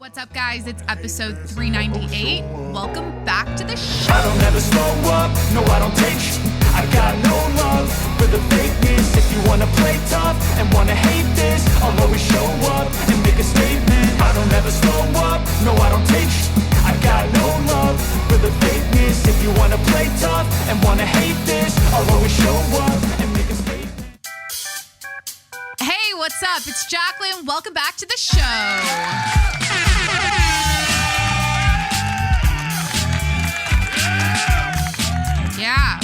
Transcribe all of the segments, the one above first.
What's up, guys? It's episode 398. Welcome back to the show. I don't ever slow up, no I don't take sh- I got no love for the fakeness. If you wanna play tough and wanna hate this, I'll always show up and make a statement. I don't ever slow up, no I don't take sh- I got no love for the fakeness. If you wanna play tough and wanna hate this, I'll always show up and make a statement. Hey, what's up? It's Jacqueline. Welcome back to the show. Yeah.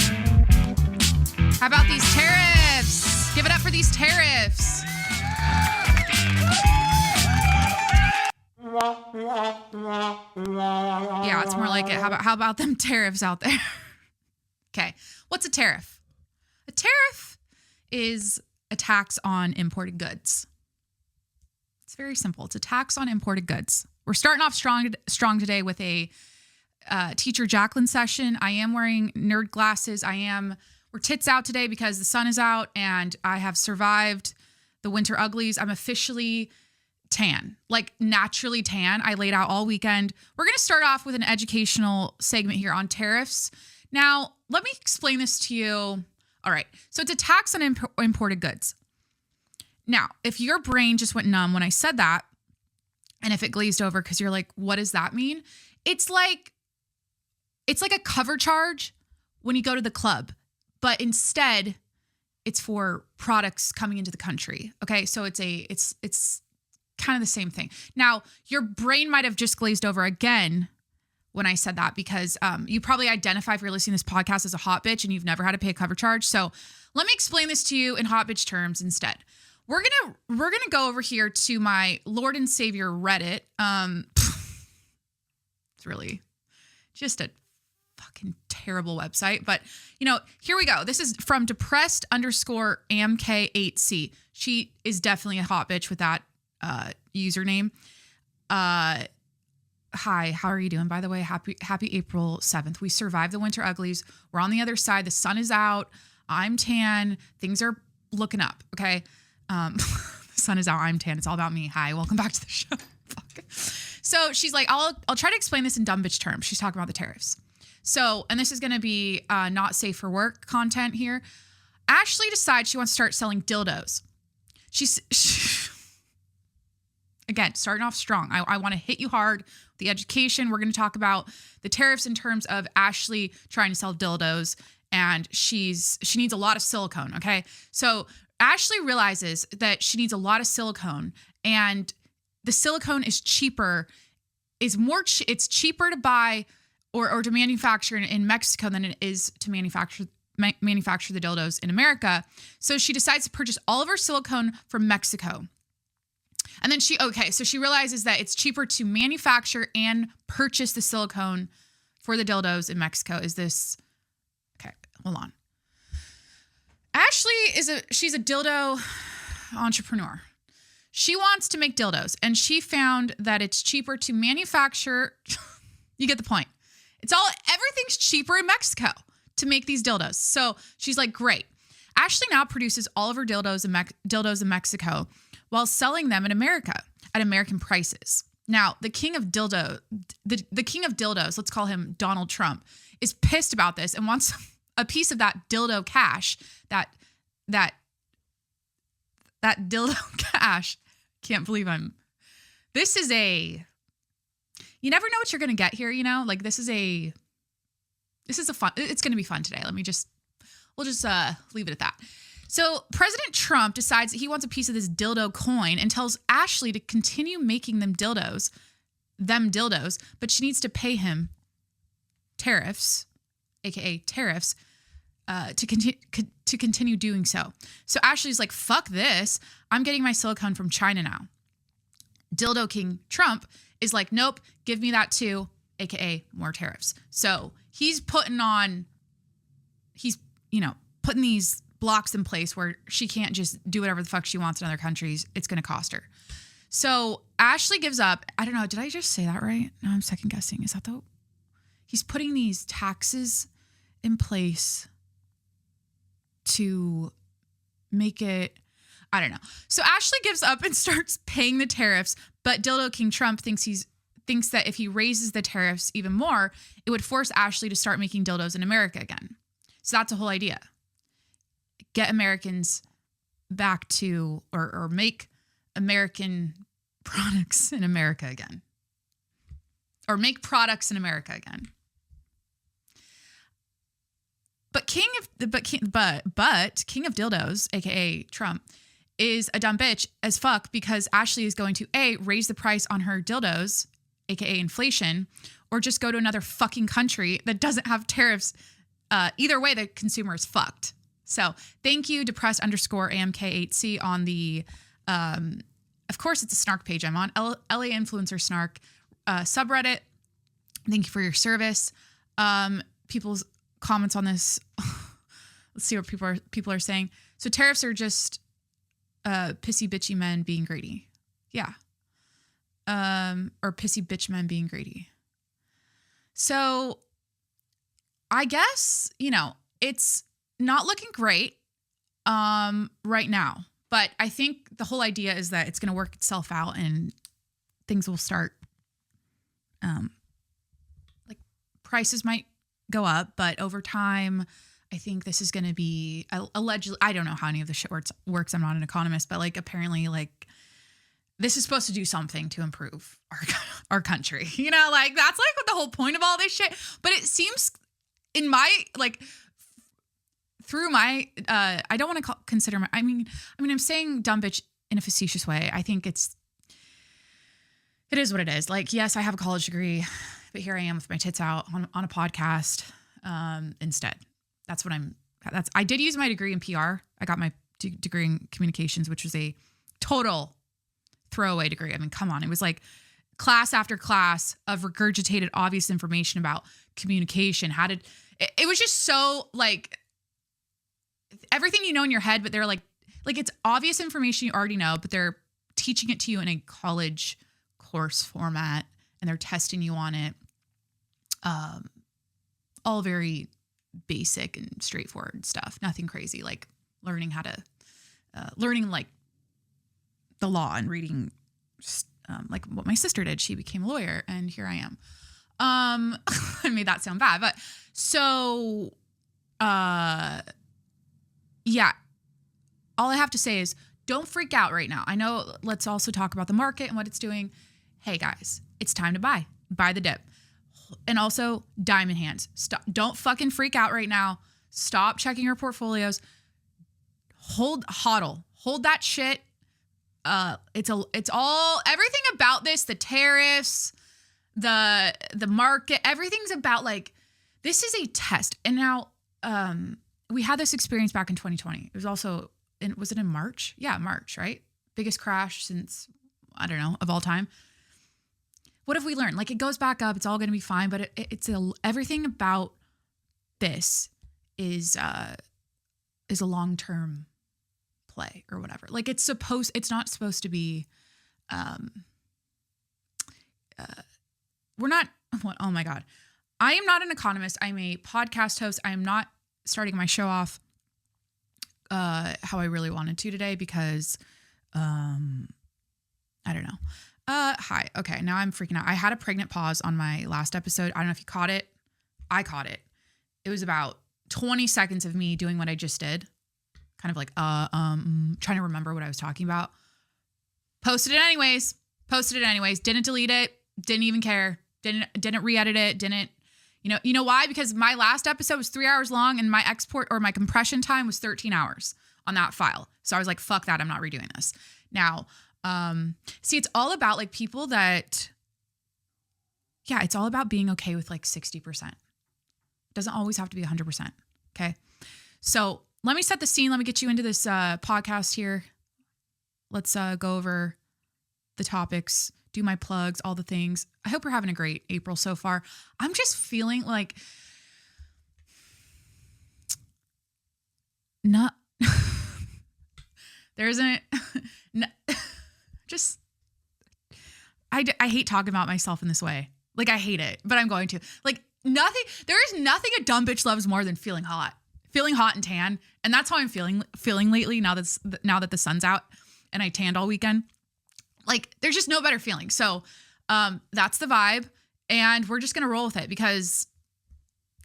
How about these tariffs? Give it up for these tariffs. Yeah, it's more like it. How about them tariffs out there? Okay. What's a tariff? A tariff is a tax on imported goods. It's very simple. It's a tax on imported goods. We're starting off strong today with a teacher Jacqueline session. I am wearing nerd glasses. We're tits out today because the sun is out and I have survived the winter uglies. I'm officially tan, like naturally tan. I laid out all weekend. We're going to start off with an educational segment here on tariffs. Now, let me explain this to you. All right. So it's a tax on imported goods. Now, if your brain just went numb when I said that, and if it glazed over because you're like, what does that mean? It's like a cover charge when you go to the club, but instead it's for products coming into the country. Okay. So it's kind of the same thing. Now, your brain might have just glazed over again when I said that because you probably identify if you're listening to this podcast as a hot bitch and you've never had to pay a cover charge. So let me explain this to you in hot bitch terms instead. We're gonna go over here to my Lord and Savior Reddit. It's really just a fucking terrible website, but here we go. This is from depressed_amk8c. She is definitely a hot bitch with that username. Hi, how are you doing? By the way, happy April 7th. We survived the winter uglies. We're on the other side. The sun is out. I'm tan. Things are looking up. Okay. The sun is out. I'm tan. It's all about me. Hi, welcome back to the show. Fuck. So she's like, I'll try to explain this in dumb bitch terms. She's talking about the tariffs. So, and this is going to be not safe for work content here. Ashley decides she wants to start selling dildos. She's again, starting off strong. I want to hit you hard with the education. We're going to talk about the tariffs in terms of Ashley trying to sell dildos, and she needs a lot of silicone. Okay. So Ashley realizes that she needs a lot of silicone, and the silicone is cheaper, it's cheaper to buy or to manufacture in Mexico than it is to manufacture the dildos in America. So she decides to purchase all of her silicone from Mexico. And then she realizes that it's cheaper to manufacture and purchase the silicone for the dildos in Mexico. Okay, hold on. Ashley she's a dildo entrepreneur. She wants to make dildos, and she found that it's cheaper to manufacture. You get the point. Everything's cheaper in Mexico to make these dildos. So she's like, great. Ashley now produces all of her dildos in Mexico while selling them in America at American prices. Now, the king of dildos, let's call him Donald Trump, is pissed about this and wants a piece of that dildo cash, that dildo cash. Can't believe this is you never know what you're going to get here. Like this is a fun, it's going to be fun today. We'll just leave it at that. So President Trump decides that he wants a piece of this dildo coin and tells Ashley to continue making them dildos, but she needs to pay him tariffs, aka tariffs, to continue doing so. So Ashley's like, fuck this. I'm getting my silicone from China now. Dildo King Trump is like, nope, give me that too, aka more tariffs. So he's putting these blocks in place where she can't just do whatever the fuck she wants in other countries. It's going to cost her. So Ashley gives up. I don't know. Did I just say that right? No, I'm second guessing. Is that he's putting these taxes in place to make it, I don't know. So Ashley gives up and starts paying the tariffs, But Dildo King Trump thinks that if he raises the tariffs even more, it would force Ashley to start making dildos in America again. So that's the whole idea. Get Americans back to, or make American products in America again. Or make products in America again. But King of Dildos, aka Trump, is a dumb bitch as fuck because Ashley is going to A, raise the price on her dildos, aka inflation, or just go to another fucking country that doesn't have tariffs. Either way, the consumer is fucked. So thank you, depressed_AMK8C on the, of course it's a snark page I'm on, LA Influencer Snark subreddit. Thank you for your service. People's comments on this. Let's see what people are saying. So tariffs are just pissy bitchy men being greedy. Yeah. Or pissy bitch men being greedy. So I guess, it's not looking great right now. But I think the whole idea is that it's going to work itself out and things will start, like prices might go up, but over time, I think this is going to be allegedly, I don't know how any of this shit works. I'm not an economist, but like apparently like this is supposed to do something to improve our country. That's like what the whole point of all this shit. But it seems in my, like through my, I don't want to consider my, I'm saying dumb bitch in a facetious way. I think it is what it is. Like, yes, I have a college degree, but here I am with my tits out on a podcast instead. I did use my degree in PR. I got my degree in communications, which was a total throwaway degree. Come on. It was like class after class of regurgitated obvious information about communication. It was just so like everything you know in your head, but they're like it's obvious information you already know, but they're teaching it to you in a college course format and they're testing you on it. All very basic and straightforward stuff. Nothing crazy, like learning how to, learning like the law and reading, like what my sister did. She became a lawyer and here I am. I made that sound bad, but so, yeah, all I have to say is don't freak out right now. I know, let's also talk about the market and what it's doing. Hey guys, it's time to buy the dip. And also diamond hands. Don't fucking freak out right now. Stop checking your portfolios. Hodl. Hold that shit. It's all everything about this, the tariffs, the market, everything's about like this is a test. And now we had this experience back in 2020. It was also was it in March? Yeah, March, right? Biggest crash since I don't know, of all time. What have we learned? Like it goes back up. It's all going to be fine. But everything about this is a long-term play or whatever. Like it's not supposed to be, we're not, what? Oh my God. I am not an economist. I'm a podcast host. I am not starting my show off how I really wanted to today because, I don't know. Hi. Okay. Now I'm freaking out. I had a pregnant pause on my last episode. I don't know if you caught it. I caught it. It was about 20 seconds of me doing what I just did. Kind of like, trying to remember what I was talking about. Posted it anyways. Didn't delete it. Didn't even care. Didn't re-edit it. Didn't, you know why? Because my last episode was 3 hours long and my export or my compression time was 13 hours on that file. So I was like, fuck that. I'm not redoing this. Now, see, it's all about like people that, yeah, it's all about being okay with like 60%. It doesn't always have to be 100%. Okay. So let me set the scene. Let me get you into this, podcast here. Let's, go over the topics, do my plugs, all the things. I hope you're having a great April so far. I'm just feeling like not, there isn't, no, just, I hate talking about myself in this way. Like I hate it, but I'm going to. Like there is nothing a dumb bitch loves more than feeling hot and tan. And that's how I'm feeling lately now that the sun's out and I tanned all weekend. Like, there's just no better feeling. So that's the vibe. And we're just going to roll with it because,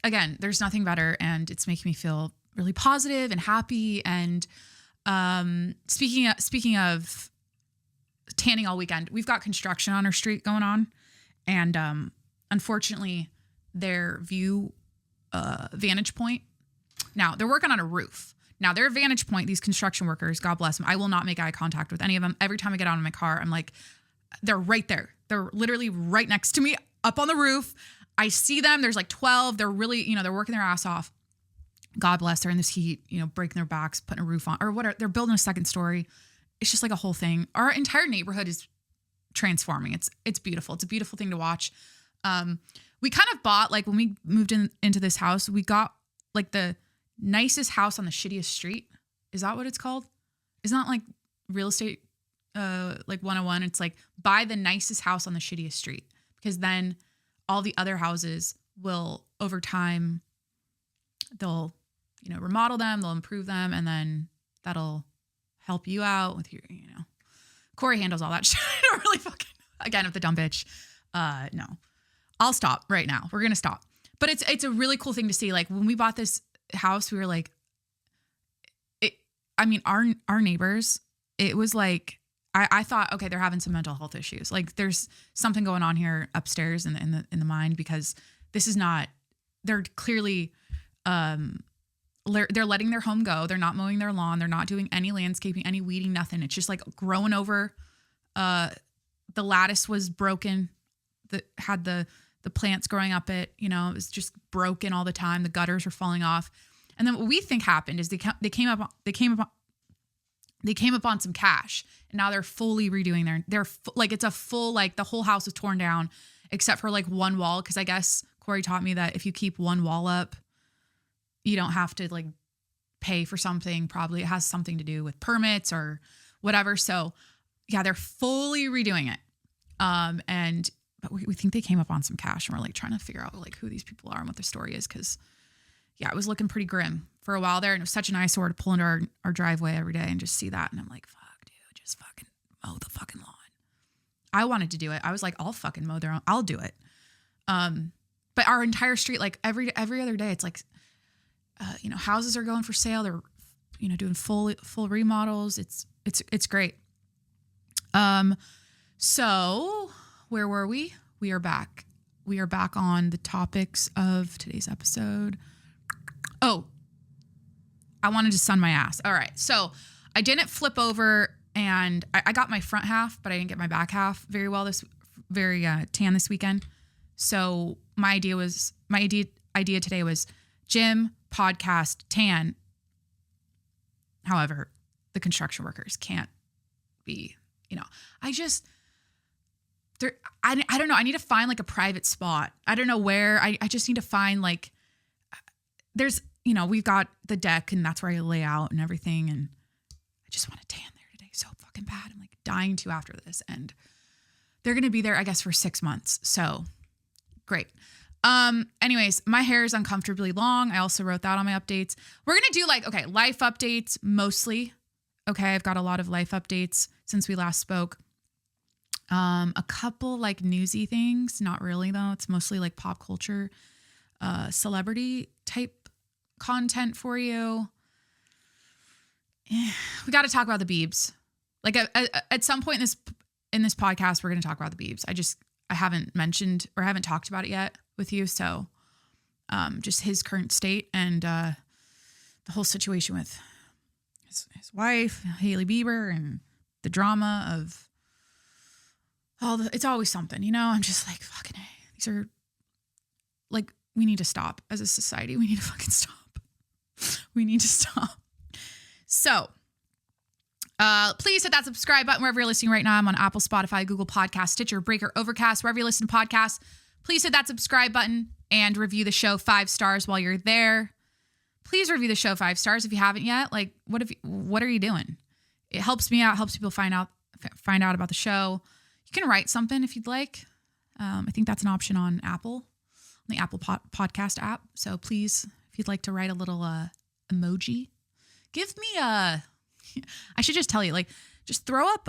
again, there's nothing better. And it's making me feel really positive and happy. And speaking of tanning all weekend, we've got construction on our street going on. And unfortunately, their vantage point. Now, they're working on a roof. Now, their vantage point, these construction workers, God bless them, I will not make eye contact with any of them. Every time I get out of my car, I'm like, they're right there. They're literally right next to me up on the roof. I see them. There's like 12. They're really, they're working their ass off. God bless. They're in this heat, breaking their backs, putting a roof on, or whatever. They're building a second story. It's just like a whole thing. Our entire neighborhood is transforming. It's beautiful. It's a beautiful thing to watch. We kind of bought, like, when we moved into this house, we got like the nicest house on the shittiest street. Is that what it's called? It's not like real estate, like 101. It's like buy the nicest house on the shittiest street, because then all the other houses will, over time, they'll, remodel them, they'll improve them. And then that'll help you out with your, Corey handles all that shit. I don't really fucking, again, if the dumb bitch, no, I'll stop right now. We're going to stop. But it's a really cool thing to see. Like, when we bought this house, we were like, our neighbors, it was like, I thought, okay, they're having some mental health issues. Like, there's something going on here upstairs in the mind, because this is not, they're clearly, they're letting their home go. They're not mowing their lawn. They're not doing any landscaping, any weeding, nothing. It's just like growing over. The lattice was broken. Had the plants growing up it, it was just broken all the time. The gutters were falling off. And then what we think happened is they came up on some cash, and now they're fully redoing it's a full, like, the whole house is torn down except for like one wall. Cause I guess Corey taught me that if you keep one wall up, you don't have to like pay for something. Probably it has something to do with permits or whatever. So yeah, they're fully redoing it. But we think they came up on some cash, and we're like trying to figure out like who these people are and what their story is. Cause yeah, it was looking pretty grim for a while there. And it was such an eyesore to pull into our driveway every day and just see that. And I'm like, fuck, dude, just fucking mow the fucking lawn. I wanted to do it. I was like, I'll fucking mow their own. I'll do it. But our entire street, like every other day, it's like, houses are going for sale. They're, doing full remodels. It's great. So where were we? We are back. We are back on the topics of today's episode. Oh, I wanted to sun my ass. All right. So I didn't flip over, and I got my front half, but I didn't get my back half very well tan this weekend. So my idea today was gym, podcast, tan. However, the construction workers can't be, I don't know. I need to find like a private spot. I don't know where. I just need to find like, there's, we've got the deck, and that's where I lay out and everything. And I just want to tan there today so fucking bad. I'm like dying to after this. And they're going to be there, I guess, for 6 months. So great. Anyways, my hair is uncomfortably long. I also wrote that on my updates. We're going to do life updates mostly. Okay. I've got a lot of life updates since we last spoke. A couple like newsy things, not really though. It's mostly like pop culture, celebrity type content for you. We got to talk about the Biebs. Like at some point in this podcast, we're going to talk about the Biebs. I haven't mentioned or haven't talked about it yet with you. So, just his current state and, the whole situation with his wife, Hailey Bieber, and the drama of it's always something, I'm just like, fucking, these are like, we need to stop as a society. We need to fucking stop. We need to stop. So, please hit that subscribe button wherever you're listening right now. I'm on Apple, Spotify, Google Podcasts, Stitcher, Breaker, Overcast, wherever you listen to podcasts. Please hit that subscribe button and review the show 5 stars while you're there. Please review the show 5 stars if you haven't yet. Like, what are you doing? It helps me out, helps people find out about the show. You can write something if you'd like. I think that's an option on Apple, on the Apple podcast app. So please, if you'd like to write a little emoji, give me I should just tell you, like, just throw up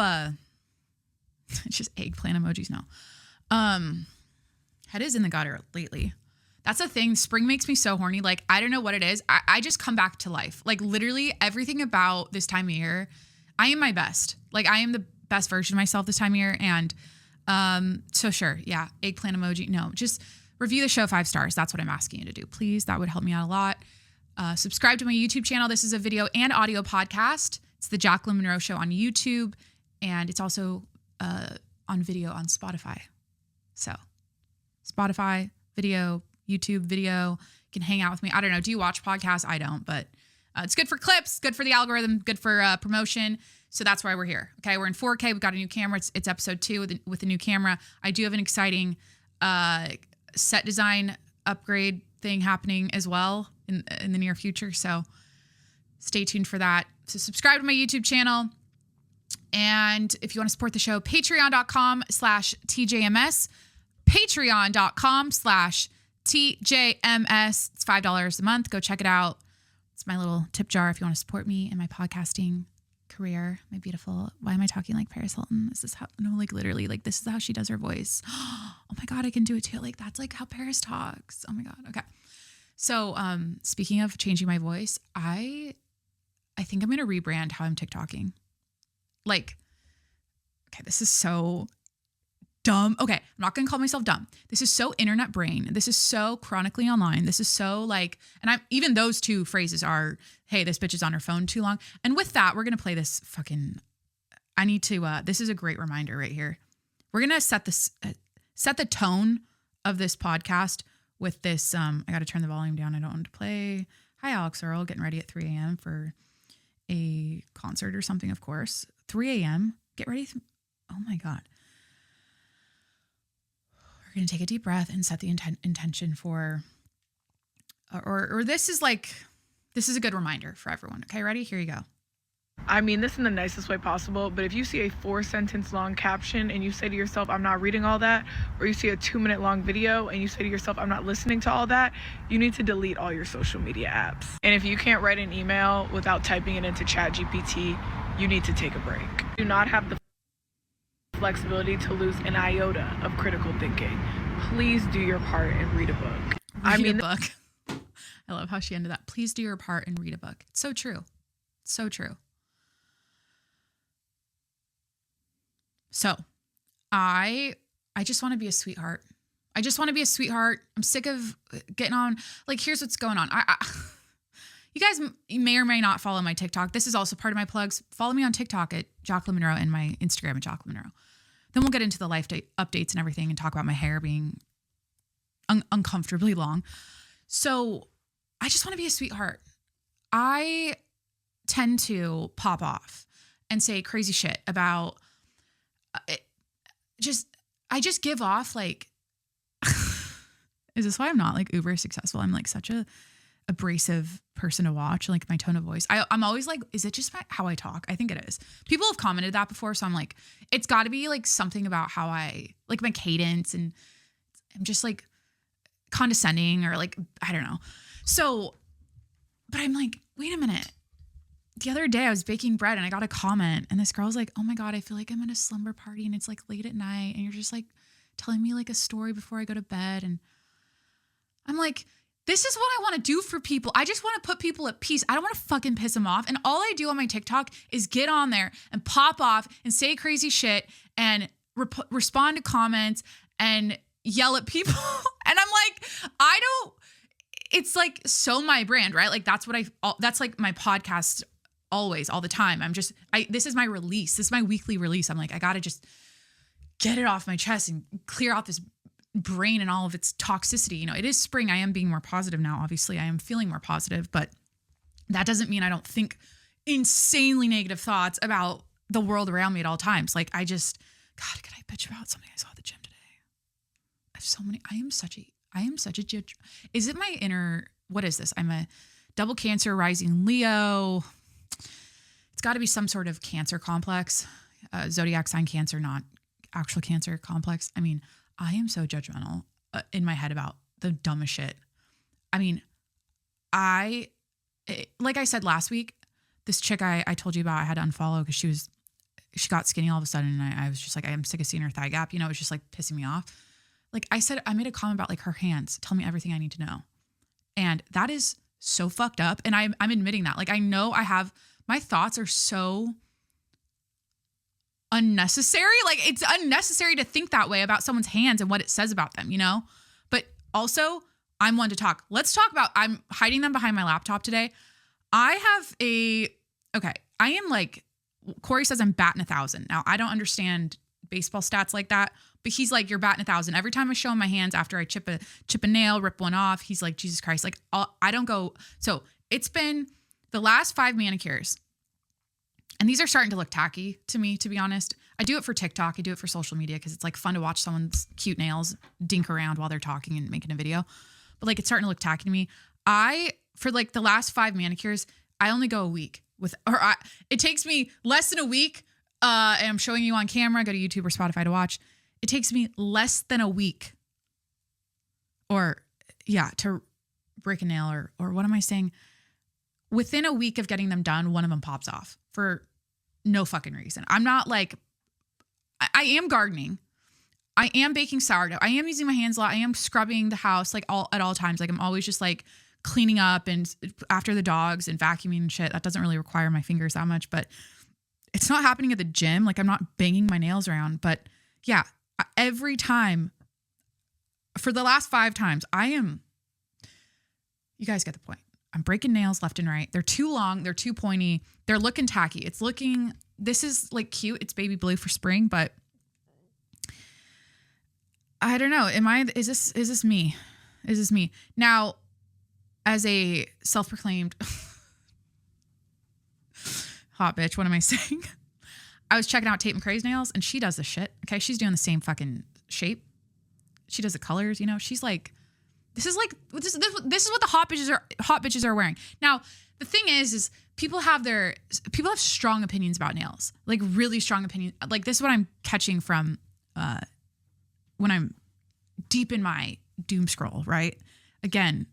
It's just eggplant emojis now. Head is in the gutter lately. That's a thing. Spring makes me so horny. Like, I don't know what it is. I just come back to life. Like, literally everything about this time of year, I am my best. Like, I am the best version of myself this time of year. And so sure, yeah, eggplant emoji. No, just review the show 5 stars. That's what I'm asking you to do. Please, that would help me out a lot. Subscribe to my YouTube channel. This is a video and audio podcast. It's the Jacqueline Monroe Show on YouTube. And it's also on video on Spotify. So Spotify, video, YouTube video. You can hang out with me. I don't know. Do you watch podcasts? I don't, but it's good for clips, good for the algorithm, good for promotion. So that's why we're here. Okay. We're in 4K. We've got a new camera. It's episode 2 with a new camera. I do have an exciting set design upgrade thing happening as well in the near future. So stay tuned for that. So subscribe to my YouTube channel. And if you want to support the show, patreon.com/TJMS, patreon.com/TJMS. It's $5 a month. Go check it out. It's my little tip jar if you want to support me in my podcasting career. My beautiful, why am I talking like Paris Hilton? This is how, no, like literally, like this is how she does her voice. Oh my God, I can do it too. Like that's like how Paris talks. Oh my God. Okay. So speaking of changing my voice, I think I'm going to rebrand how I'm TikToking. Like, okay, this is so dumb. Okay, I'm not going to call myself dumb. This is so internet brain. This is so chronically online. This is so like, and I'm even those 2 phrases are, hey, this bitch is on her phone too long. And with that, we're going to play this fucking, I need to, this is a great reminder right here. We're going to set the tone of this podcast with this. I got to turn the volume down. I don't want to play. Hi, Alex Earl, getting ready at 3 a.m. for a concert or something, of course. 3 a.m. Get ready. Oh my God. We're going to take a deep breath and set the intention for, or this is a good reminder for everyone. Okay, ready? Here you go. I mean this in the nicest way possible, but if you see a 4-sentence long caption and you say to yourself, I'm not reading all that, or you see a 2-minute long video and you say to yourself, I'm not listening to all that, you need to delete all your social media apps. And if you can't write an email without typing it into ChatGPT, you need to take a break. Do not have the flexibility to lose an iota of critical thinking. Please do your part and read a book. Read a book. I love how she ended that. Please do your part and read a book. It's so true. It's so true. So I just want to be a sweetheart. I just want to be a sweetheart. I'm sick of getting on. Like, here's what's going on. You guys may or may not follow my TikTok. This is also part of my plugs. Follow me on TikTok at Jacqueline Monroe and my Instagram at Jacqueline Monroe. Then we'll get into the life updates and everything and talk about my hair being uncomfortably long. So I just want to be a sweetheart. I tend to pop off and say crazy shit about it. I just give off like, is this why I'm not like uber successful? I'm like such a abrasive person to watch, like my tone of voice. I'm always like, is it just how I talk? I think it is. People have commented that before. So I'm like, it's got to be like something about how I like my cadence, and I'm just like condescending or like, I don't know. So, but I'm like, wait a minute. The other day I was baking bread and I got a comment and this girl was like, oh my God, I feel like I'm at a slumber party and it's like late at night and you're just like telling me like a story before I go to bed. And I'm like, this is what I want to do for people. I just want to put people at peace. I don't want to fucking piss them off. And all I do on my TikTok is get on there and pop off and say crazy shit and respond to comments and yell at people. And I'm like, it's like so my brand, right? Like that's like my podcast always, all the time. This is my release. This is my weekly release. I'm like, I got to just get it off my chest and clear out this brain and all of its toxicity. You know, it is spring. I am being more positive now. Obviously I am feeling more positive, but that doesn't mean I don't think insanely negative thoughts about the world around me at all times. Like God, can I bitch about something I saw at the gym today? I have so many, I am such a judge. Is it my inner, what is this? I'm a double Cancer rising Leo. It's got to be some sort of Cancer complex, zodiac sign Cancer, not actual Cancer complex. I mean, I am so judgmental in my head about the dumbest shit. I mean, like I said last week, this chick I told you about, I had to unfollow because she got skinny all of a sudden, and I was just like, I'm sick of seeing her thigh gap. You know, it was just like pissing me off. Like I made a comment about like her hands. Tell me everything I need to know. And that is so fucked up. And I'm admitting that. Like, I know my thoughts are so unnecessary. Like, it's unnecessary to think that way about someone's hands and what it says about them, you know? But also, I'm one to talk. Let's talk about, I'm hiding them behind my laptop today. I am like, Corey says I'm batting 1,000. Now, I don't understand baseball stats like that, but he's like, you're batting 1,000. Every time I show him my hands after I chip a nail, rip one off, he's like, Jesus Christ. Like, I don't go. So it's been the last 5 manicures. And these are starting to look tacky to me, to be honest. I do it for TikTok. I do it for social media because it's like fun to watch someone's cute nails dink around while they're talking and making a video. But like, it's starting to look tacky to me. For like the last 5 manicures, I only go a week it takes me less than a week. And I'm showing you on camera. Go to YouTube or Spotify to watch. It takes me less than a week to break a nail or what am I saying? Within a week of getting them done, one of them pops off for no fucking reason. I'm not like, I am gardening. I am baking sourdough. I am using my hands a lot. I am scrubbing the house like at all times. Like I'm always just like cleaning up and after the dogs and vacuuming and shit. That doesn't really require my fingers that much, but it's not happening at the gym. Like I'm not banging my nails around, but yeah, every time for the last 5 times, you guys get the point. I'm breaking nails left and right. They're too long. They're too pointy. They're looking tacky. This is like cute. It's baby blue for spring, but I don't know. Is this me? Is this me? Now, as a self-proclaimed hot bitch, what am I saying? I was checking out Tate McRae's nails and she does the shit. Okay. She's doing the same fucking shape. She does the colors, you know, she's like, this is what the hot bitches are wearing. Now, the thing is people have strong opinions about nails, like really strong opinions. Like this is what I'm catching from, when I'm deep in my doom scroll, right? Again,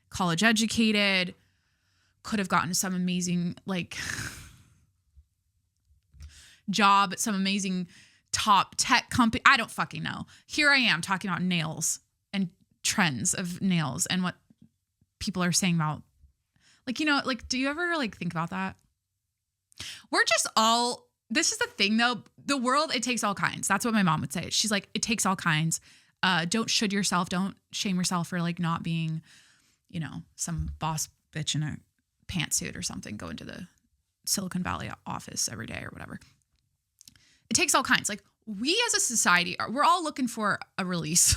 college educated, could have gotten some amazing like job at some amazing top tech company. I don't fucking know. Here I am talking about nails and trends of nails and what people are saying about, like, you know, like, do you ever like think about that? This is the thing though, the world, it takes all kinds. That's what my mom would say. She's like, it takes all kinds. Don't should yourself. Don't shame yourself for like not being, you know, some boss bitch in a pantsuit or something, going to the Silicon Valley office every day or whatever. It takes all kinds. Like we as a society, we're all looking for a release.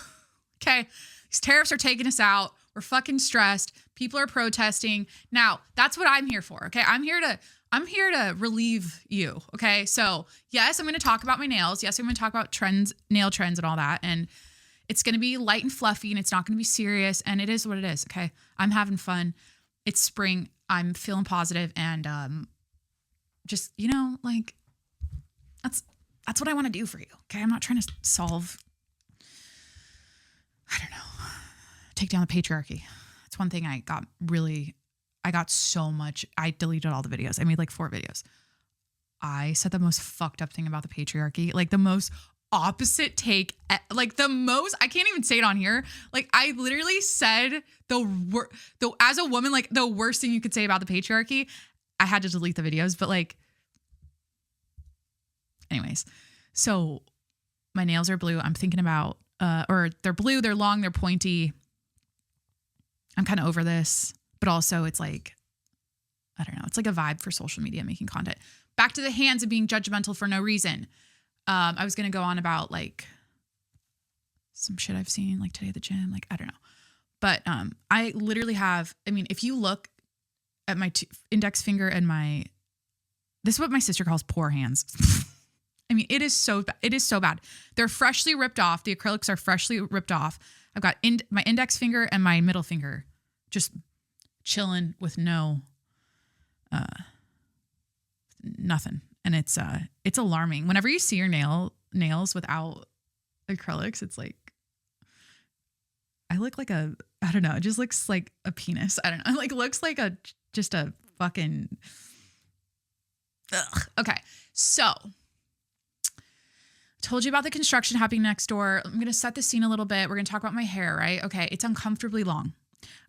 Okay. These tariffs are taking us out. We're fucking stressed. People are protesting. Now that's what I'm here for. Okay. I'm here to relieve you. Okay. So yes, I'm going to talk about my nails. Yes, I'm going to talk about nail trends and all that. And it's going to be light and fluffy and it's not going to be serious. And it is what it is. Okay. I'm having fun. It's spring. I'm feeling positive and, just, you know, like that's what I want to do for you. Okay. I'm not trying to solve, I don't know, take down the patriarchy. That's one thing I got so much. I deleted all the videos. I made like 4 videos. I said the most fucked up thing about the patriarchy, like the most opposite take, like I can't even say it on here. Like I literally said as a woman, like the worst thing you could say about the patriarchy. I had to delete the videos, but like, anyways, so my nails are blue. I'm thinking about, or they're blue, they're long, they're pointy. I'm kind of over this, but also it's like, I don't know. It's like a vibe for social media, making content. Back to the hands and being judgmental for no reason. I was going to go on about like some shit I've seen like today at the gym. Like, I don't know. But I literally have, I mean, if you look at my index finger and this is what my sister calls poor hands. I mean, it is so bad. They're freshly ripped off. The acrylics are freshly ripped off. I've got my index finger and my middle finger just chilling with no, nothing. And it's alarming. Whenever you see your nails without acrylics, it's like, I look like I don't know. It just looks like a penis. I don't know. It like looks like just a fucking, ugh. Okay. So Told you about the construction happening next door. I'm going to set the scene a little bit. We're going to talk about my hair, right? Okay. It's uncomfortably long.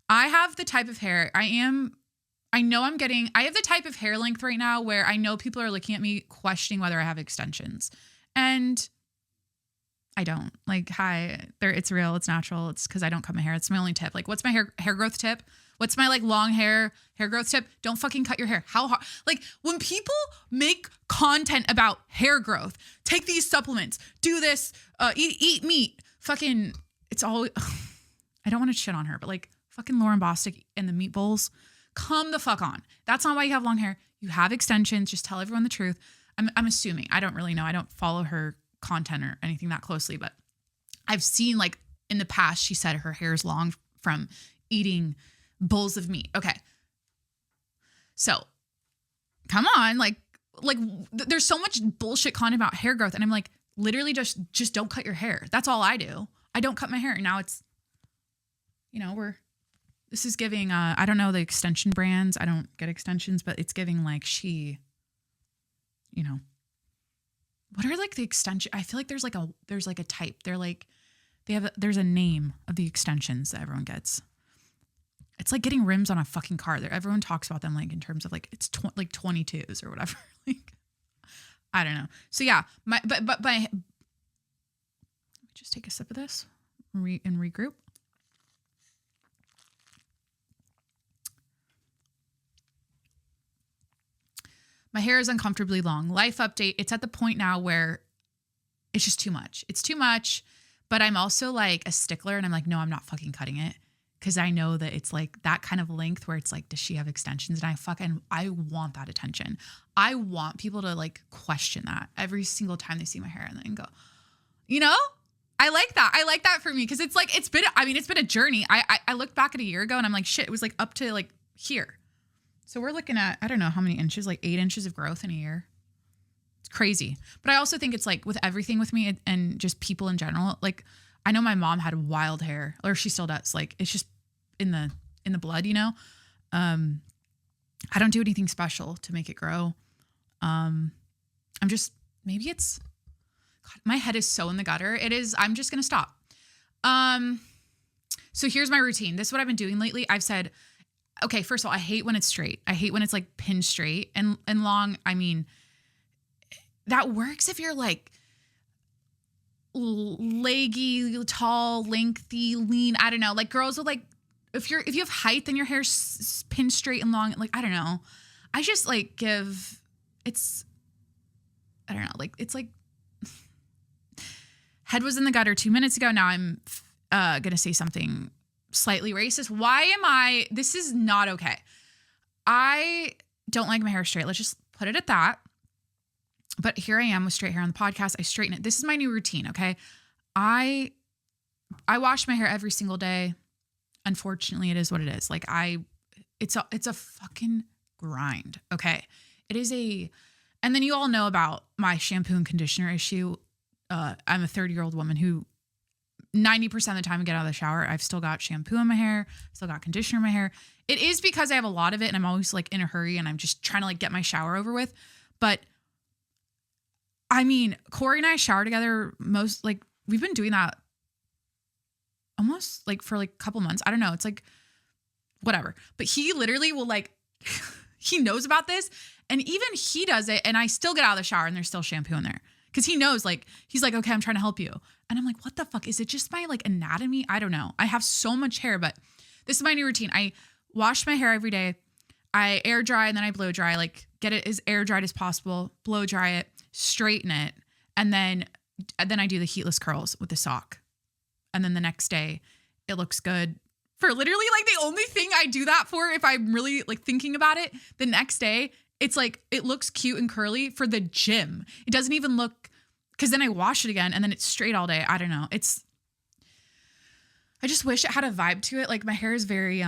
I have the type of hair I have the type of hair length right now where I know people are looking at me questioning whether I have extensions. And I don't. Like, hi, it's real. It's natural. It's because I don't cut my hair. It's my only tip. Like, what's my hair growth tip? What's my like long hair growth tip? Don't fucking cut your hair. How hard? Like, when people make content about hair growth, take these supplements, do this, eat meat, fucking, it's all, I don't want to shit on her, but like fucking Lauren Bostic and the meat bowls, come the fuck on. That's not why you have long hair. You have extensions. Just tell everyone the truth. I'm assuming. I don't really know. I don't follow her content or anything that closely, but I've seen like in the past, she said her hair is long from eating bowls of meat. Okay. So come on. Like there's so much bullshit content about hair growth. And I'm like, literally just don't cut your hair. That's all I do. I don't cut my hair. Now it's, this is giving, I don't know the extension brands. I don't get extensions, but it's giving like what are like the extension? I feel like there's like a type. They're like, there's a name of the extensions that everyone gets. It's like getting rims on a fucking car. Everyone talks about them like in terms of like, it's like 22s or whatever. Like, I don't know. So yeah, just take a sip of this and regroup. My hair is uncomfortably long. Life update. It's at the point now where it's just too much. It's too much, but I'm also like a stickler and I'm like, no, I'm not fucking cutting it. Cause I know that it's like that kind of length where it's like, does she have extensions? And I want that attention. I want people to like question that every single time they see my hair and then go, I like that. I like that for me. Cause it's like, it's been a journey. I looked back at a year ago and I'm like, shit, it was like up to like here. So we're looking at, I don't know how many inches, like 8 inches of growth in a year. It's crazy. But I also think it's like with everything with me and just people in general, like I know my mom had wild hair or she still does. Like it's just in the blood, I don't do anything special to make it grow. Maybe it's, God, my head is so in the gutter. It is, I'm just going to stop. So here's my routine. This is what I've been doing lately. I've said, okay, first of all, I hate when it's straight. I hate when it's like pin straight and long. I mean, that works if you're like leggy, tall, lengthy, lean. I don't know. Like girls will like, if you have height, then your hair's pin straight and long. Like, I don't know. I just like I don't know. Like, it's like head was in the gutter 2 minutes ago. Now I'm going to say something slightly racist. This is not okay. I don't like my hair straight. Let's just put it at that. But here I am with straight hair on the podcast. I straighten it. This is my new routine. Okay. I wash my hair every single day. Unfortunately, it is what it is. Like it's a fucking grind. Okay. And then you all know about my shampoo and conditioner issue. I'm a 30-year-old woman who 90% of the time I get out of the shower, I've still got shampoo in my hair, still got conditioner in my hair. It is because I have a lot of it and I'm always like in a hurry and I'm just trying to like get my shower over with. But I mean, Corey and I shower together we've been doing that almost like for like a couple months. I don't know. It's like whatever. But he literally will like, he knows about this and even he does it and I still get out of the shower and there's still shampoo in there. Cause he knows like, he's like, okay, I'm trying to help you. And I'm like, what the fuck? Is it just my like anatomy? I don't know. I have so much hair, but this is my new routine. I wash my hair every day. I air dry and then I blow dry, like get it as air dried as possible, blow dry it, straighten it. And then I do the heatless curls with the sock. And then the next day it looks good for literally like the only thing I do that for. If I'm really like thinking about it, the next day it's like, it looks cute and curly for the gym. It doesn't even look, cause then I wash it again and then it's straight all day. I don't know. I just wish it had a vibe to it. Like my hair is very,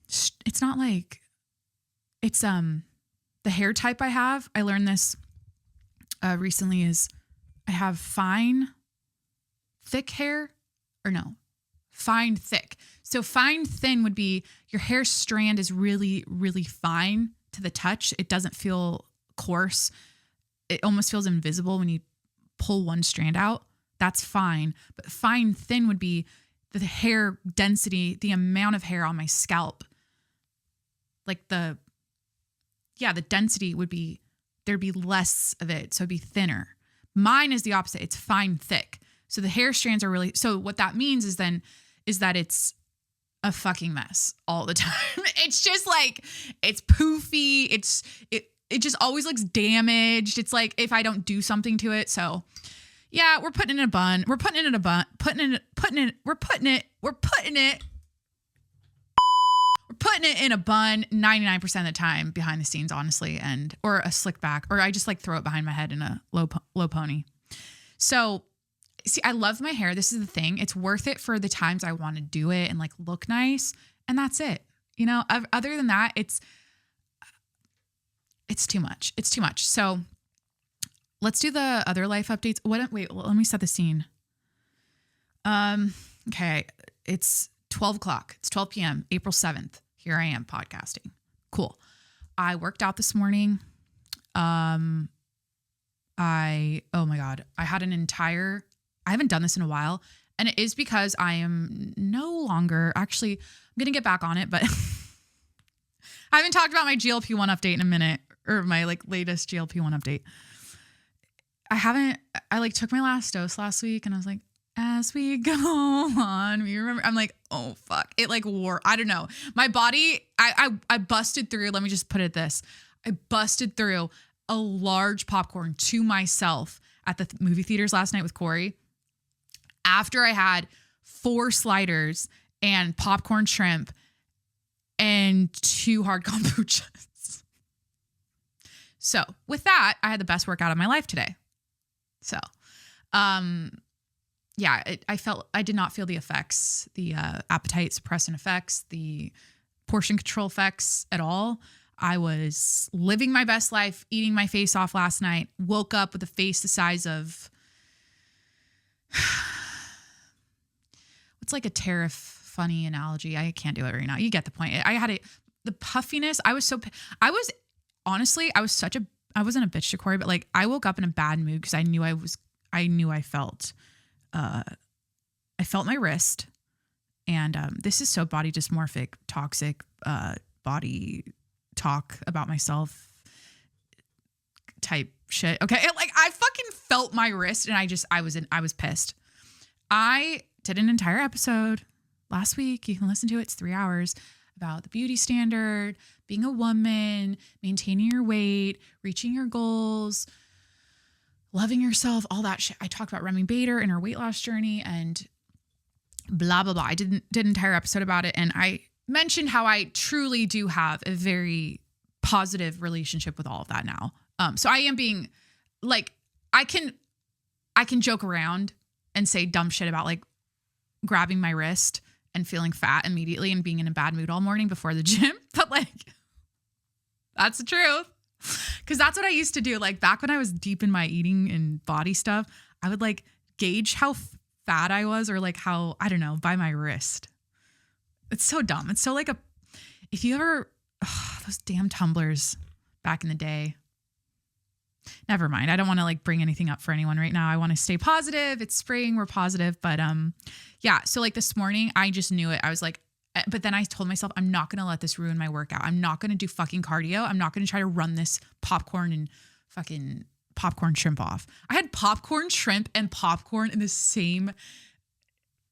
it's not like, it's, the hair type I have. I learned this, recently is I have fine, thick hair fine, thick. So fine, thin would be your hair strand is really, really fine to the touch. It doesn't feel coarse. It almost feels invisible when you pull one strand out, that's fine. But fine, thin would be the hair density, the amount of hair on my scalp. Like the density would be, there'd be less of it. So it'd be thinner. Mine is the opposite. It's fine, thick. So the hair strands are really, so what that means is that it's a fucking mess all the time. It's just like, it's poofy. It just always looks damaged. It's like if I don't do something to it. So yeah, we're putting it in a bun. We're putting it in a bun, putting it in a bun 99% of the time behind the scenes, honestly, or a slick back, or I just like throw it behind my head in a low pony. So see, I love my hair. This is the thing. It's worth it for the times I want to do it and like look nice. And that's it. You know, other than that, it's too much. It's too much. So let's do the other life updates. Wait, let me set the scene. Okay. It's 12 o'clock. It's 12 p.m., April 7th. Here I am podcasting. Cool. I worked out this morning. Oh my God. I haven't done this in a while. And it is because I am no longer, actually, I'm going to get back on it, but I haven't talked about my GLP-1 update in a minute, or my like latest GLP-1 update. I like took my last dose last week and I was like, as we go on, you remember, I'm like, oh fuck. It like wore, I don't know. My body, I busted through, let me just put it this. I busted through a large popcorn to myself at the movie theaters last night with Corey. After I had 4 sliders and popcorn shrimp and 2 hard kombuchas. So with that, I had the best workout of my life today. So, yeah, I did not feel the effects, the appetite suppressant effects, the portion control effects at all. I was living my best life, eating my face off last night, woke up with a face the size of, what's like a tariff funny analogy? I can't do it right now. You get the point. I had the puffiness. I wasn't a bitch to Corey, but like I woke up in a bad mood because I felt my wrist, and this is so body dysmorphic, toxic, body talk about myself type shit. Okay. Like I fucking felt my wrist and I was pissed. I did an entire episode last week. You can listen to it. It's 3 hours about the beauty standard, being a woman, maintaining your weight, reaching your goals, loving yourself, all that shit. I talked about Remy Bader and her weight loss journey and blah, blah, blah. I did an entire episode about it. And I mentioned how I truly do have a very positive relationship with all of that now. So I am being like, I can joke around and say dumb shit about like grabbing my wrist and feeling fat immediately and being in a bad mood all morning before the gym. But like, that's the truth. Cause that's what I used to do. Like back when I was deep in my eating and body stuff, I would like gauge how fat I was or like how, I don't know, by my wrist. It's so dumb. It's so like if you ever, those damn tumblers back in the day. Never mind. I don't want to like bring anything up for anyone right now. I want to stay positive. It's spring. We're positive. But yeah. So like this morning, I just knew it. I was like, but then I told myself, I'm not going to let this ruin my workout. I'm not going to do fucking cardio. I'm not going to try to run this popcorn and fucking popcorn shrimp off. I had popcorn shrimp and popcorn in the same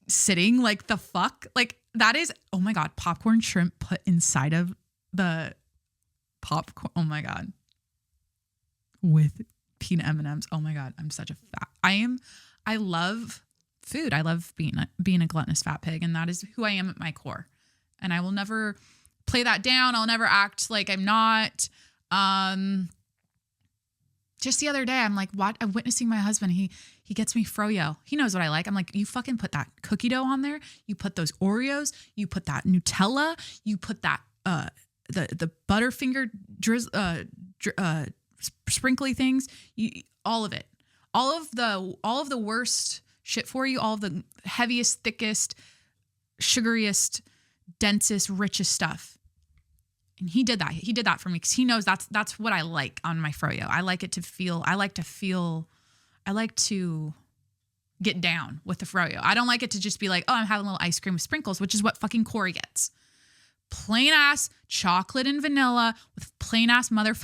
sitting. Like the fuck? Like that is, oh my God, popcorn shrimp put inside of the popcorn. Oh my God. With peanut M&Ms. Oh my God. I'm such a fat. I love food. I love being a gluttonous fat pig. And that is who I am at my core. And I will never play that down. I'll never act like I'm not. Just the other day, I'm like, what? I'm witnessing my husband. He gets me froyo. He knows what I like. I'm like, you fucking put that cookie dough on there. You put those Oreos. You put that Nutella. You put that, the Butterfinger sprinkly things, all of it, all of the worst shit for you, all of the heaviest, thickest, sugariest, densest, richest stuff. And he did that for me because he knows that's what I like on my froyo. I like to feel I like to get down with the froyo. I don't like it to just be like, oh, I'm having a little ice cream with sprinkles, which is what fucking Corey gets. Plain ass chocolate and vanilla with plain ass mother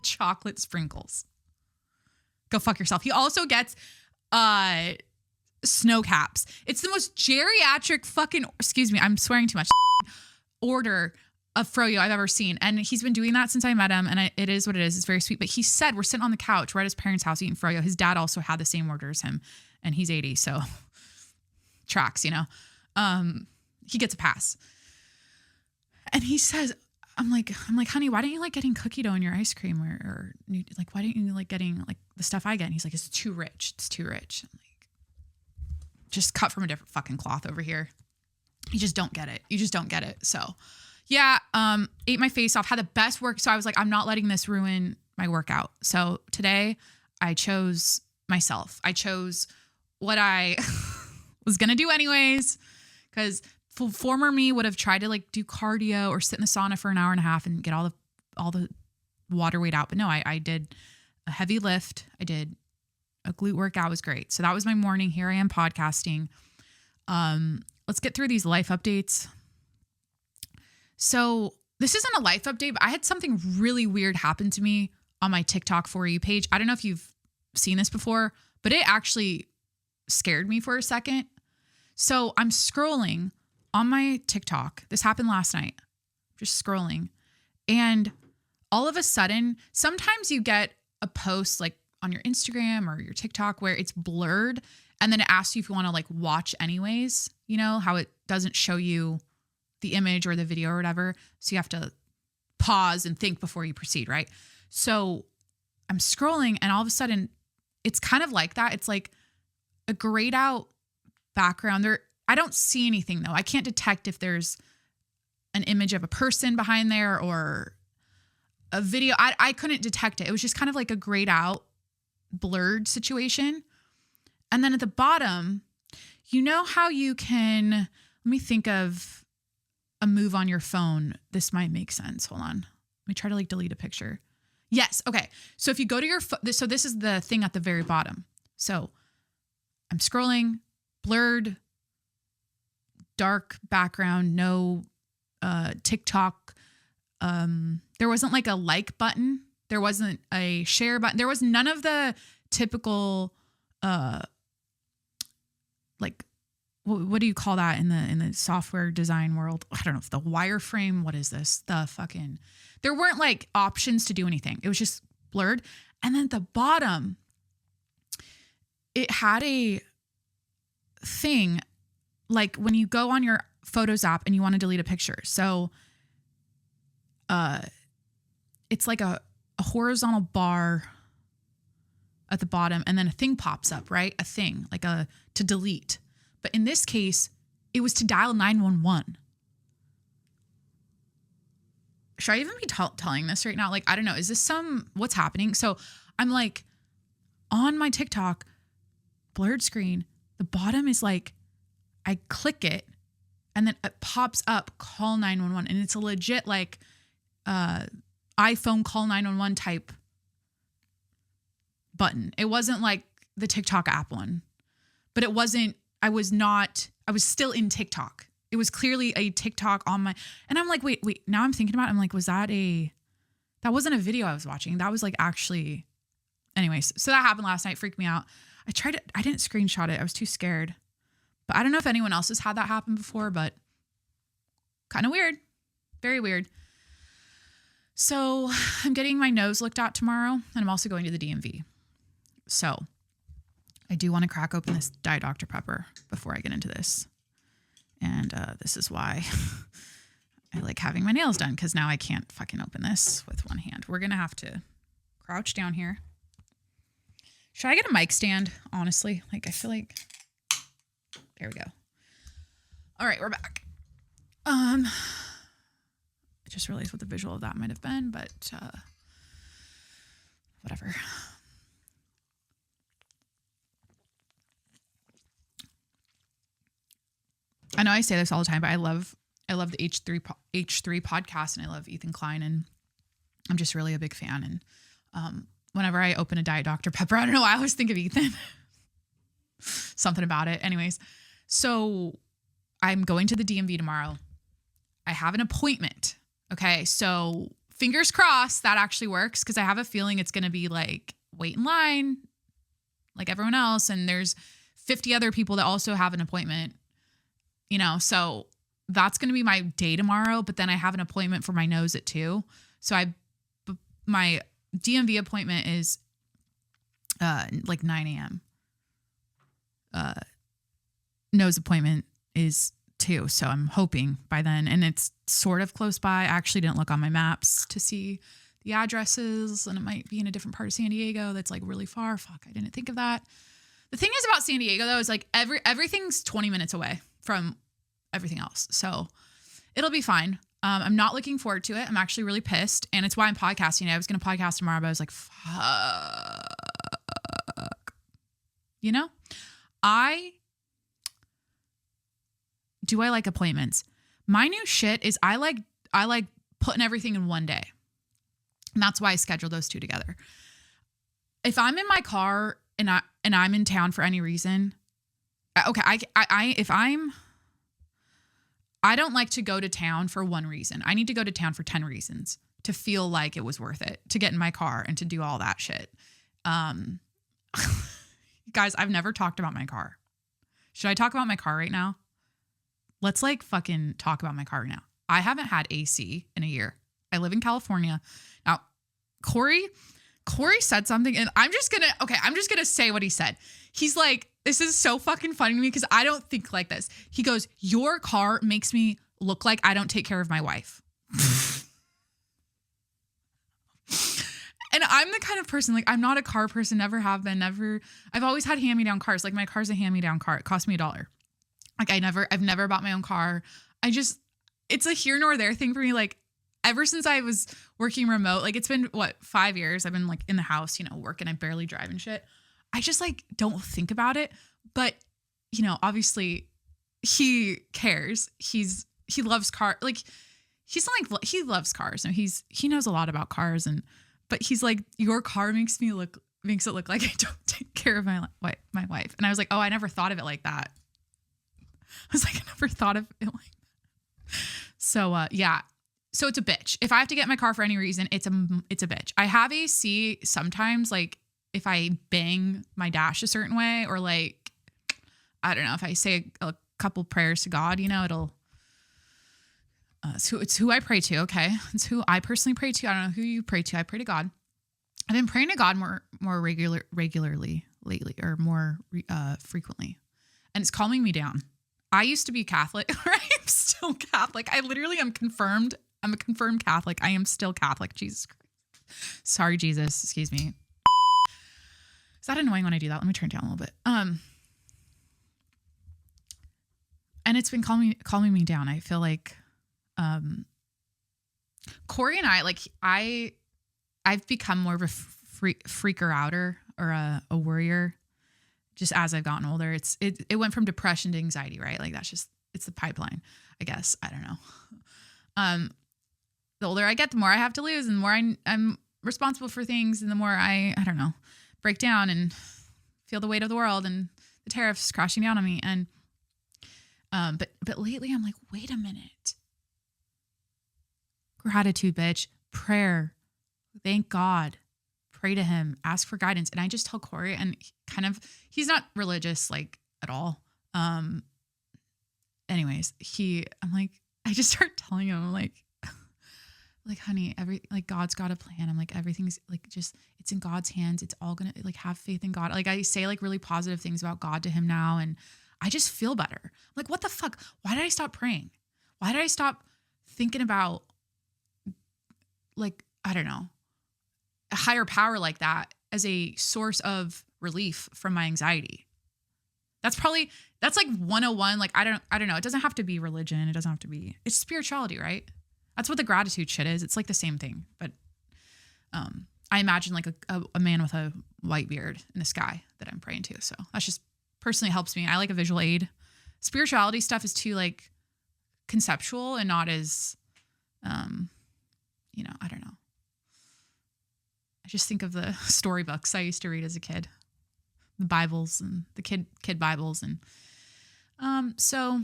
chocolate sprinkles. Go fuck yourself. He also gets snow caps. It's the most geriatric fucking, excuse me, I'm swearing too much, order of froyo I've ever seen. And he's been doing that since I met him. And it is what it is. It's very sweet. But he said, we're sitting on the couch. We're at his parents' house eating froyo. His dad also had the same order as him. And he's 80. So tracks, you know. He gets a pass. And he says, I'm like, honey, why don't you like getting cookie dough in your ice cream? Or like, why don't you like getting like the stuff I get? And he's like, it's too rich. It's too rich. I'm like, just cut from a different fucking cloth over here. You just don't get it. You just don't get it. So yeah, ate my face off, had the best work. So I was like, I'm not letting this ruin my workout. So today I chose myself. I chose what I was going to do anyways, because former me would have tried to like do cardio or sit in the sauna for an hour and a half and get all the water weight out. But no, I did a heavy lift. I did a glute workout. It was great. So that was my morning. Here I am podcasting. Let's get through these life updates. So this isn't a life update, but I had something really weird happen to me on my TikTok For You page. I don't know if you've seen this before, but it actually scared me for a second. So I'm scrolling on my TikTok. This happened last night. Just scrolling. And all of a sudden, sometimes you get a post like on your Instagram or your TikTok where it's blurred and then it asks you if you want to like watch anyways, you know, how it doesn't show you the image or the video or whatever. So you have to pause and think before you proceed, right? So I'm scrolling and all of a sudden it's kind of like that. It's like a grayed out background there. I don't see anything though. I can't detect if there's an image of a person behind there or a video. I couldn't detect it. It was just kind of like a grayed out, blurred situation. And then at the bottom, you know how you can, let me think of a move on your phone. This might make sense. Hold on. Let me try to like delete a picture. Yes. Okay. So if you go to your phone, so this is the thing at the very bottom. So I'm scrolling, blurred, dark background, no TikTok. There wasn't like a like button. There wasn't a share button. There was none of the typical like what do you call that in the software design world? I don't know if the wireframe, what is this? There weren't like options to do anything. It was just blurred. And then at the bottom, it had a thing like when you go on your Photos app and you want to delete a picture. So it's like a horizontal bar at the bottom and then a thing pops up, right? A thing like to delete. But in this case, it was to dial 911. Should I even be telling this right now? Like, I don't know. Is this what's happening? So I'm like on my TikTok, blurred screen. The bottom is like, I click it and then it pops up, call 911. And it's a legit like iPhone call 911 type button. It wasn't like the TikTok app one, but it wasn't, I was still in TikTok. It was clearly a TikTok on my, and I'm like, wait, now I'm thinking about it. I'm like, that wasn't a video I was watching. That was like actually, anyways. So that happened last night, freaked me out. I didn't screenshot it. I was too scared, but I don't know if anyone else has had that happen before, but kind of weird, very weird. So I'm getting my nose looked at tomorrow and I'm also going to the DMV. So I do want to crack open this Diet Dr. Pepper before I get into this. And this is why I like having my nails done, because now I can't fucking open this with one hand. We're going to have to crouch down here. Should I get a mic stand, honestly? Like, I feel like... There we go. All right, we're back. I just realized what the visual of that might have been, but whatever. I know I say this all the time, but I love the H3 podcast and I love Ethan Klein and I'm just really a big fan. And whenever I open a Diet Dr. Pepper, I don't know why I always think of Ethan. Something about it. Anyways, so I'm going to the DMV tomorrow. I have an appointment. Okay, so fingers crossed that actually works because I have a feeling it's going to be like wait in line like everyone else. And there's 50 other people that also have an appointment, so that's going to be my day tomorrow. But then I have an appointment for my nose at 2. So my DMV appointment is like 9 a.m. Nose appointment is 2. So I'm hoping by then, and it's sort of close by. I actually didn't look on my maps to see the addresses, and it might be in a different part of San Diego that's like really far. Fuck, I didn't think of that. The thing is about San Diego though, is like everything's 20 minutes away from everything else. So it'll be fine. I'm not looking forward to it. I'm actually really pissed. And it's why I'm podcasting. I was going to podcast tomorrow, but I was like, fuck. I like appointments. My new shit is I like putting everything in one day. And that's why I scheduled those two together. If I'm in my car and I'm in town for any reason, okay, I don't like to go to town for one reason. I need to go to town for 10 reasons to feel like it was worth it to get in my car and to do all that shit. Guys, I've never talked about my car. Should I talk about my car right now? Let's like fucking talk about my car right now. I haven't had AC in a year. I live in California. Now, Corey said something and I'm just gonna say what he said. He's like, this is so fucking funny to me because I don't think like this. He goes, your car makes me look like I don't take care of my wife. And I'm the kind of person, like, I'm not a car person, never have been, never. I've always had hand-me-down cars. Like, my car's a hand-me-down car. It cost me $1. Like, I've never bought my own car. It's a here nor there thing for me. Like, ever since I was working remote, like, it's been, 5 years? I've been, like, in the house, working. I barely drive and shit. I just, like, don't think about it. But, obviously, he cares. He loves cars. Like, he's not like, he loves cars. And he knows a lot about cars. But he's like, your car makes it look like I don't take care of my wife. And I was like, oh, I never thought of it like that. I was like, I never thought of it like that. So, yeah. So it's a bitch. If I have to get in my car for any reason, it's a bitch. I have AC sometimes, like if I bang my dash a certain way, or like, I don't know, if I say a couple prayers to God, it'll, it's who I pray to. Okay. It's who I personally pray to. I don't know who you pray to. I pray to God. I've been praying to God more regularly lately, or more frequently. And it's calming me down. I used to be Catholic. I'm still Catholic. I literally am confirmed. I'm a confirmed Catholic. I am still Catholic. Jesus Christ. Sorry, Jesus. Excuse me. Is that annoying when I do that? Let me turn it down a little bit. And it's been calming me down. I feel like, Corey and I, like, I've become more of a freaker outer, or a worrier, just as I've gotten older. It went from depression to anxiety, right? Like, it's the pipeline, I guess. I don't know. The older I get, the more I have to lose, and the more I'm responsible for things, and the more I don't know, break down and feel the weight of the world and the tariffs crashing down on me. And, but lately I'm like, wait a minute. Gratitude, bitch. Prayer. Thank God. Pray to him. Ask for guidance. And I just tell Corey, and he's not religious, like, at all. Anyways, I'm like, I just start telling him, I'm like, honey, God's got a plan. I'm like, everything's like, just, it's in God's hands. It's all gonna, like, have faith in God. Like, I say like really positive things about God to him now. And I just feel better. I'm like, what the fuck? Why did I stop praying? Why did I stop thinking about, like, I don't know, a higher power like that as a source of relief from my anxiety? That's like 101. Like, I don't know. It doesn't have to be religion. It doesn't have to be, it's spirituality, right? That's what the gratitude shit is. It's like the same thing. But I imagine like a man with a white beard in the sky that I'm praying to. So that's just personally helps me. I like a visual aid. Spirituality stuff is too, like, conceptual and not as, I don't know. I just think of the storybooks I used to read as a kid, the Bibles and the kid Bibles. And so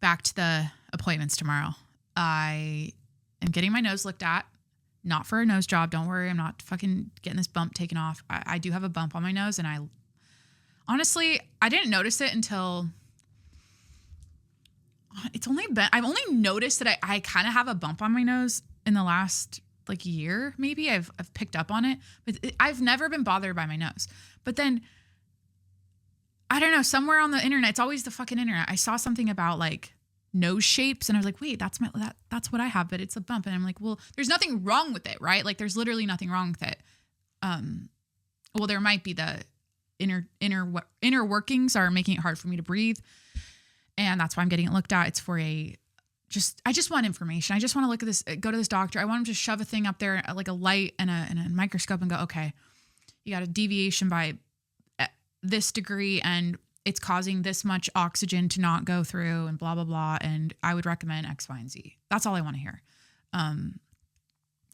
back to the appointments tomorrow. I am getting my nose looked at, not for a nose job. Don't worry. I'm not fucking getting this bump taken off. I do have a bump on my nose, and I didn't notice it until I've only noticed that I kind of have a bump on my nose in the last like year, maybe. I've picked up on it, but I've never been bothered by my nose. But then I don't know, somewhere on the internet, it's always the fucking internet, I saw something about like nose shapes, and I was like, wait, that's what I have, but it's a bump. And I'm like, well, there's nothing wrong with it, right? Like there's literally nothing wrong with it. Well, there might be the inner workings are making it hard for me to breathe. And that's why I'm getting it looked at. It's for I just want information. I just want to look at this, go to this doctor. I want him to shove a thing up there, like a light and a microscope, and go, okay, you got a deviation by this degree, and it's causing this much oxygen to not go through, and blah, blah, blah. And I would recommend X, Y, and Z. That's all I want to hear.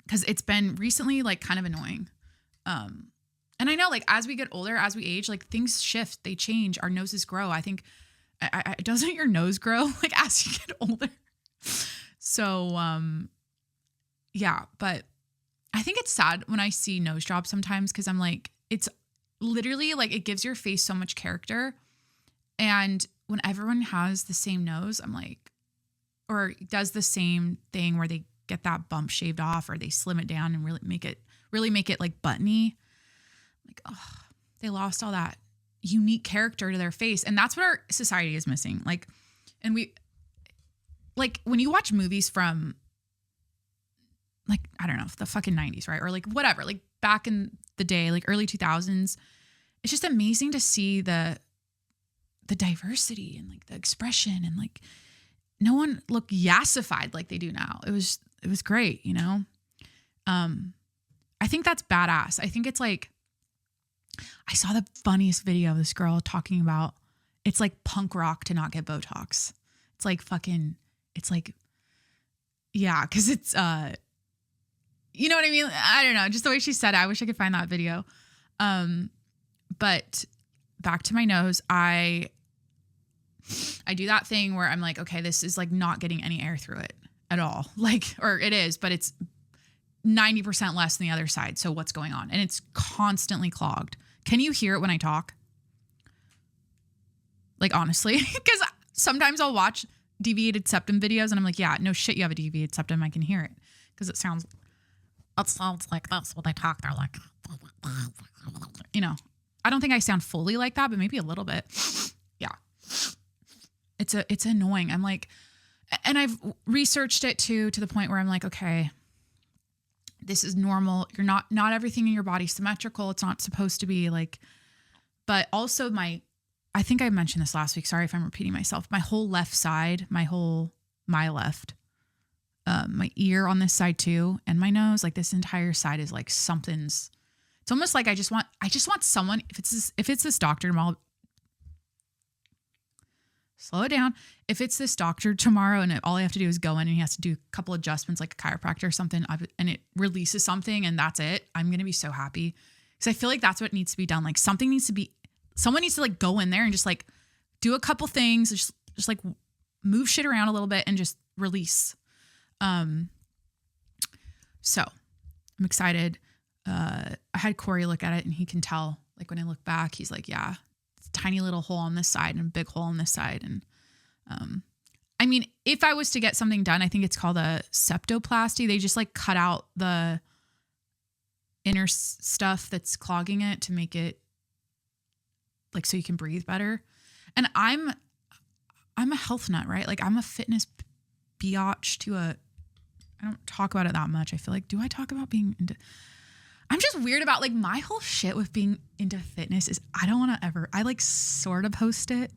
Because it's been recently like kind of annoying. And I know like as we get older, as we age, like things shift, they change, our noses grow. I think, doesn't your nose grow like as you get older? So, yeah, but I think it's sad when I see nose jobs sometimes, because I'm like, it's literally like it gives your face so much character. And when everyone has the same nose, I'm like, or does the same thing where they get that bump shaved off, or they slim it down and really make it like buttony. Like, oh, they lost all that unique character to their face. And that's what our society is missing. Like, and like when you watch movies from like, I don't know, the fucking 90s, right? Or like whatever, like back in the day, like early 2000s, it's just amazing to see the diversity and like the expression, and like no one looked yassified like they do now. It was great, you know? I think that's badass. I think it's like, I saw the funniest video of this girl talking about, it's like punk rock to not get Botox. It's like fucking, it's like, yeah, because it's, you know what I mean? I don't know, just the way she said it. I wish I could find that video. But back to my nose, I do that thing where I'm like, okay, this is like not getting any air through it at all. Like, or it is, but it's 90% less than the other side. So what's going on? And it's constantly clogged. Can you hear it when I talk? Like, honestly, because sometimes I'll watch deviated septum videos and I'm like, yeah, no shit, you have a deviated septum. I can hear it because it sounds like this when they talk. They're like, you know, I don't think I sound fully like that, but maybe a little bit. Yeah. It's annoying. I'm like, and I've researched it too, to the point where I'm like, okay, this is normal. You're not everything in your body's symmetrical. It's not supposed to be like, but also I think I mentioned this last week. Sorry if I'm repeating myself. My whole left side, my left, my ear on this side too, and my nose, like this entire side is like something's, it's almost like I just want someone, if it's this doctor tomorrow, slow it down. If it's this doctor tomorrow and all I have to do is go in and he has to do a couple adjustments like a chiropractor or something, and it releases something and that's it, I'm going to be so happy. Because I feel like that's what needs to be done. Like someone needs to like go in there and just like do a couple things, just like move shit around a little bit and just release. So I'm excited. I had Corey look at it and he can tell, like when I look back, he's like, yeah, it's a tiny little hole on this side and a big hole on this side. And, I mean, if I was to get something done, I think it's called a septoplasty. They just like cut out the inner stuff that's clogging it to make it like, so you can breathe better. And I'm a health nut, right? Like I'm a fitness biatch I don't talk about it that much. I feel like, do I talk about being into, I'm just weird about like my whole shit with being into fitness is I don't want to I like sort of post it.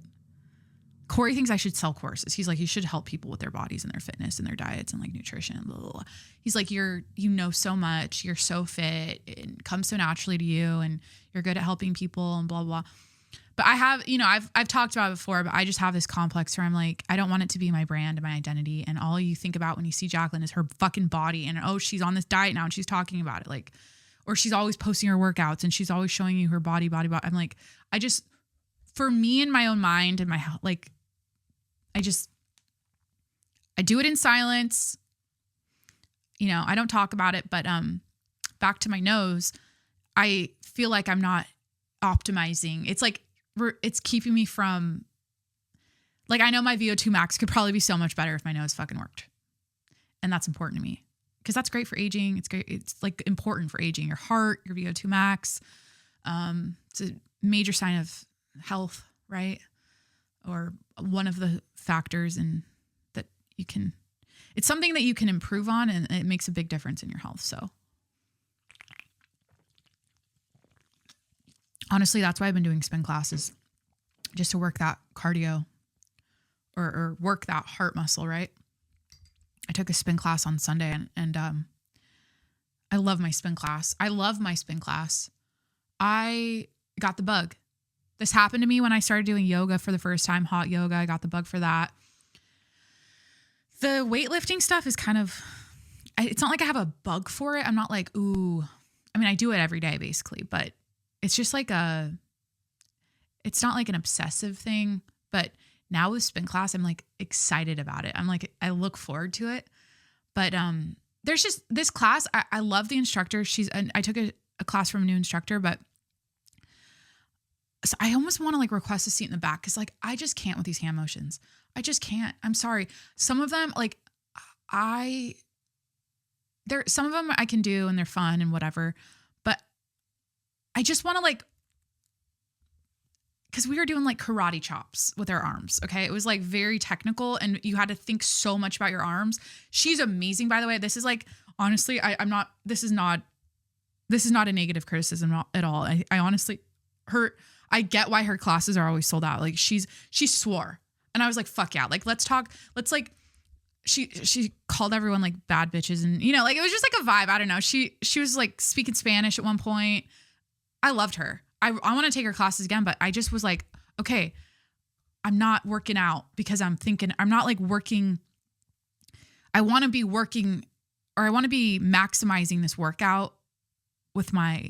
Corey thinks I should sell courses. He's like, you should help people with their bodies and their fitness and their diets and like nutrition, blah, blah, blah. He's like, you know so much, you're so fit, it comes so naturally to you and you're good at helping people and blah, blah. But I have, I've talked about it before, but I just have this complex where I'm like, I don't want it to be my brand and my identity. And all you think about when you see Jacqueline is her fucking body. And, oh, she's on this diet now and she's talking about it. Like, or she's always posting her workouts and she's always showing you her body. I'm like, for me in my own mind and my health, like, I do it in silence. I don't talk about it, but back to my nose, I feel like I'm not optimizing. It's like, it's keeping me from, like, I know my VO2 max could probably be so much better if my nose fucking worked. And that's important to me because that's great for aging. It's great. It's like important for aging, your heart, your VO2 max. It's a major sign of health, right? Or one of the factors that it's something that you can improve on, and it makes a big difference in your health. So honestly, that's why I've been doing spin classes, just to work that cardio or work that heart muscle, right? I took a spin class on Sunday and I love my spin class. I got the bug. This happened to me when I started doing yoga for the first time, hot yoga. I got the bug for that. The weightlifting stuff is it's not like I have a bug for it. I'm not like, ooh, I mean, I do it every day basically, but it's just like it's not like an obsessive thing. But now with spin class, I'm like excited about it. I'm like, I look forward to it. But there's just this class. I love the instructor. I took a class from a new instructor, but so I almost want to like request a seat in the back because like I just can't with these hand motions. I just can't. I'm sorry. Some of them like some of them I can do and they're fun and whatever, but I just want to like, because we were doing like karate chops with our arms. Okay. It was like very technical and you had to think so much about your arms. She's amazing, by the way. This is like, honestly, this is not a negative criticism at all. I honestly, I get why her classes are always sold out. Like she swore and I was like, fuck yeah. Like, let's talk. Let's like, she called everyone like bad bitches and like, it was just like a vibe. I don't know. She was like speaking Spanish at one point. I loved her. I want to take her classes again, but I just was like, okay, I'm not working out because I'm thinking I'm not like working. I want to be working or I want to be maximizing this workout with my,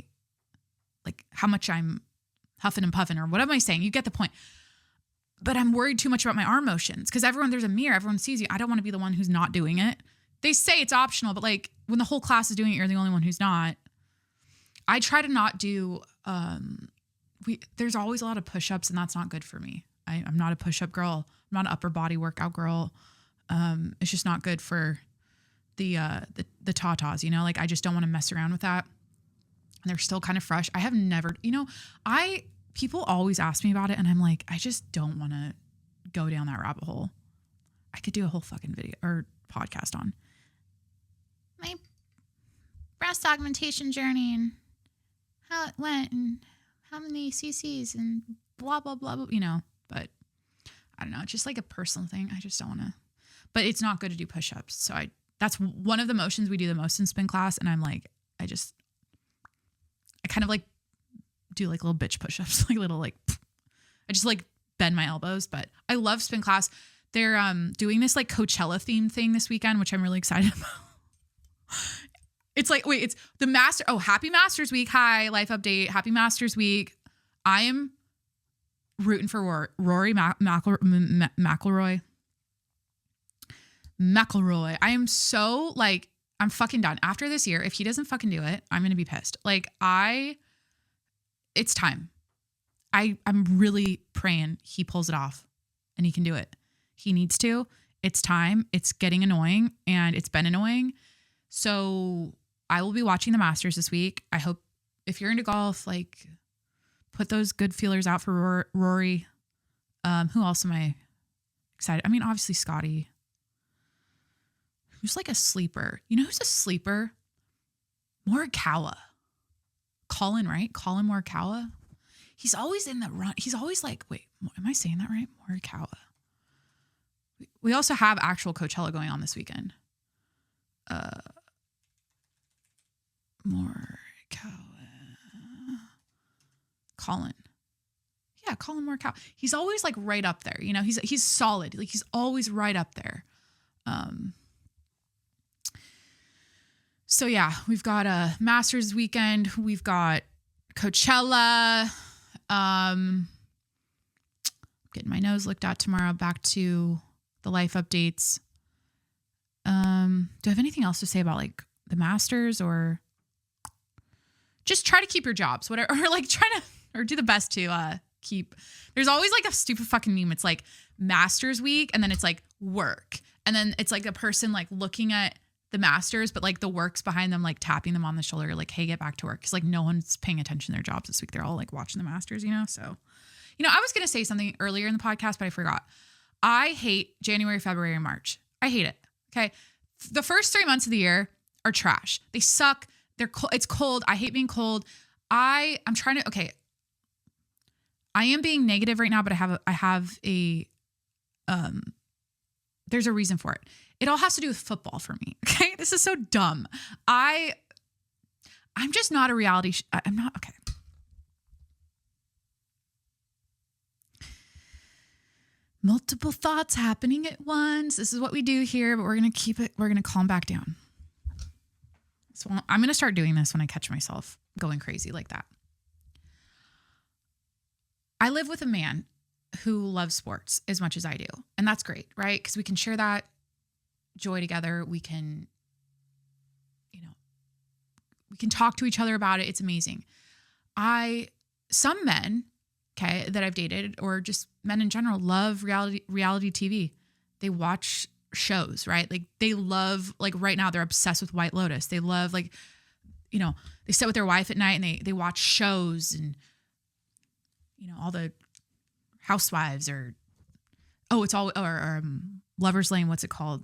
like how much I'm huffing and puffing or what am I saying? You get the point. But I'm worried too much about my arm motions because there's a mirror, everyone sees you. I don't want to be the one who's not doing it. They say it's optional, but like when the whole class is doing it, you're the only one who's not. I try to not do, there's always a lot of push-ups and that's not good for me. I'm not a push-up girl. I'm not an upper body workout girl. It's just not good for the tatas, like I just don't want to mess around with that. And they're still kind of fresh. I have never, people always ask me about it and I'm like, I just don't want to go down that rabbit hole. I could do a whole fucking video or podcast on my breast augmentation journey and how it went and how many cc's and blah, blah, blah, blah, but I don't know. It's just like a personal thing. I just don't want to, but it's not good to do push-ups. So that's one of the motions we do the most in spin class. And I'm like, I kind of like do like little bitch push-ups, like little, like, I just like bend my elbows, but I love spin class. They're doing this like Coachella theme thing this weekend, which I'm really excited about. It's like, wait, it's the Happy Masters Week. Hi, life update. Happy Masters Week. I am rooting for Rory McIlroy. I am so like, I'm fucking done. After this year, if he doesn't fucking do it, I'm going to be pissed. Like it's time. I'm really praying he pulls it off and he can do it. He needs to. It's time. It's getting annoying and it's been annoying. So I will be watching the Masters this week. I hope if you're into golf, like put those good feelers out for Rory. Who else am I excited? I mean, obviously Scotty. Who's like a sleeper? You know who's a sleeper? Morikawa. Colin, right? Colin Morikawa. He's always in the run. He's always like, wait, am I saying that right? Morikawa. We also have actual Coachella going on this weekend. Morikawa. Colin. yeah, Colin Morikawa. He's always like right up there. You know, he's solid. Like he's always right up there. So yeah, we've got a Masters weekend. We've got Coachella. Getting my nose looked at tomorrow. Back to the life updates. Do I have anything else to say about like the Masters, or just try to keep your jobs, whatever, or like try to, or do the best to keep. There's always like a stupid fucking meme. It's like Masters week, and then it's like work, and then it's like a person like looking at the Masters, but like the work's behind them, like tapping them on the shoulder, like, hey, get back to work. Because like no one's paying attention to their jobs this week. They're all like watching the Masters, you know? So, you know, I was going to say something earlier in the podcast, but I forgot. I hate January, February, and March. I hate it. Okay. The first 3 months of the year are trash. They suck. It's cold. I hate being cold. I'm trying to, okay. I am being negative right now, but I have a there's a reason for it. It all has to do with football for me. Okay. This is so dumb. I'm just not a reality. I'm not. Okay. Multiple thoughts happening at once. This is what we do here, but we're going to keep it. We're going to calm back down. So I'm going to start doing this when I catch myself going crazy like that. I live with a man who loves sports as much as I do. And that's great, right? Because we can share that joy together. We can, you know, we can talk to each other about it. It's amazing. Some men, okay, that I've dated, or just men in general, love reality TV. They watch shows, right? Like they love, like right now they're obsessed with White Lotus. They love, like, you know, they sit with their wife at night and they watch shows, and, you know, all the Housewives, or Lover's Lane. What's it called?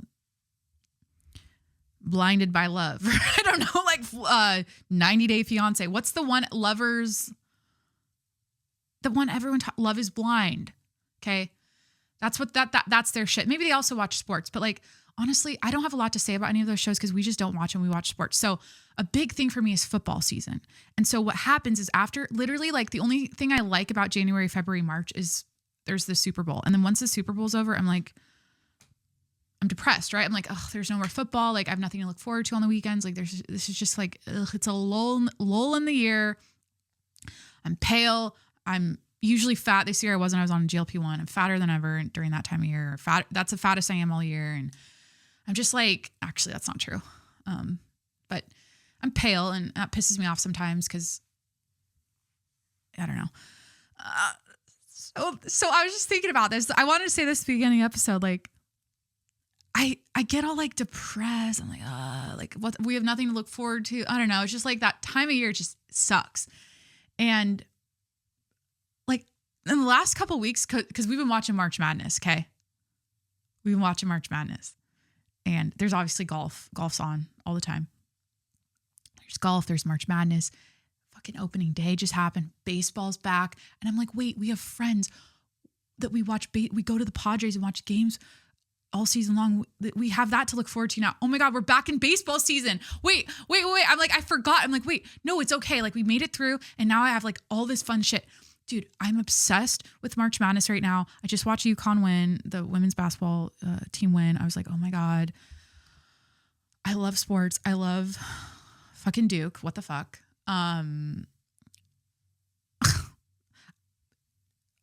Blinded by Love. I don't know, like 90 Day Fiance. What's the one? Lovers. The one everyone Love is Blind. Okay. That's what that's their shit. Maybe they also watch sports, but like, honestly, I don't have a lot to say about any of those shows because we just don't watch them. We watch sports. So a big thing for me is football season. And so what happens is, after, literally, like, the only thing I like about January, February, March is there's the Super Bowl. And then once the Super Bowl's over, I'm depressed, right? I'm like, oh, there's no more football. Like, I have nothing to look forward to on the weekends. Like, this is just like, it's a lull in the year. I'm pale. I'm usually fat. This year I wasn't. I was on GLP-1. I'm fatter than ever during that time of year. That's the fattest I am all year. And I'm just like, actually, that's not true. But I'm pale, and that pisses me off sometimes because I don't know. So I was just thinking about this. I wanted to say this at the beginning of the episode. Like, I get all like depressed. I'm like, what? We have nothing to look forward to. I don't know. It's just like that time of year just sucks. And like in the last couple of weeks, because we've been watching March Madness. Okay, we've been watching March Madness, and there's obviously golf. Golf's on all the time. There's golf. There's March Madness. Fucking opening day just happened. Baseball's back. And I'm like, wait, we have friends that we watch. We go to the Padres and watch games all season long. We have that to look forward to now. Oh my God, we're back in baseball season. Wait. I'm like, I forgot. I'm like, wait, no, it's okay. Like, we made it through, and now I have like all this fun shit. Dude, I'm obsessed with March Madness right now. I just watched Uconn win, the women's basketball team win. I was like, oh my God. I love sports. I love fucking Duke. What the fuck?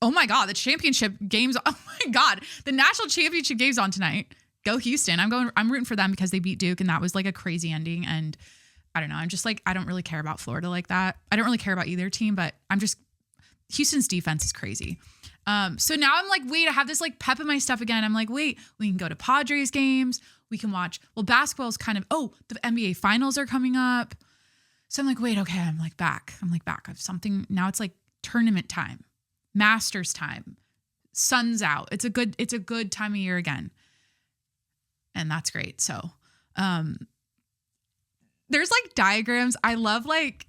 Oh my God, the championship games. Oh my God, the national championship games on tonight. Go Houston. I'm rooting for them because they beat Duke, and that was like a crazy ending. And I don't know. I'm just like, I don't really care about Florida like that. I don't really care about either team, but Houston's defense is crazy. So now I'm like, wait, I have this like pep in my stuff again. I'm like, wait, we can go to Padres games. We can watch. Well, basketball is kind of, the NBA finals are coming up. So I'm like, wait, okay, I'm back. I have something. Now it's like tournament time, Masters time, sun's out. It's a good time of year again. And that's great. So, there's like diagrams. I love like,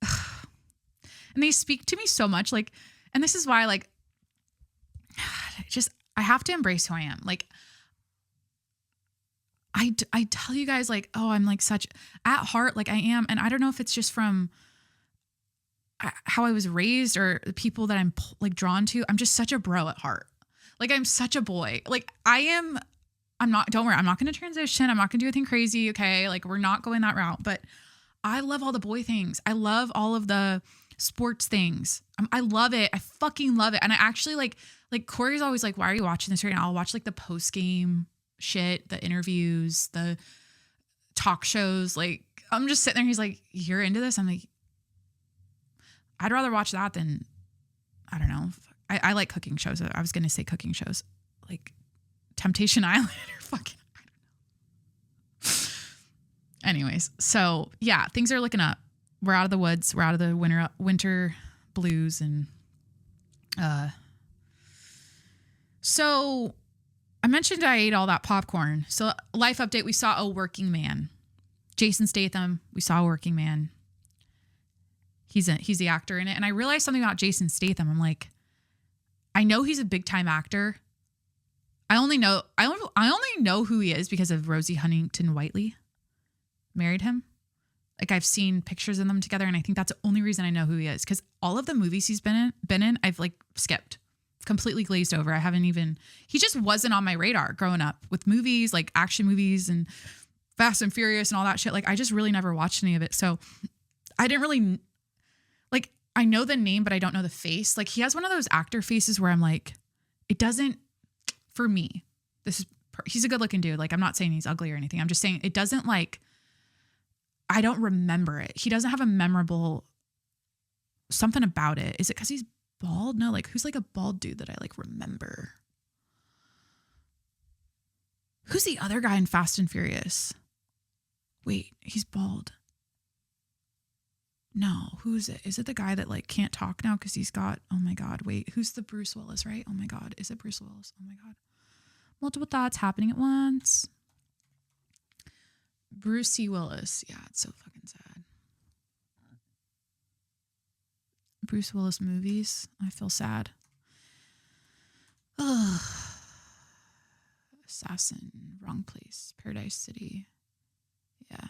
and they speak to me so much. Like, and this is why, like, I have to embrace who I am. Like, I tell you guys, like, oh, I'm like such at heart, like I am. And I don't know if it's just from how I was raised or the people that I'm like drawn to. I'm just such a bro at heart. Like I'm such a boy. Like I'm not, don't worry. I'm not going to transition. I'm not going to do anything crazy. Okay. Like we're not going that route, but I love all the boy things. I love all of the sports things. I love it. I fucking love it. And I actually like Corey's always like, why are you watching this right now? I'll watch like the post game shit, the interviews, the talk shows. Like I'm just sitting there. He's like, you're into this? I'm like, I'd rather watch that than, I don't know. I like cooking shows. I was going to say cooking shows like Temptation Island or fucking, I don't know. Anyways. So yeah, things are looking up. We're out of the woods. We're out of the winter blues. And, so I mentioned I ate all that popcorn. So life update, we saw A Working Man. Jason Statham, we saw A Working Man. He's the actor in it. And I realized something about Jason Statham. I'm like, I know he's a big time actor. I only know who he is because of Rosie Huntington-Whiteley. Married him. Like I've seen pictures of them together, and I think that's the only reason I know who he is. Because all of the movies he's been in, I've like skipped, completely glazed over. He just wasn't on my radar growing up with movies, like action movies and Fast and Furious and all that shit. Like I just really never watched any of it. So I didn't really, like, I know the name, but I don't know the face. Like he has one of those actor faces where I'm like, it doesn't, for me, he's a good looking dude. Like I'm not saying he's ugly or anything. I'm just saying it doesn't like, I don't remember it. He doesn't have a memorable something about it. Is it because he's bald? No, like who's like a bald dude that I like remember? Who's the other guy in Fast and Furious? Wait, he's bald. No, who's it? Is it the guy that like can't talk now because he's got, oh my God, wait, who's the Bruce Willis, right? Oh my God, is it Bruce Willis? Oh my God. Multiple thoughts happening at once. Brucey Willis. Yeah, it's so fucking sad. Bruce Willis movies. I feel sad. Ugh. Assassin. Wrong Place. Paradise City. Yeah.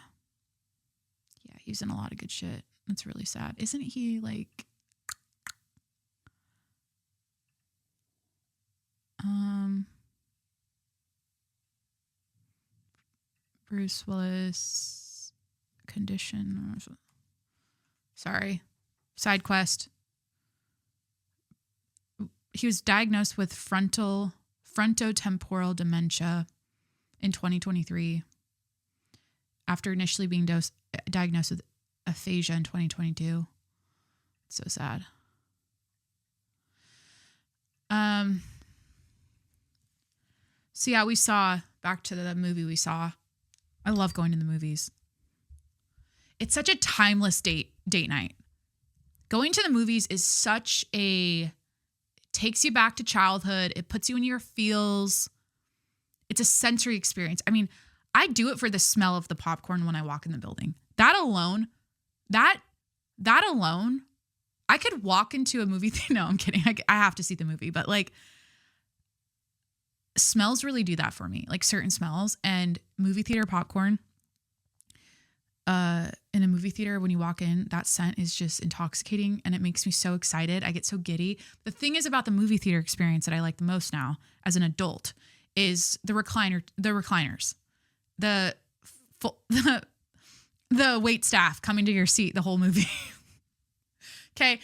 Yeah, he's in a lot of good shit. That's really sad. Isn't he like... Bruce Willis condition. Sorry. Side quest. He was diagnosed with frontotemporal dementia in 2023 after initially being diagnosed with aphasia in 2022. It's so sad. So yeah, we saw, back to the movie we saw. I love going to the movies. It's such a timeless date night. Going to the movies is such a, takes you back to childhood. It puts you in your feels. It's a sensory experience. I mean, I do it for the smell of the popcorn when I walk in the building. That alone, I could walk into a movie theater. No, I'm kidding. I have to see the movie, but like, smells really do that for me, like certain smells. And movie theater popcorn, in a movie theater, when you walk in, that scent is just intoxicating and it makes me so excited. I get so giddy. The thing is about the movie theater experience that I like the most now as an adult is the recliners, the wait staff coming to your seat the whole movie. Okay.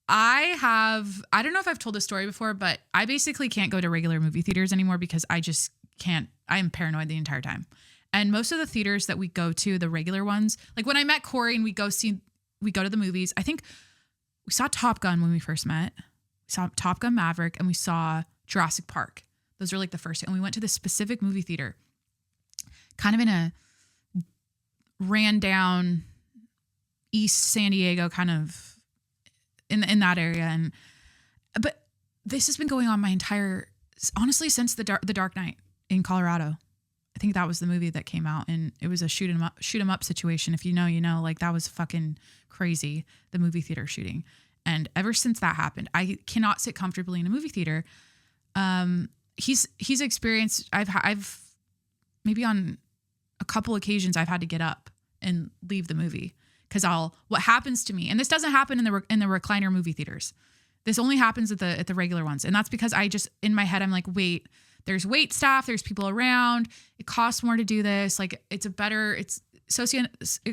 I don't know if I've told this story before, but I basically can't go to regular movie theaters anymore because I just can't. I am paranoid the entire time. And most of the theaters that we go to, the regular ones, like when I met Corey and we go to the movies, I think we saw Top Gun when we first met. We saw Top Gun Maverick and we saw Jurassic Park. Those are like the first. And we went to this specific movie theater, kind of in a ran down East San Diego kind of, in that area. But this has been going on honestly, since the Dark Knight in Colorado. I think that was the movie that came out, and it was a shoot 'em up situation. If you know, you know, like that was fucking crazy, the movie theater shooting. And ever since that happened, I cannot sit comfortably in a movie theater. He's experienced, I've maybe on a couple occasions I've had to get up and leave the movie Because what happens to me, and this doesn't happen in the recliner movie theaters. This only happens at the regular ones. And that's because I just, in my head, I'm like, wait, there's wait staff, there's people around. It costs more to do this. Like it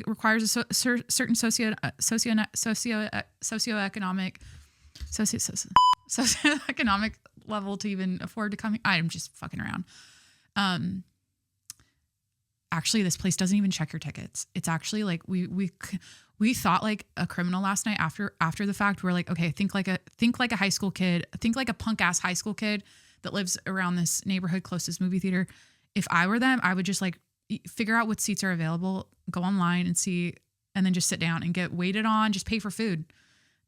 requires a certain socioeconomic level to even afford to come. I'm just fucking around. Actually, this place doesn't even check your tickets. It's actually like we thought like a criminal last night after the fact. We're like, okay, think like a high school kid, think like a punk ass high school kid that lives around this neighborhood closest movie theater. If I were them, I would just like figure out what seats are available, go online and see, and then just sit down and get waited on, just pay for food.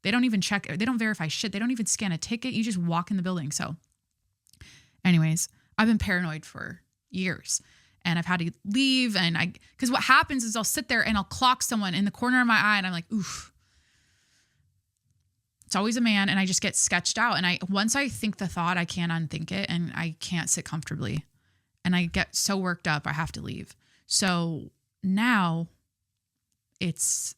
They don't even check, they don't verify shit. They don't even scan a ticket. You just walk in the building. So anyways, I've been paranoid for years. And I've had to leave, because what happens is I'll sit there and I'll clock someone in the corner of my eye, and I'm like, oof. It's always a man, and I just get sketched out. And once I think the thought, I can't unthink it, and I can't sit comfortably. And I get so worked up, I have to leave. So now it's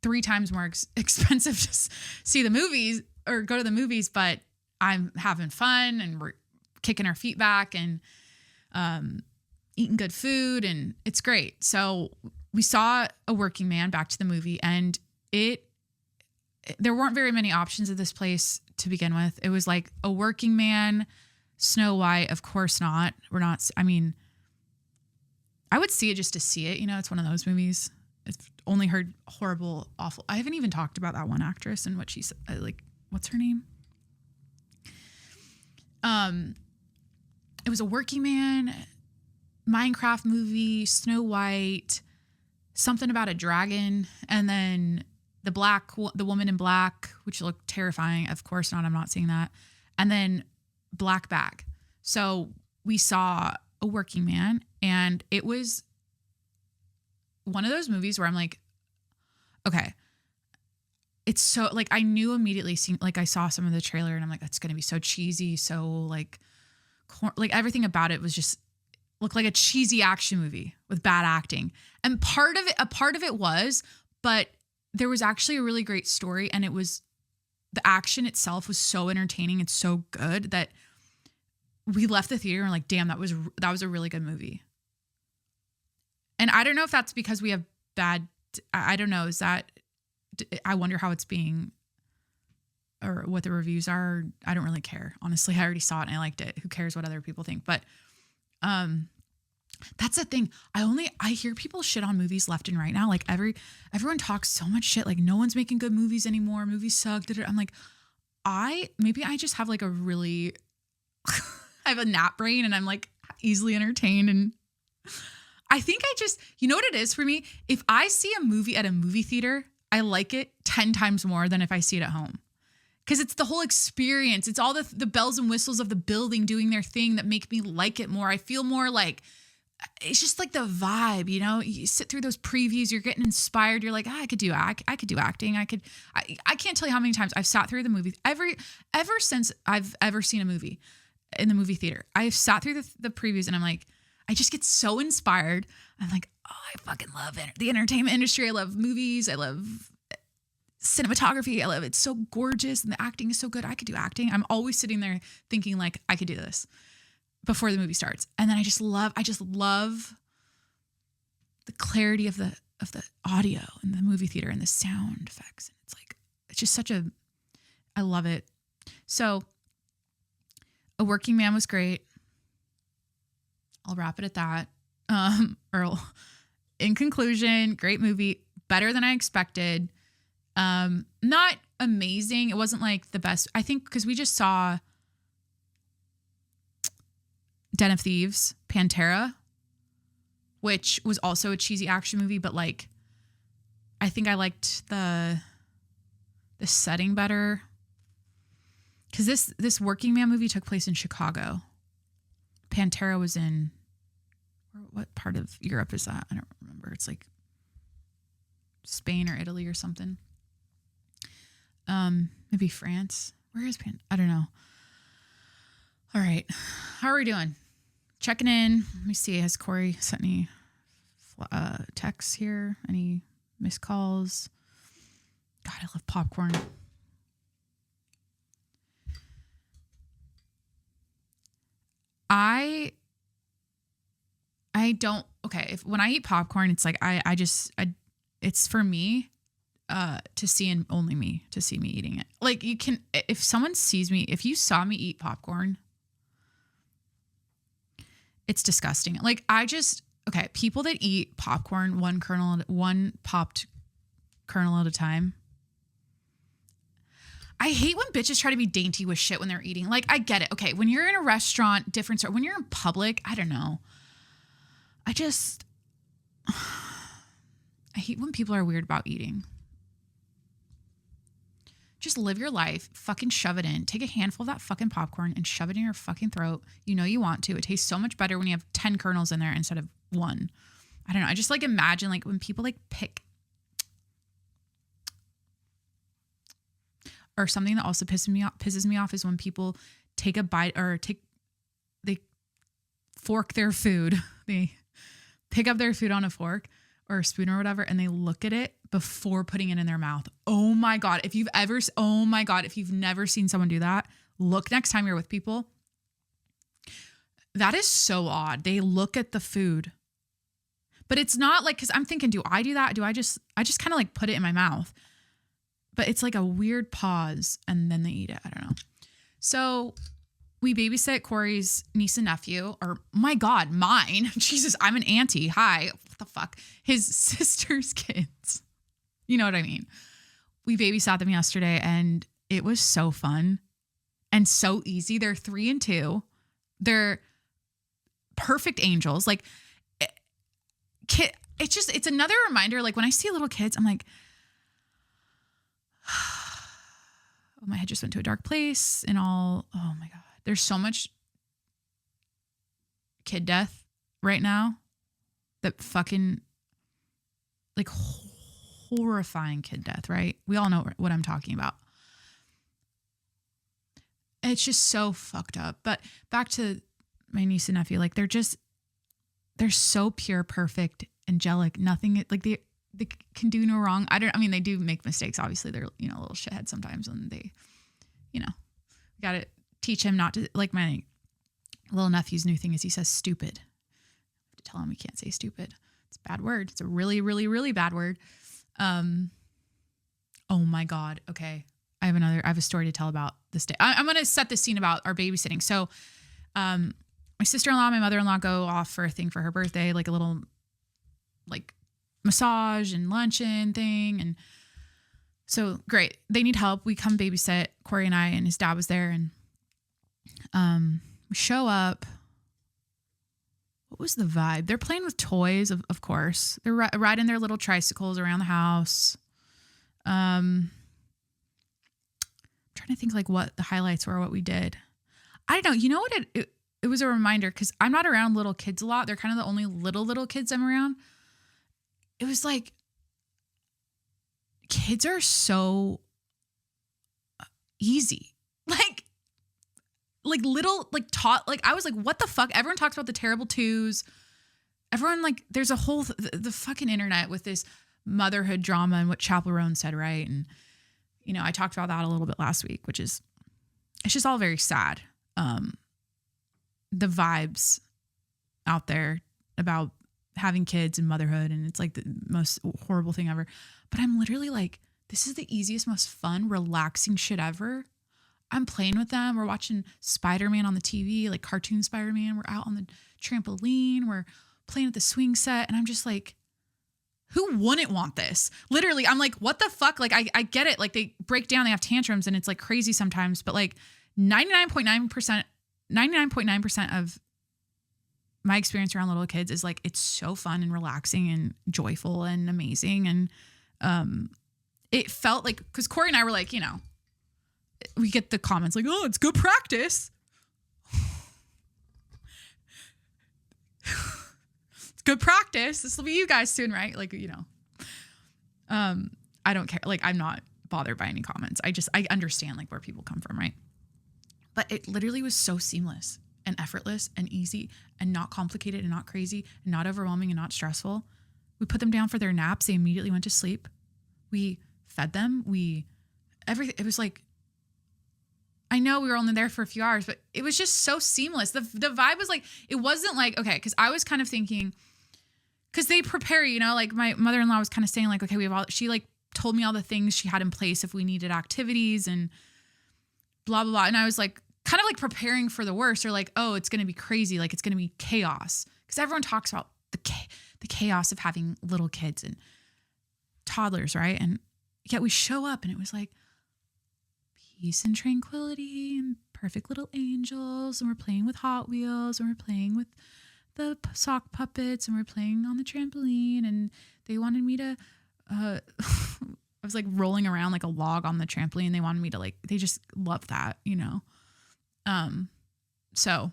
3 times more expensive to see the movies or go to the movies, but I'm having fun, and we're kicking our feet back, and eating good food, and it's great. So we saw A Working Man, back to the movie, and there weren't very many options at this place to begin with. It was like A Working Man, Snow White, of course not. I would see it just to see it. It's one of those movies. I've only heard horrible, awful. I haven't even talked about that one actress and what she said. Like, what's her name? It was A Working Man, Minecraft movie, Snow White, something about a dragon, and then the woman in black, which looked terrifying. Of course not. I'm not seeing that. And then Black Bag. So we saw A Working Man, and it was one of those movies where I'm like, okay, it's so like, I knew immediately, like I saw some of the trailer, and I'm like, that's going to be so cheesy. So like everything about it was just looked like a cheesy action movie with bad acting. And a part of it was, but there was actually a really great story, and the action itself was so entertaining and so good that we left the theater and like, damn, that was a really good movie. And I don't know if that's because we have I don't know. I wonder how it's being, or what the reviews are. I don't really care. Honestly, I already saw it and I liked it. Who cares what other people think? But that's the thing. I hear people shit on movies left and right now. Like everyone talks so much shit. Like no one's making good movies anymore. Movies suck. I'm like, maybe I just have like a really, I have a nap brain, and I'm like easily entertained. And I think you know what it is for me? If I see a movie at a movie theater, I like it 10 times more than if I see it at home. Because it's the whole experience. It's all the bells and whistles of the building doing their thing that make me like it more. I feel more like, it's just like the vibe, you sit through those previews, you're getting inspired. You're like, I could do acting. I can't tell you how many times I've sat through the movies ever since I've ever seen a movie in the movie theater. I've sat through the previews, and I'm like, I just get so inspired. I'm like, oh, I fucking love the entertainment industry. I love movies. I love cinematography. I love it. It's so gorgeous, and the acting is so good. I could do acting. I'm always sitting there thinking like, I could do this before the movie starts. And then I just love the clarity of the audio in the movie theater and the sound effects. And it's just I love it. So A Working Man was great. I'll wrap it at that. In conclusion, great movie, better than I expected. Not amazing. It wasn't like the best, I think, because we just saw Den of Thieves, Pantera, which was also a cheesy action movie, but like, I think I liked the setting better. Because this Working Man movie took place in Chicago. Pantera was in, what part of Europe is that? I don't remember. It's like Spain or Italy or something. Maybe France. Where is I don't know. All right. How are we doing? Checking in. Let me see. Has Corey sent any texts here? Any Missed calls. God, I love popcorn. I don't, okay, if when I eat popcorn, it's like it's for me to see, and only me to see me eating it. Like, you can, if someone sees me, if you saw me eat popcorn, it's disgusting. Like, okay, people that eat popcorn one popped kernel at a time. I hate when bitches try to be dainty with shit when they're eating. Like, I get it. Okay, when you're in a restaurant, different story. When you're in public, I don't know. I hate when people are weird about eating. Just live your life. Fucking shove it in. Take a handful of that fucking popcorn and shove it in your fucking throat. You know you want to. It tastes so much better when you have 10 kernels in there instead of one. I don't know. I just like imagine like when people like pick. Or something that also pisses me off is when people take a bite or they fork their food. They pick up their food on a fork or a spoon or whatever, and they look at it before putting it in their mouth. Oh my God. If you've never seen someone do that, look next time you're with people. That is so odd. They look at the food, but it's not like, cause I'm thinking, do I do that? I just kind of like put it in my mouth. But it's like a weird pause and then they eat it. I don't know. So we babysit Corey's niece and nephew, or my God, mine. Jesus, I'm an auntie. Hi. What the fuck? His sister's kids. You know what I mean? We babysat them yesterday and it was so fun and so easy. They're 3 and 2. They're perfect angels. Like, it's another reminder. Like, when I see little kids, I'm like, oh, my head just went to a dark place and all. Oh my God. There's so much kid death right now that fucking like horrifying kid death, right? We all know what I'm talking about. It's just so fucked up. But back to my niece and nephew, like they're so pure, perfect, angelic, nothing like they can do no wrong. I mean, they do make mistakes. Obviously, they're, a little shithead sometimes, and they, got to teach him not to, like my little nephew's new thing is he says stupid. I have to tell him he can't say stupid. It's a bad word. It's a really, really, really bad word. Oh my God. Okay. I have a story to tell about this day. I'm going to set the scene about our babysitting. So, my sister-in-law, my mother-in-law go off for a thing for her birthday, like a little, like, massage and luncheon thing. And so great. They need help. We come babysit. Corey and I, and his dad was there, and we show up. What was the vibe? They're playing with toys, of course. They're riding their little tricycles around the house. I'm trying to think like what the highlights were, what we did. I don't know. You know what? It was a reminder because I'm not around little kids a lot. They're kind of the only little kids I'm around. It was like, kids are so easy. Like little, like taught, like I was like, what the fuck? Everyone talks about the terrible twos. Everyone like, there's a whole, the fucking internet with this motherhood drama and what Chappell Roan said, right? And, I talked about that a little bit last week, which is, it's just all very sad. The vibes out there about having kids and motherhood, and it's like the most horrible thing ever. But I'm literally like, this is the easiest, most fun, relaxing shit ever. I'm playing with them. We're watching Spider-Man on the TV, like cartoon Spider-Man. We're out on the trampoline. We're playing at the swing set. And I'm just like, who wouldn't want this? Literally, I'm like, what the fuck? Like, I get it. Like, they break down, they have tantrums, and it's like crazy sometimes. But like 99.9% of my experience around little kids is like, it's so fun and relaxing and joyful and amazing. And it felt like, because Corey and I were like, we get the comments like, oh, it's good practice. It's good practice. This will be you guys soon, right? Like, I don't care. Like, I'm not bothered by any comments. I understand like where people come from, right? But it literally was so seamless and effortless and easy and not complicated and not crazy and not overwhelming and not stressful. We put them down for their naps. They immediately went to sleep. We fed them. It was like, I know we were only there for a few hours, but it was just so seamless. The vibe was like, it wasn't like, okay, because I was kind of thinking, because they prepare, you know, like my mother-in-law was kind of saying like, okay, she like told me all the things she had in place if we needed activities and blah, blah, blah. And I was like, kind of like preparing for the worst, or like, oh, it's going to be crazy. Like it's going to be chaos. Because everyone talks about the chaos of having little kids and toddlers, right? And yet we show up and it was like peace and tranquility and perfect little angels, and we're playing with Hot Wheels, and we're playing with the sock puppets, and we're playing on the trampoline, and they wanted me to I was like rolling around like a log on the trampoline. They wanted me to like, they just love that, you know? So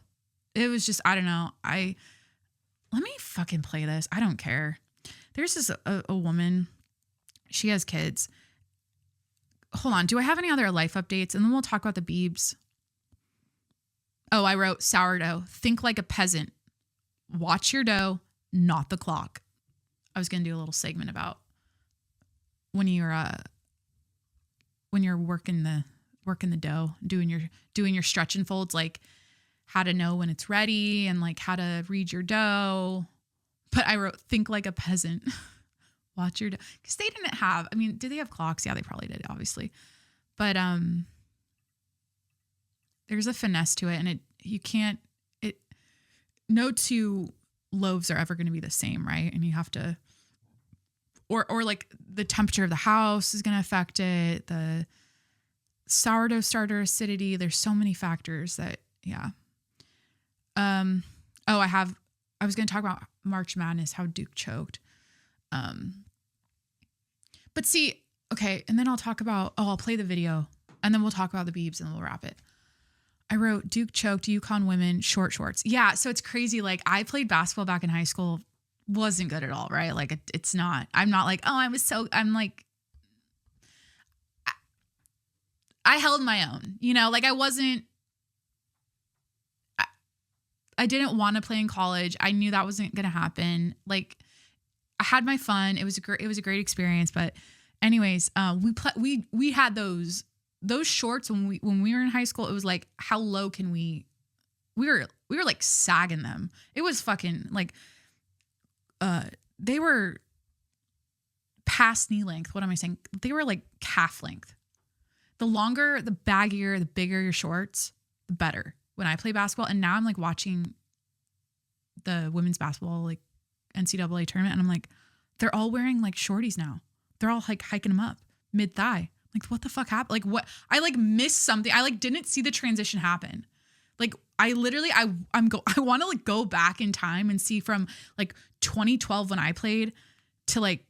it was just, I don't know. Let me fucking play this. I don't care. There's this, a woman, she has kids. Hold on. Do I have any other life updates? And then we'll talk about the Biebs. Oh, I wrote sourdough. Think like a peasant. Watch your dough, not the clock. I was going to do a little segment about when you're working the dough, doing your stretch and folds, like how to know when it's ready and like how to read your dough. But I wrote, think like a peasant. Watch your dough. Because they didn't have, I mean, did they have clocks? Yeah, they probably did, obviously. But there's a finesse to it, and no two loaves are ever going to be the same, right? And you have to, or like the temperature of the house is going to affect it. The sourdough starter acidity. There's so many factors that, yeah. I was going to talk about March Madness, how Duke choked. But see, okay. And then I'll play the video, and then we'll talk about the Biebs, and then we'll wrap it. I wrote Duke choked Uconn women short shorts. Yeah. So it's crazy. Like I played basketball back in high school. Wasn't good at all. Right. Like it's not, I'm not like, oh, I'm like, I held my own, you know, like I didn't want to play in college. I knew that wasn't going to happen. Like I had my fun. It was a great experience. But anyways, we had those shorts when we were in high school. It was like, how low can we were like sagging them. It was fucking like, they were past knee length. What am I saying? They were like calf length. The longer, the baggier, the bigger your shorts, the better. When I play basketball, and now I'm like watching the women's basketball, like NCAA tournament, and I'm like, they're all wearing like shorties now. They're all like hiking them up mid thigh. Like, what the fuck happened? Like, what? I like missed something. I like didn't see the transition happen. Like, I literally, I want to like go back in time and see from like 2012 when I played to like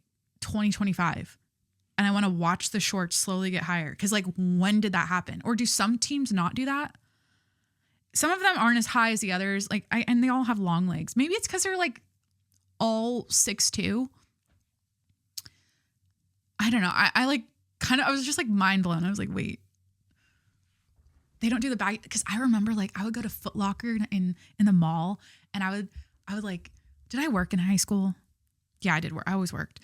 2025. And I want to watch the shorts slowly get higher. Cause like, when did that happen? Or do some teams not do that? Some of them aren't as high as the others. Like and they all have long legs. Maybe it's cause they're like all 6'2". I don't know. I like I was just like mind blown. I was like, wait, they don't do the bag. Cause I remember like I would go to Foot Locker in the mall, and I would like, did I work in high school? Yeah, I did work. I always worked.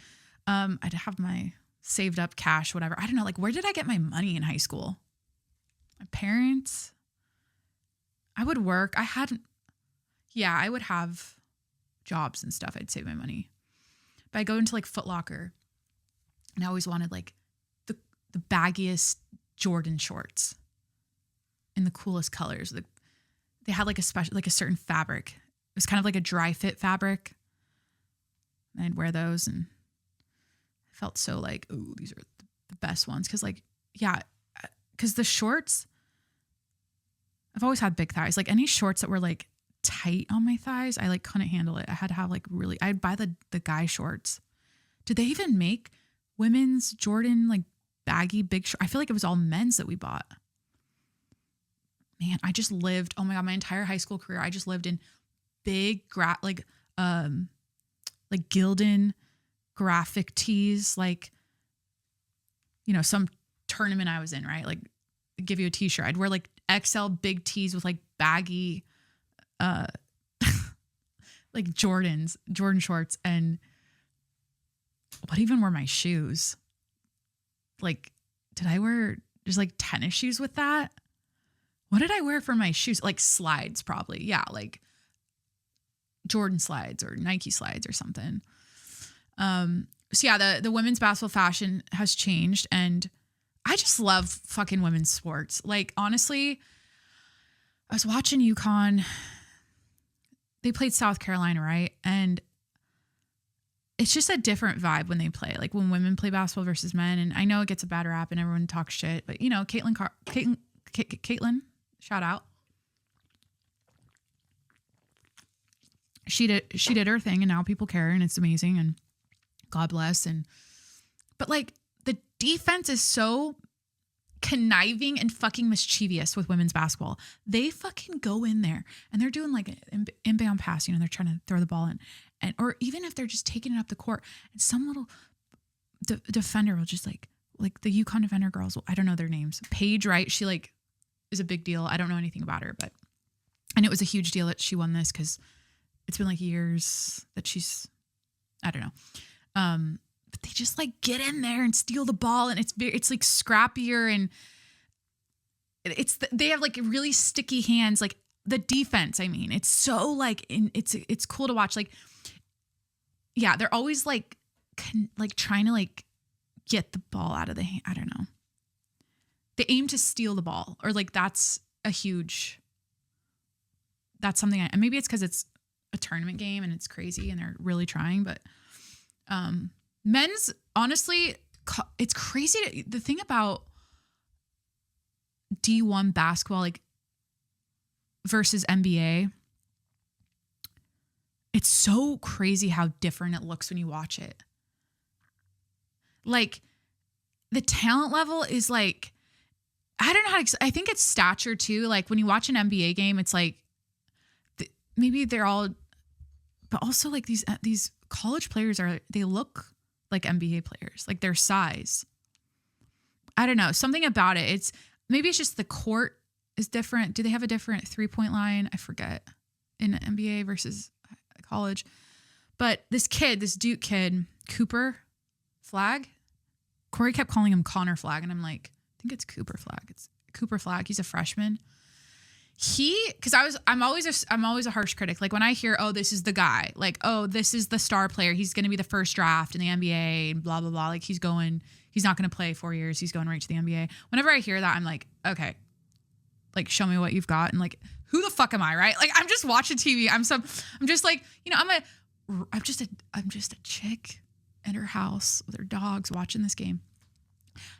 I'd have my saved up cash, whatever. I don't know. Like, where did I get my money in high school? My parents. I would work. I would have jobs and stuff. I'd save my money. But I go into like Foot Locker, and I always wanted like the baggiest Jordan shorts in the coolest colors. They had like a certain fabric. It was kind of like a dry fit fabric. And I'd wear those, and I felt so like, oh, these are the best ones. Cause like, yeah, cause the shorts, I've always had big thighs. Like any shorts that were like tight on my thighs, I like couldn't handle it. I had to have like I'd buy the guy shorts. Did they even make women's Jordan like baggy big shorts? I feel like it was all men's that we bought. Man, I just lived, oh my God, my entire high school career, I just lived in big like Gildan graphic tees, like, you know, some tournament I was in, right? Like give you a t-shirt. I'd wear like XL big tees with like baggy, like Jordan shorts. And what even were my shoes? Like, did I wear just like tennis shoes with that? What did I wear for my shoes? Like slides, probably. Yeah, like Jordan slides or Nike slides or something. So yeah, the women's basketball fashion has changed, and I just love fucking women's sports. Like, honestly, I was watching Uconn. They played South Carolina, right? And it's just a different vibe when they play. Like when women play basketball versus men. And I know it gets a bad rap and everyone talks shit, but you know, Caitlin, shout out. She did her thing, and now people care, and it's amazing, and God bless. But like the defense is so conniving and fucking mischievous with women's basketball. They fucking go in there and they're doing like an inbound pass, you know, they're trying to throw the ball in, and or even if they're just taking it up the court, and some little defender will just like the Uconn defender girls, I don't know their names. Paige, right? She like is a big deal. I don't know anything about her, but and it was a huge deal that she won this because it's been like years that she's, I don't know. But they just like get in there and steal the ball, and it's like scrappier, and they have like really sticky hands. Like the defense, I mean, it's so like it's cool to watch. Like, yeah, they're always like trying to like get the ball out of the hand. I don't know. They aim to steal the ball, or like that's something. Maybe it's because it's a tournament game and it's crazy and they're really trying, but men's, honestly, it's crazy. The thing about D1 basketball, like versus NBA, it's so crazy how different it looks when you watch it. Like the talent level is like, I don't know how to, I think it's stature too. Like when you watch an NBA game, it's like, maybe they're all, but also like these college players they look like NBA players, like their size. I don't know, something about it. Maybe it's just the court is different. Do they have a different 3-point line? I forget in NBA versus college. But this Duke kid, Cooper Flag. Corey kept calling him Connor Flag, and I'm like, I think it's Cooper Flag. It's Cooper Flag. He's a freshman. Because I'm always a harsh critic. Like when I hear, oh, this is the guy, like, oh, this is the star player, he's going to be the first draft in the NBA and blah, blah, blah. Like he's not going to play 4 years. He's going right to the NBA. Whenever I hear that, I'm like, okay, like show me what you've got. And like, who the fuck am I? Right. Like I'm just watching TV. I'm just like, you know, I'm just a chick at her house with her dogs watching this game.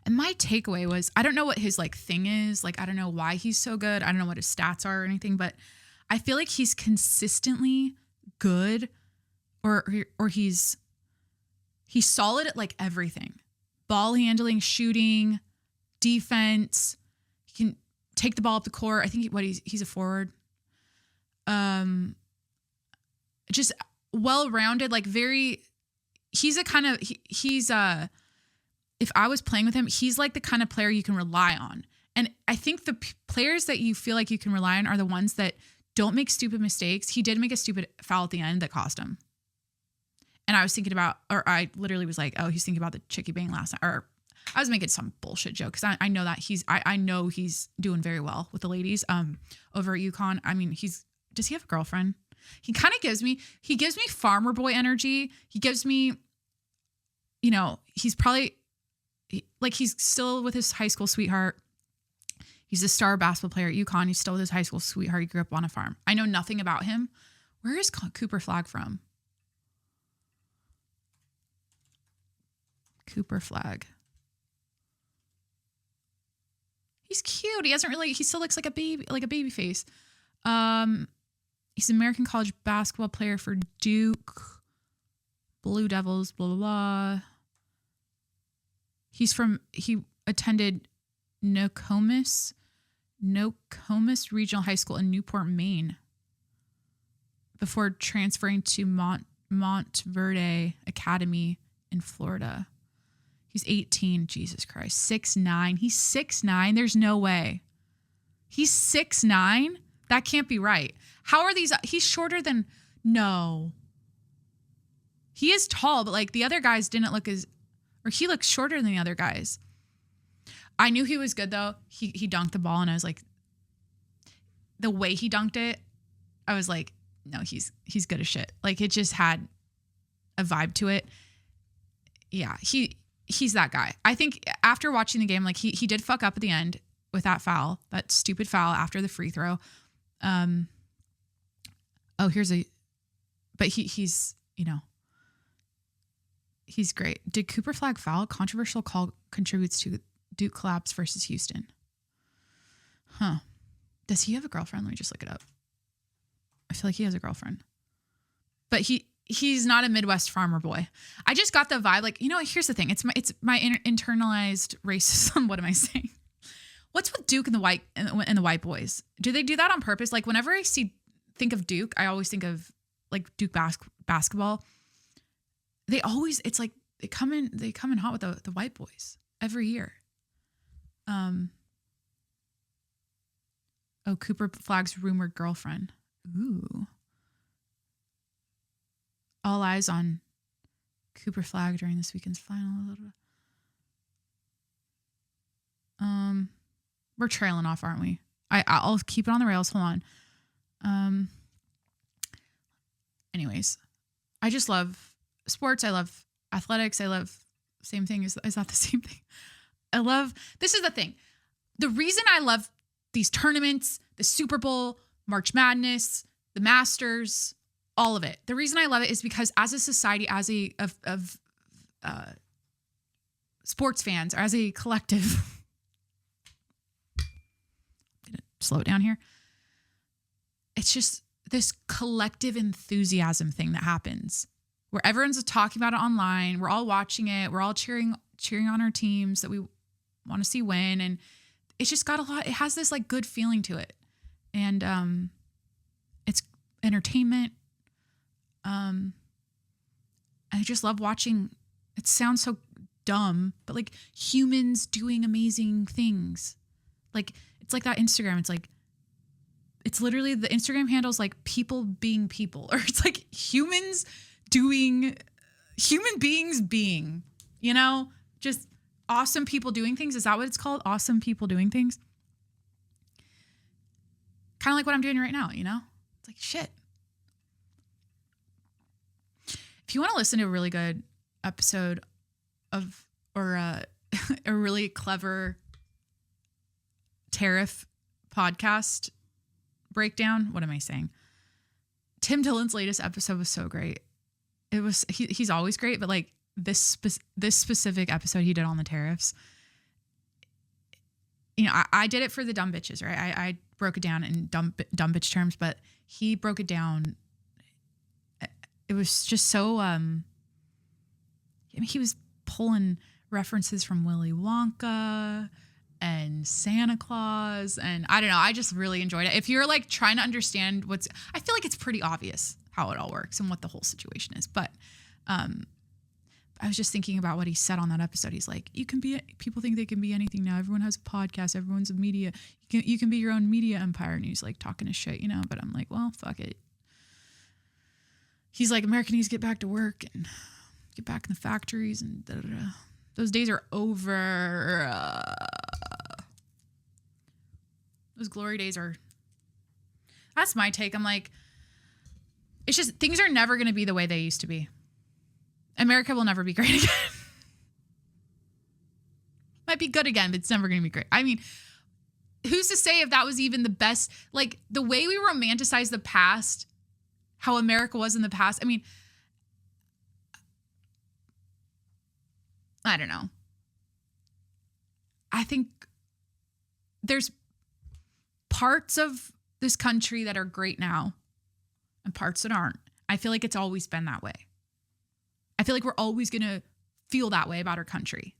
And my takeaway was, I don't know what his like thing is. Like, I don't know why he's so good. I don't know what his stats are or anything, but I feel like he's consistently good or he's solid at like everything. Ball handling, shooting, defense. He can take the ball up the court. I think he's a forward. Just well-rounded, like he's a kind of, if I was playing with him, he's like the kind of player you can rely on. And I think the players that you feel like you can rely on are the ones that don't make stupid mistakes. He did make a stupid foul at the end that cost him. And I was thinking about, or I literally was like, oh, he's thinking about the chickie bang last night. Or I was making some bullshit joke because I know that I know he's doing very well with the ladies over at Uconn. I mean, does he have a girlfriend? He kind of gives me farmer boy energy. He gives me, you know, he's probably, like he's still with his high school sweetheart. He's a star basketball player at Uconn. He's still with his high school sweetheart. He grew up on a farm. I know nothing about him. Where is Cooper Flag from? Cooper Flag. He's cute. He still looks like a baby face. He's an American college basketball player for Duke, Blue Devils, blah, blah, blah. He attended Nokomis Regional High School in Newport, Maine, before transferring to Montverde Academy in Florida. He's 18. Jesus Christ. 6'9". He's 6'9". There's no way. He's 6'9"? That can't be right. How are these? He's shorter than... No. He is tall, but like the other guys didn't look or he looked shorter than the other guys. I knew he was good though. He dunked the ball and I was like, the way he dunked it, I was like, no, he's good as shit. Like it just had a vibe to it. Yeah, he's that guy. I think after watching the game, like he did fuck up at the end with that foul, that stupid foul after the free throw. But he's, you know, he's great. Did Cooper flag foul? Controversial call contributes to Duke collapse versus Houston. Huh. Does he have a girlfriend? Let me just look it up. I feel like he has a girlfriend. But he's not a Midwest farmer boy. I just got the vibe. Like, you know, here's the thing. It's my internalized racism. What am I saying? What's with Duke and the white boys? Do they do that on purpose? Like whenever I think of Duke, I always think of like Duke basketball. They always, it's like they come in hot with the white boys every year. Cooper flags rumored girlfriend. Ooh. All eyes on Cooper flag during this weekend's final. We're trailing off, aren't we? I'll keep it on the rails. Hold on. Anyways, I just love sports. I love athletics. I love same thing. Is that the same thing? This is the thing. The reason I love these tournaments, the Super Bowl, March Madness, the Masters, all of it. The reason I love it is because as a society, as of sports fans, or as a collective, I'm gonna slow it down here. It's just this collective enthusiasm thing that happens where everyone's talking about it online. We're all watching it. We're all cheering on our teams that we want to see win. And it's just got it has this like good feeling to it. And it's entertainment. I just love watching. It sounds so dumb, but like humans doing amazing things. Like it's like that Instagram. It's literally the Instagram handle's like people being people, or it's like human beings being, you know, just awesome people doing things. Is that what it's called? Awesome people doing things. Kind of like what I'm doing right now, you know? It's like shit. If you want to listen to a really good episode or a really clever tariff podcast breakdown, what am I saying? Tim Dillon's latest episode was so great. It was he's always great, but like this specific episode he did on the tariffs. You know, I did it for the dumb bitches, right? I broke it down in dumb bitch terms, but he broke it down. It was just so, I mean, he was pulling references from Willy Wonka and Santa Claus. And I don't know, I just really enjoyed it. If you're like trying to understand I feel like it's pretty obvious how it all works and what the whole situation is. But I was just thinking about what he said on that episode. He's like, people think they can be anything now. Everyone has a podcast. Everyone's a media. You can be your own media empire. And he's like talking his shit, you know, but I'm like, well, fuck it. He's like, America needs to get back to work and get back in the factories and da-da-da. Those days are over. Those glory days are. That's my take. I'm like, it's just things are never going to be the way they used to be. America will never be great again. Might be good again, but it's never going to be great. I mean, who's to say if that was even the best? Like the way we romanticize the past, how America was in the past. I mean, I don't know. I think there's parts of this country that are great now and parts that aren't. I feel like it's always been that way. I feel like we're always going to feel that way about our country.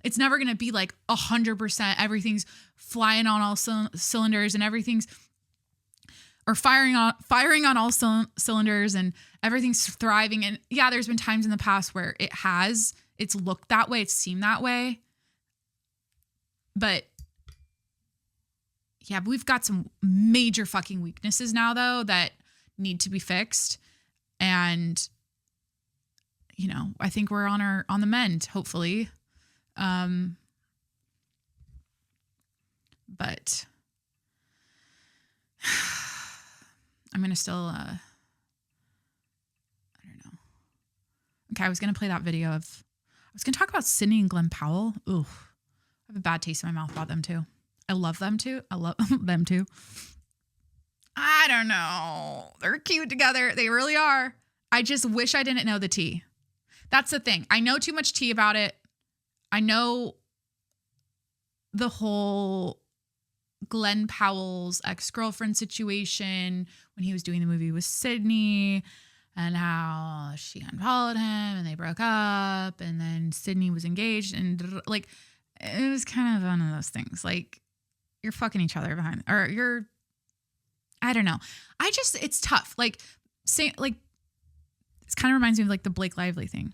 It's never going to be like 100%. Everything's flying on all cylinders and everything's, or firing on all cylinders and everything's thriving. And yeah, there's been times in the past where it's looked that way. It's seemed that way. But yeah, we've got some major fucking weaknesses now though that need to be fixed. And you know, I think we're on the mend, hopefully. But I'm going to still, I don't know. Okay. I was going to play that video I was going to talk about Sydney and Glenn Powell. Ooh, I have a bad taste in my mouth about them too. I love them too. I love them too. I don't know. They're cute together. They really are. I just wish I didn't know the tea. That's the thing. I know too much tea about it. I know the whole Glenn Powell's ex-girlfriend situation when he was doing the movie with Sydney, and how she unfollowed him and they broke up, and then Sydney was engaged, and like it was kind of one of those things. Like, you're fucking each other behind, or you're, I don't know. It's tough. Like, say, like, it kind of reminds me of like the Blake Lively thing.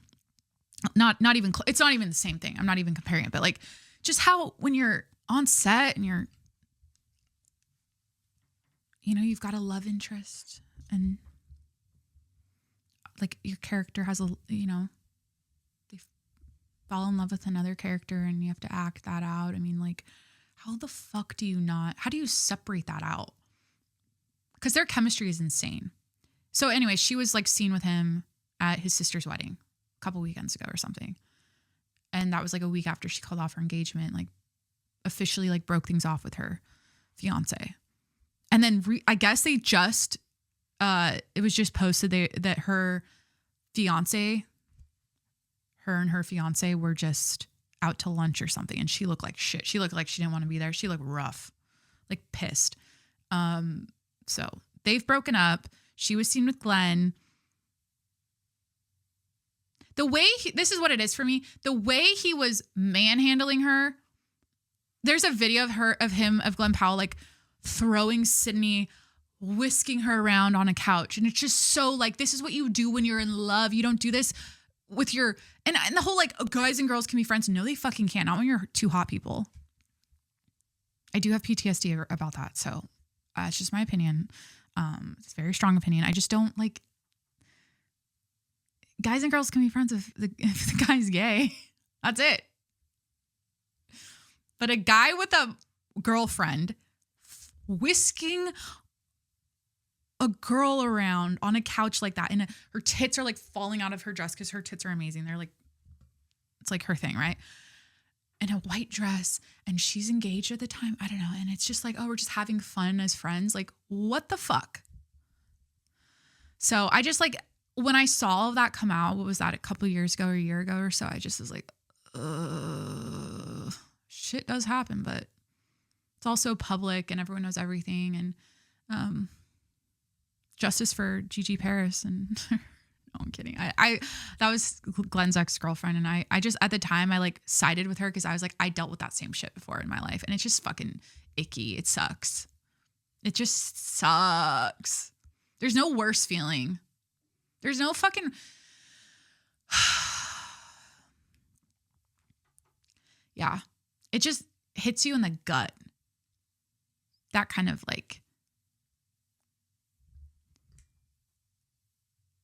Not even, it's not even the same thing. I'm not even comparing it, but like just how when you're on set and you're, you know, you've got a love interest and like your character has you know, they fall in love with another character and you have to act that out. I mean, like, how the fuck how do you separate that out? Because their chemistry is insane. So anyway, she was like seen with him at his sister's wedding a couple weekends ago or something. And that was like a week after she called off her engagement, like officially like broke things off with her fiance. And then I guess they just, it was just posted that her and her fiance were just out to lunch or something. And she looked like shit. She looked like she didn't want to be there. She looked rough, like pissed. So they've broken up. She was seen with Glenn. The way this is what it is for me. The way he was manhandling her. There's a video of Glenn Powell, like throwing Sydney, whisking her around on a couch. And it's just so like, this is what you do when you're in love. You don't do this with your, and the whole like guys and girls can be friends. No, they fucking can't. Not when you're two hot people. I do have PTSD about that. So it's just my opinion. It's a very strong opinion. I just don't like, guys and girls can be friends if the guy's gay. That's it. But a guy with a girlfriend whisking a girl around on a couch like that, and her tits are like falling out of her dress because her tits are amazing. They're like, it's like her thing, right? In a white dress, and she's engaged at the time. I don't know. And it's just like, oh, we're just having fun as friends. Like, what the fuck? So I just like, when I saw all of that come out, what was that, a couple of years ago or a year ago or so, I just was like, shit does happen, but it's also public and everyone knows everything. And justice for Gigi Paris. And no, I'm kidding. I that was Glenn's ex-girlfriend. And I just, at the time, I like sided with her because I was like, I dealt with that same shit before in my life. And it's just fucking icky. It sucks. It just sucks. There's no worse feeling. There's no fucking... Yeah. It just hits you in the gut. That kind of like...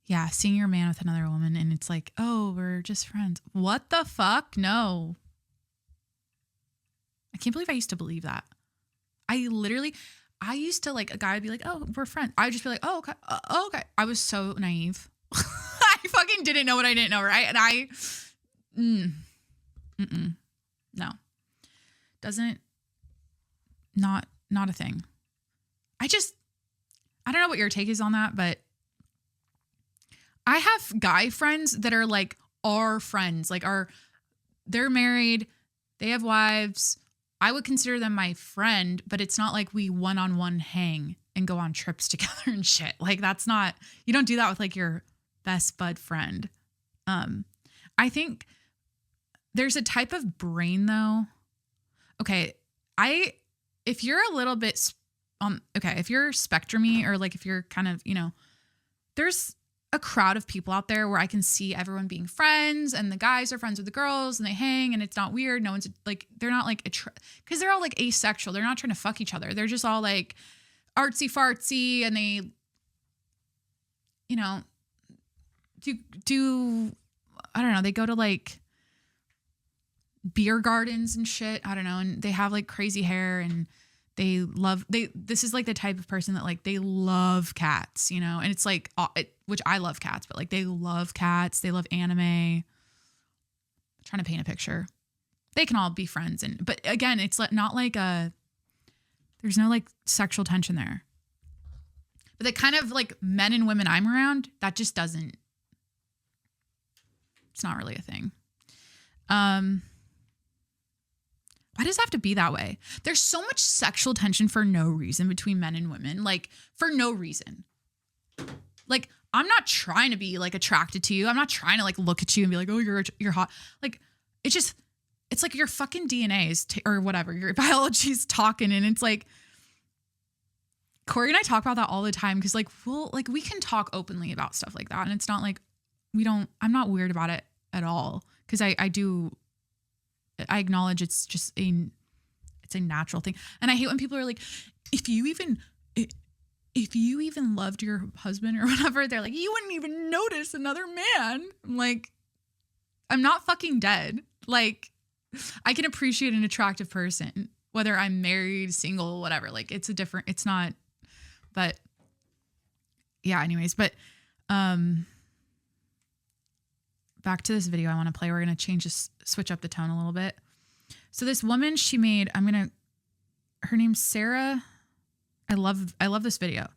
Yeah, seeing your man with another woman and it's like, oh, we're just friends. What the fuck? No. I can't believe I used to believe that. I used to like, a guy would be like, oh, we're friends. I would just be like, oh, okay. Oh, okay. I was so naive. I fucking didn't know what I didn't know, right? And no. Not a thing. I don't know what your take is on that, but I have guy friends that are like our friends, like they're married, they have wives. I would consider them my friend, but it's not like we one-on-one hang and go on trips together and shit. Like that's not, you don't do that with like your best bud friend. I think there's a type of brain though. Okay. If you're a little bit, if you're spectrum-y or like if you're kind of, there's a crowd of people out there where I can see everyone being friends and the guys are friends with the girls and they hang and it's not weird. No one's like, they're not like, because they're all like asexual. They're not trying to fuck each other. They're just all like artsy fartsy and they, do I don't know, they go to like beer gardens and shit. I don't know. And they have like crazy hair and this is like the type of person that like, they love cats, you know? And it's like, which I love cats, but like they love cats. They love anime. I'm trying to paint a picture. They can all be friends. But again, it's not like there's no like sexual tension there. But the kind of like men and women I'm around, that just doesn't, it's not really a thing. Why does it have to be that way? There's so much sexual tension for no reason between men and women, like for no reason. Like, I'm not trying to be like attracted to you. I'm not trying to like look at you and be like, oh, you're hot. Like, it's like your fucking DNA is, or whatever, your biology is talking. And it's like, Corey and I talk about that all the time. Cause like, we can talk openly about stuff like that. And it's not like I'm not weird about it at all. Cause I acknowledge it's just it's a natural thing. And I hate when people are like, if you even loved your husband or whatever, they're like, you wouldn't even notice another man. I'm like, I'm not fucking dead. Like, I can appreciate an attractive person, whether I'm married, single, whatever. Like, it's not, but yeah, anyways, but, back to this video I want to play. We're going to switch up the tone a little bit. So this woman, she made, her name's Sarah. I love this video.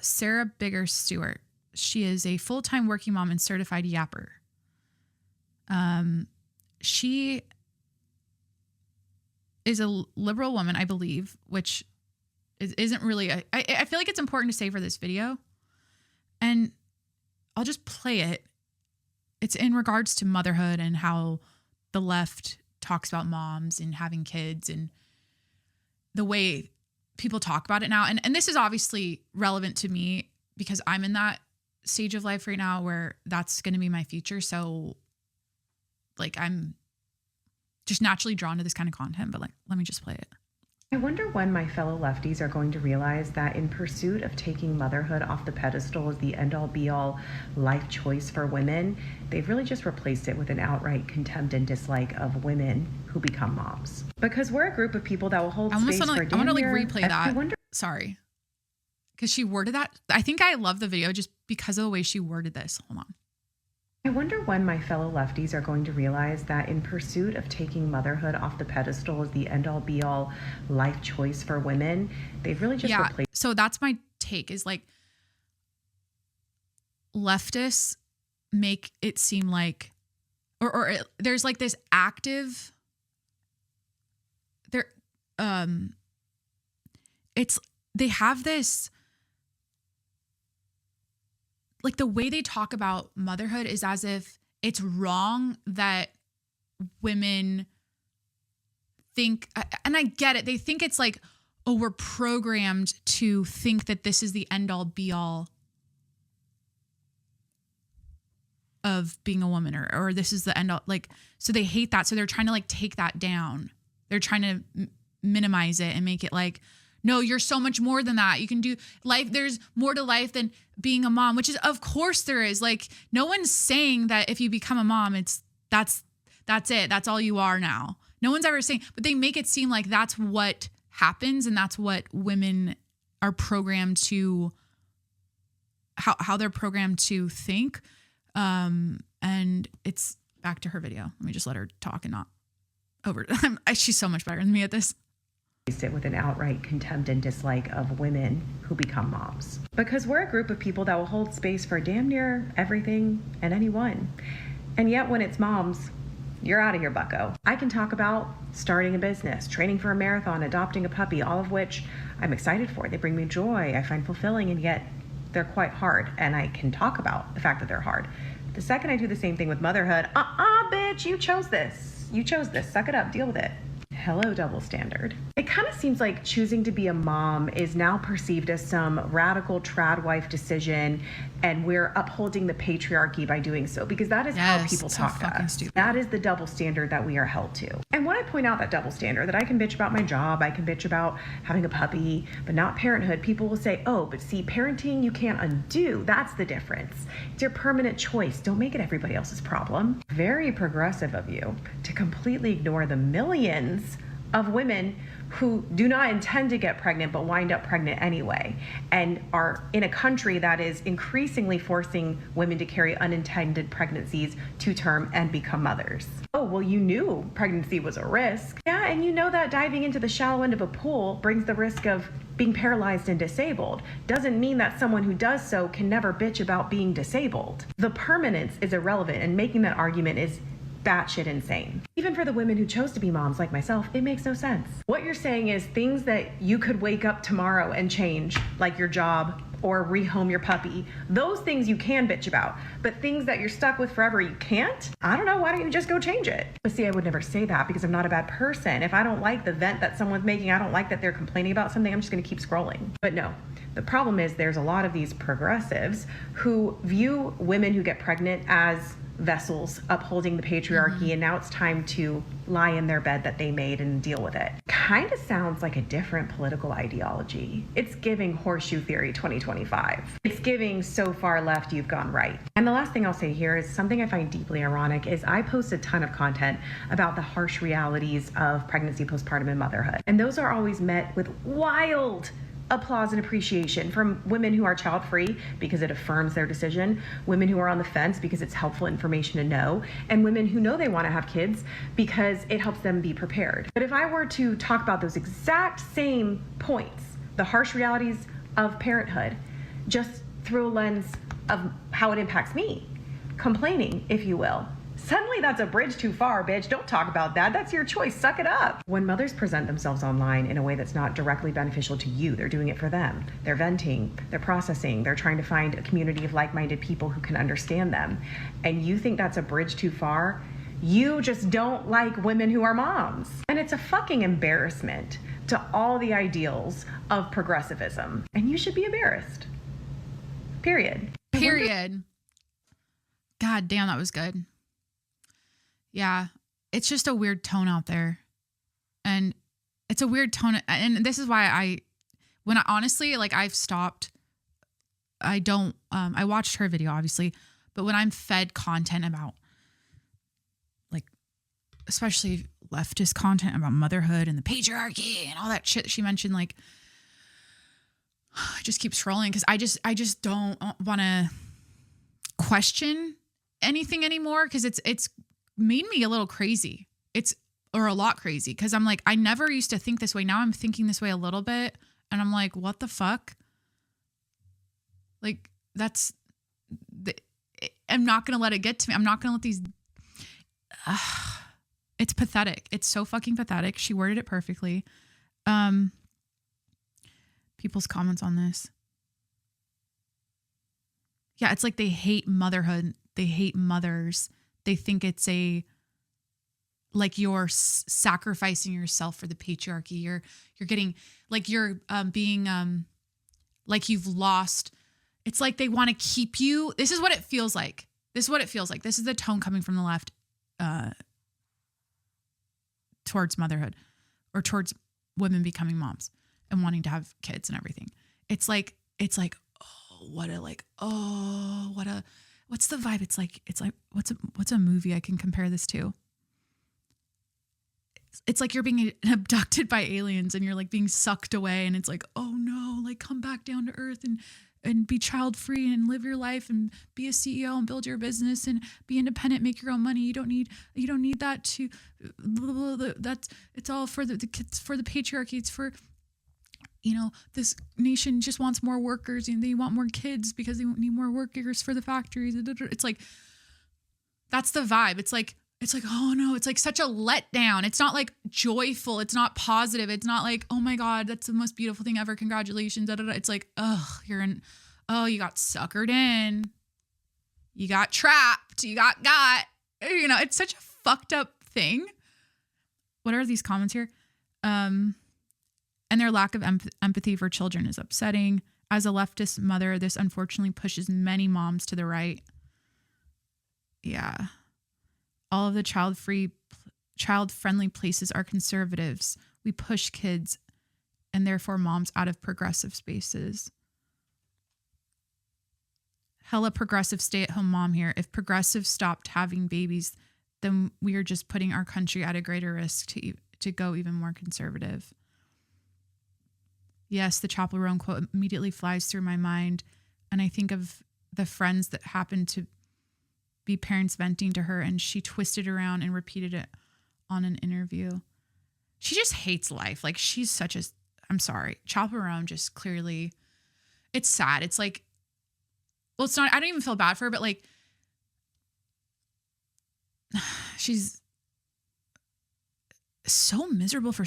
Sarah Bigger Stewart. She is a full-time working mom and certified yapper. She is a liberal woman, I believe, which isn't really, I feel like it's important to say for this video. And I'll just play it. It's in regards to motherhood and how the left talks about moms and having kids and the way people talk about it now. And this is obviously relevant to me because I'm in that stage of life right now where that's going to be my future. So like, I'm just naturally drawn to this kind of content, but like, let me just play it. I wonder when my fellow lefties are going to realize that in pursuit of taking motherhood off the pedestal as the end-all be-all life choice for women, they've really just replaced it with an outright contempt and dislike of women who become moms. Because we're a group of people that will hold space for damn near... I want to like replay that. Sorry. Because she worded that. I think I love the video just because of the way she worded this. Hold on. I wonder when my fellow lefties are going to realize that in pursuit of taking motherhood off the pedestal as the end-all be-all life choice for women, they've really just replaced. So that's my take is like leftists make it seem like, or there's like this active, they have this, like the way they talk about motherhood is as if it's wrong that women think, and I get it. They think it's like, oh, we're programmed to think that this is the end all be all of being a woman or this is the end all, like, so they hate that. So they're trying to like take that down. They're trying to minimize it and make it like, no, you're so much more than that. You can do life. There's more to life than being a mom, which is, of course there is. Like, no one's saying that if you become a mom, that's it. That's all you are now. No one's ever saying, but they make it seem like that's what happens. And that's what women are programmed to, how they're programmed to think. And it's back to her video. Let me just let her talk and not over. She's so much better than me at this. It with an outright contempt and dislike of women who become moms. Because we're a group of people that will hold space for damn near everything and anyone. And yet when it's moms, you're out of here, bucko. I can talk about starting a business, training for a marathon, adopting a puppy, all of which I'm excited for. They bring me joy, I find fulfilling, and yet they're quite hard. And I can talk about the fact that they're hard. The second I do the same thing with motherhood, bitch, you chose this. You chose this. Suck it up. Deal with it. Hello, double standard. It kind of seems like choosing to be a mom is now perceived as some radical trad wife decision, and we're upholding the patriarchy by doing so, because that is how people talk to us. Stupid. That is the double standard that we are held to. And when I point out that double standard, that I can bitch about my job, I can bitch about having a puppy, but not parenthood, people will say, oh, but see, parenting you can't undo. That's the difference. It's your permanent choice. Don't make it everybody else's problem. Very progressive of you to completely ignore the millions of women who do not intend to get pregnant but wind up pregnant anyway, and are in a country that is increasingly forcing women to carry unintended pregnancies to term and become mothers. Oh, well, you knew pregnancy was a risk. Yeah, and you know that diving into the shallow end of a pool brings the risk of being paralyzed and disabled. Doesn't mean that someone who does so can never bitch about being disabled. The permanence is irrelevant, and making that argument is batshit insane. Even for the women who chose to be moms like myself, it makes no sense. What you're saying is things that you could wake up tomorrow and change, like your job or rehome your puppy, those things you can bitch about. But things that you're stuck with forever, you can't? I don't know, why don't you just go change it? But see, I would never say that because I'm not a bad person. If I don't like the vent that someone's making, I don't like that they're complaining about something, I'm just gonna keep scrolling. But no, the problem is there's a lot of these progressives who view women who get pregnant as vessels upholding the patriarchy, and now it's time to lie in their bed that they made and deal with it. Kind of sounds like a different political ideology. It's giving horseshoe theory 2025. It's giving so far left you've gone right. And the last thing I'll say here is something I find deeply ironic is I post a ton of content about the harsh realities of pregnancy, postpartum, and motherhood. And those are always met with wild applause and appreciation from women who are child-free because it affirms their decision, women who are on the fence because it's helpful information to know, and women who know they want to have kids because it helps them be prepared. But if I were to talk about those exact same points, the harsh realities of parenthood, just through a lens of how it impacts me, complaining, if you will, suddenly that's a bridge too far, bitch. Don't talk about that. That's your choice. Suck it up. When mothers present themselves online in a way that's not directly beneficial to you, they're doing it for them. They're venting, they're processing, they're trying to find a community of like-minded people who can understand them. And you think that's a bridge too far? You just don't like women who are moms. And it's a fucking embarrassment to all the ideals of progressivism. And you should be embarrassed. Period. Period. God damn, that was good. Yeah, it's just a weird tone out there. And it's a weird tone. And this is why honestly, like I've stopped, I watched her video obviously, but when I'm fed content about like, especially leftist content about motherhood and the patriarchy and all that shit that she mentioned, like I just keep scrolling because I just don't want to question anything anymore because it's made me a little crazy. Or a lot crazy. Cause I'm like, I never used to think this way. Now I'm thinking this way a little bit. And I'm like, what the fuck? Like I'm not going to let it get to me. I'm not going to let these, it's pathetic. It's so fucking pathetic. She worded it perfectly. People's comments on this. Yeah. It's like, they hate motherhood. They hate mothers. They think it's like you're sacrificing yourself for the patriarchy. You're getting like you're being like you've lost. It's like they want to keep you. This is what it feels like. This is the tone coming from the left towards motherhood or towards women becoming moms and wanting to have kids and everything. It's like, what's the vibe? It's like, what's a movie I can compare this to? It's like you're being abducted by aliens and you're like being sucked away. And it's like, oh no, like come back down to earth and be child free and live your life and be a CEO and build your business and be independent, make your own money. You don't need that to, it's all for the kids, for the patriarchy. It's for, this nation just wants more workers and they want more kids because they need more workers for the factories. It's like, that's the vibe. It's like, oh no, it's like such a letdown. It's not like joyful. It's not positive. It's not like, oh my God, that's the most beautiful thing ever. Congratulations. It's like, you got suckered in. You got trapped. You got, it's such a fucked up thing. What are these comments here? And their lack of empathy for children is upsetting. As a leftist mother, this unfortunately pushes many moms to the right. Yeah. All of the child-friendly places are conservatives. We push kids and therefore moms out of progressive spaces. Hella progressive stay-at-home mom here. If progressives stopped having babies, then we are just putting our country at a greater risk to go even more conservative. Yes, the Chaperone quote immediately flies through my mind. And I think of the friends that happened to be parents venting to her, and she twisted around and repeated it on an interview. She just hates life. Like, she's such a, I'm sorry, Chaperone just clearly, it's sad. It's like, well, it's not, I don't even feel bad for her, but like, she's so miserable for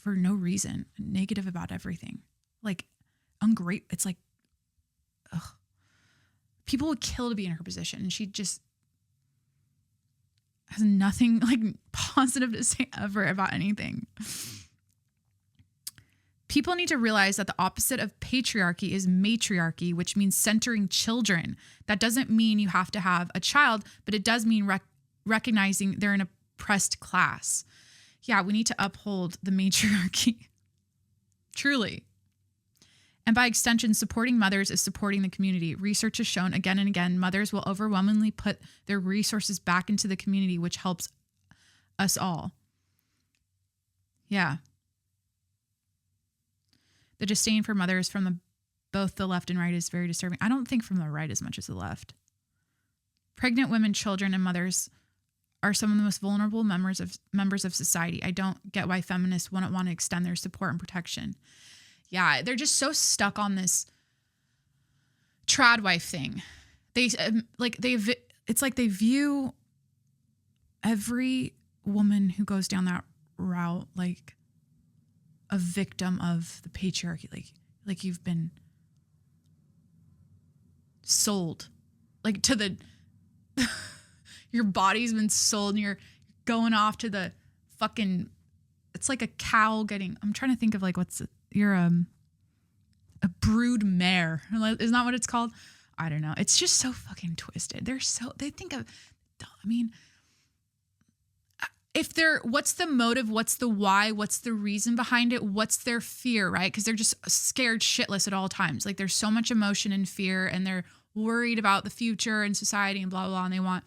no reason, negative about everything. Like, ungrateful. It's like, ugh. People would kill to be in her position, and she just has nothing like positive to say ever about anything. People need to realize that the opposite of patriarchy is matriarchy, which means centering children. That doesn't mean you have to have a child, but it does mean recognizing they're an oppressed class. Yeah, we need to uphold the matriarchy. Truly. And by extension, supporting mothers is supporting the community. Research has shown again and again, mothers will overwhelmingly put their resources back into the community, which helps us all. Yeah. The disdain for mothers from both the left and right is very disturbing. I don't think from the right as much as the left. Pregnant women, children, and mothers are some of the most vulnerable members of society. I don't get why feminists wouldn't want to extend their support and protection. Yeah, they're just so stuck on this trad wife thing. It's like they view every woman who goes down that route like a victim of the patriarchy. Like you've been sold, like to the your body's been sold, and you're going off to the fucking. It's like a cow getting. I'm trying to think of like you're a brood mare. Isn't that what it's called? I don't know. It's just so fucking twisted. They think of, I mean, what's the motive? What's the why? What's the reason behind it? What's their fear, right? Because they're just scared shitless at all times. Like, there's so much emotion and fear, and they're worried about the future and society and blah, blah, blah. And they want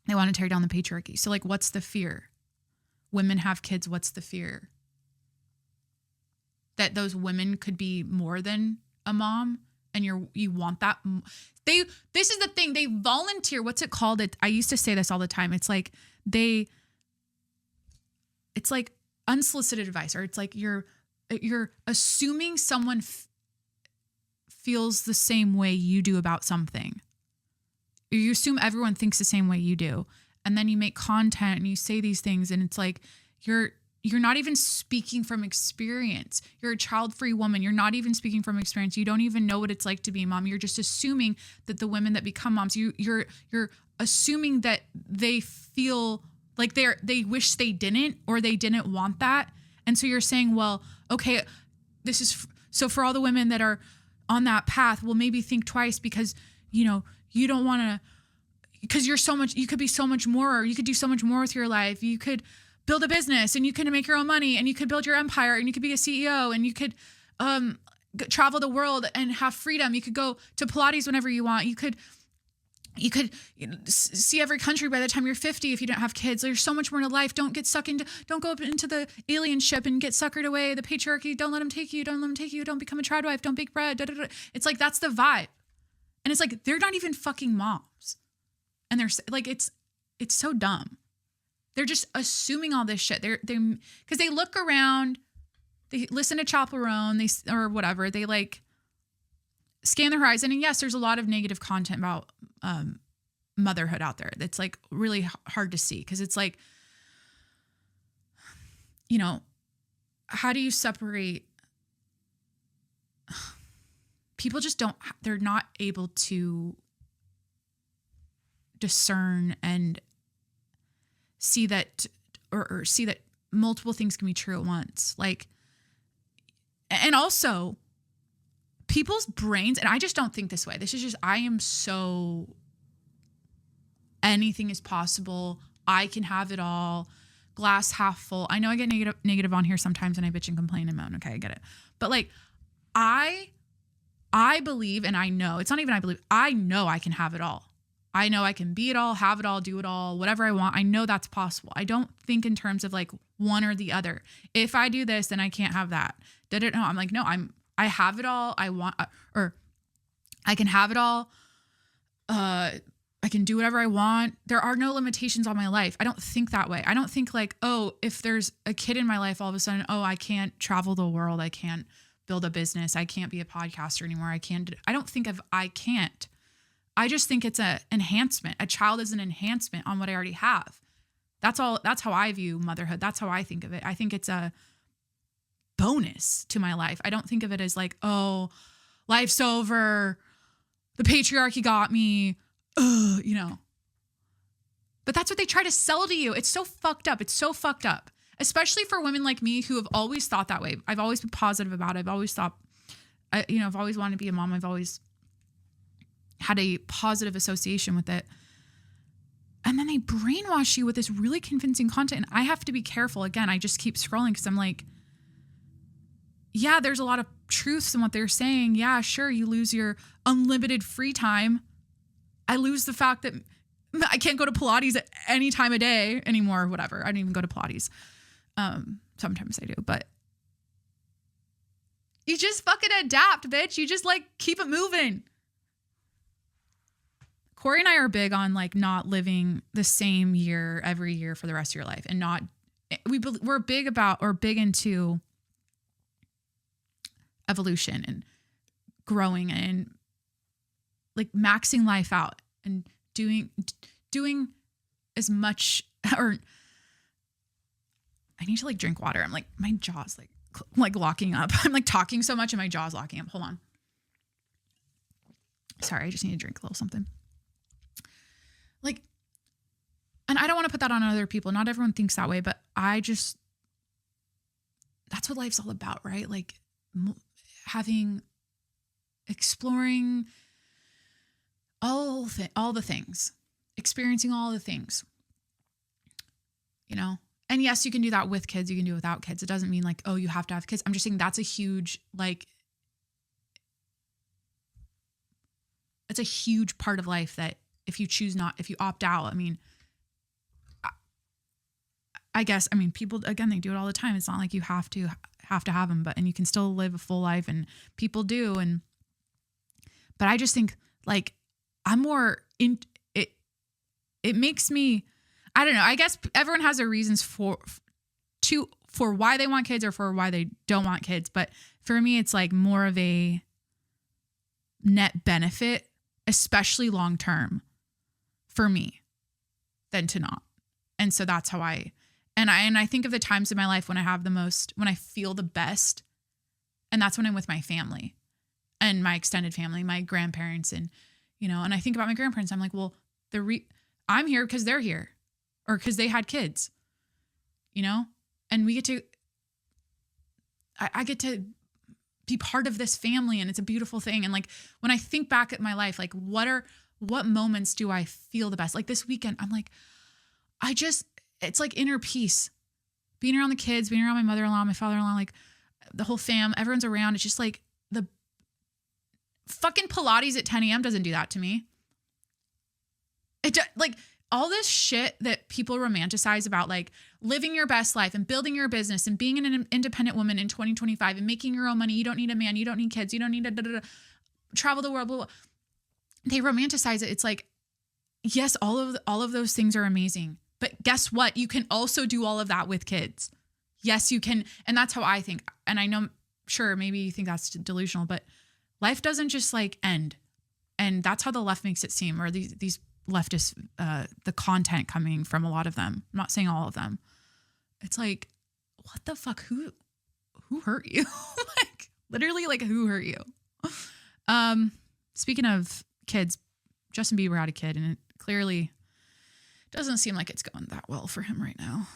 to tear down the patriarchy. So like, what's the fear? Women have kids. What's the fear? That those women could be more than a mom, and you want that. This is the thing. They volunteer. What's it called? I used to say this all the time. It's like it's like unsolicited advice, or it's like you're assuming someone feels the same way you do about something. You assume everyone thinks the same way you do, and then you make content and you say these things, and it's like you're not even speaking from experience. You're a child-free woman. You're not even speaking from experience. You don't even know what it's like to be a mom. You're just assuming that the women that become moms, you're assuming that they feel like they wish they didn't, or they didn't want that. And so you're saying, well, okay, this is so for all the women that are on that path, well, maybe think twice, because you don't want to, because you could be so much more, or you could do so much more with your life. You could build a business, and you can make your own money, and you could build your empire, and you could be a CEO, and you could travel the world and have freedom. You could go to Pilates whenever you want. You could see every country by the time you're 50 if you don't have kids. There's so much more to life. Don't go up into the alien ship and get suckered away. The patriarchy, don't let them take you. Don't let them take you. Don't become a trad wife. Don't bake bread. Da, da, da. It's like, that's the vibe. And it's like, they're not even fucking moms. And they're like, it's so dumb. They're just assuming all this shit. They're because they look around, they listen to Chaperone, or whatever. They like scan the horizon, and yes, there's a lot of negative content about motherhood out there. That's like really hard to see, because it's like, how do you separate? People just they're not able to discern and see that, or see that multiple things can be true at once. Like, and also people's brains, and I just don't think this way. This is just, I am so, anything is possible. I can have it all. Glass half full. I know I get negative on here sometimes and I bitch and complain and moan. Okay, I get it. But like, I believe, and I know, it's not even I believe, I know I can have it all. I know I can be it all, have it all, do it all, whatever I want. I know that's possible. I don't think in terms of like one or the other. If I do this, then I can't have that. No, I'm like, no, I have it all. I want, or I can have it all. I can do whatever I want. There are no limitations on my life. I don't think that way. I don't think like, oh, if there's a kid in my life, all of a sudden, oh, I can't travel the world. I can't build a business. I can't be a podcaster anymore. I don't think of I can't. I just think it's an enhancement. A child is an enhancement on what I already have. That's all. That's how I view motherhood. That's how I think of it. I think it's a bonus to my life. I don't think of it as like, oh, life's over. The patriarchy got me. You know. But that's what they try to sell to you. It's so fucked up. It's so fucked up. Especially for women like me who have always thought that way. I've always been positive about it. I've always thought, I've always wanted to be a mom. I've always had a positive association with it. And then they brainwash you with this really convincing content. And I have to be careful. Again, I just keep scrolling because I'm like, yeah, there's a lot of truths in what they're saying. Yeah, sure, you lose your unlimited free time. I lose the fact that I can't go to Pilates at any time of day anymore, whatever. I don't even go to Pilates. Sometimes I do, but you just fucking adapt, bitch. You just like keep it moving. Corey and I are big on like not living the same year every year for the rest of your life, and not, we're big into evolution and growing and like maxing life out and doing as much, or I need to like drink water. I'm like, my jaw's like locking up. I'm like talking so much and my jaw's locking up. Hold on. Sorry, I just need to drink a little something. Like, and I don't want to put that on other people. Not everyone thinks that way, but that's what life's all about, right? Like exploring all the things, experiencing all the things, you know? And yes, you can do that with kids. You can do it without kids. It doesn't mean like, oh, you have to have kids. I'm just saying that's a huge, like, it's a huge part of life that if you choose not, if you opt out, I mean, I guess, I mean, people, again, they do it all the time. It's not like you have to have them, and you can still live a full life, and people do. But I just think like I'm more in it. It makes me, I don't know. I guess everyone has their reasons for why they want kids or for why they don't want kids. But for me, it's like more of a net benefit, especially long term for me, than to not. And so that's how I think of the times in my life when I have the most, when I feel the best. And that's when I'm with my family and my extended family, my grandparents. And, and I think about my grandparents. I'm like, well, I'm here because they're here, or because they had kids, and we get to, I get to be part of this family, and it's a beautiful thing. And like, when I think back at my life, like what moments do I feel the best? Like this weekend, I'm like, it's like inner peace, being around the kids, being around my mother-in-law, my father-in-law, like the whole fam, everyone's around. It's just like the fucking Pilates at 10 a.m. doesn't do that to me. Like all this shit that people romanticize about like living your best life and building your business and being an independent woman in 2025 and making your own money. You don't need a man. You don't need kids. You don't need to travel the world. Blah, blah. They romanticize it. It's like, yes, all of those things are amazing. But guess what? You can also do all of that with kids. Yes, you can. And that's how I think. And I know, sure, maybe you think that's delusional, but life doesn't just like end. And that's how the left makes it seem, or these leftists, the content coming from a lot of them. I'm not saying all of them. It's like, what the fuck? Who hurt you? Like literally, like who hurt you? Speaking of kids, Justin Bieber had a kid, and it clearly doesn't seem like it's going that well for him right now.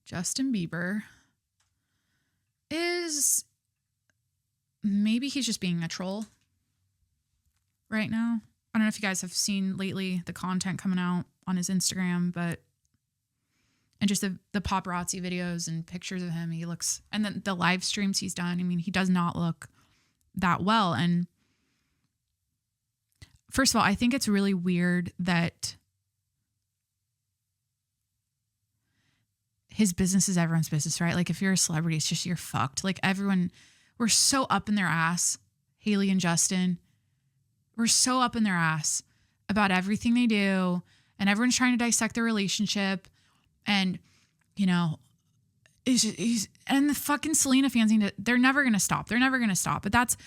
Justin Bieber is, maybe he's just being a troll right now. I don't know if you guys have seen lately the content coming out on his Instagram, and just the paparazzi videos and pictures of him. He looks, and then the live streams he's done. I mean, he does not look that well. And first of all, I think it's really weird that his business is everyone's business, right? Like if you're a celebrity, it's just, you're fucked. Like everyone, we're so up in their ass. Hailey and Justin, we're so up in their ass about everything they do. And everyone's trying to dissect their relationship. And, you know, and the fucking Selena fans need to, they're never going to stop. They're never going to stop. But that's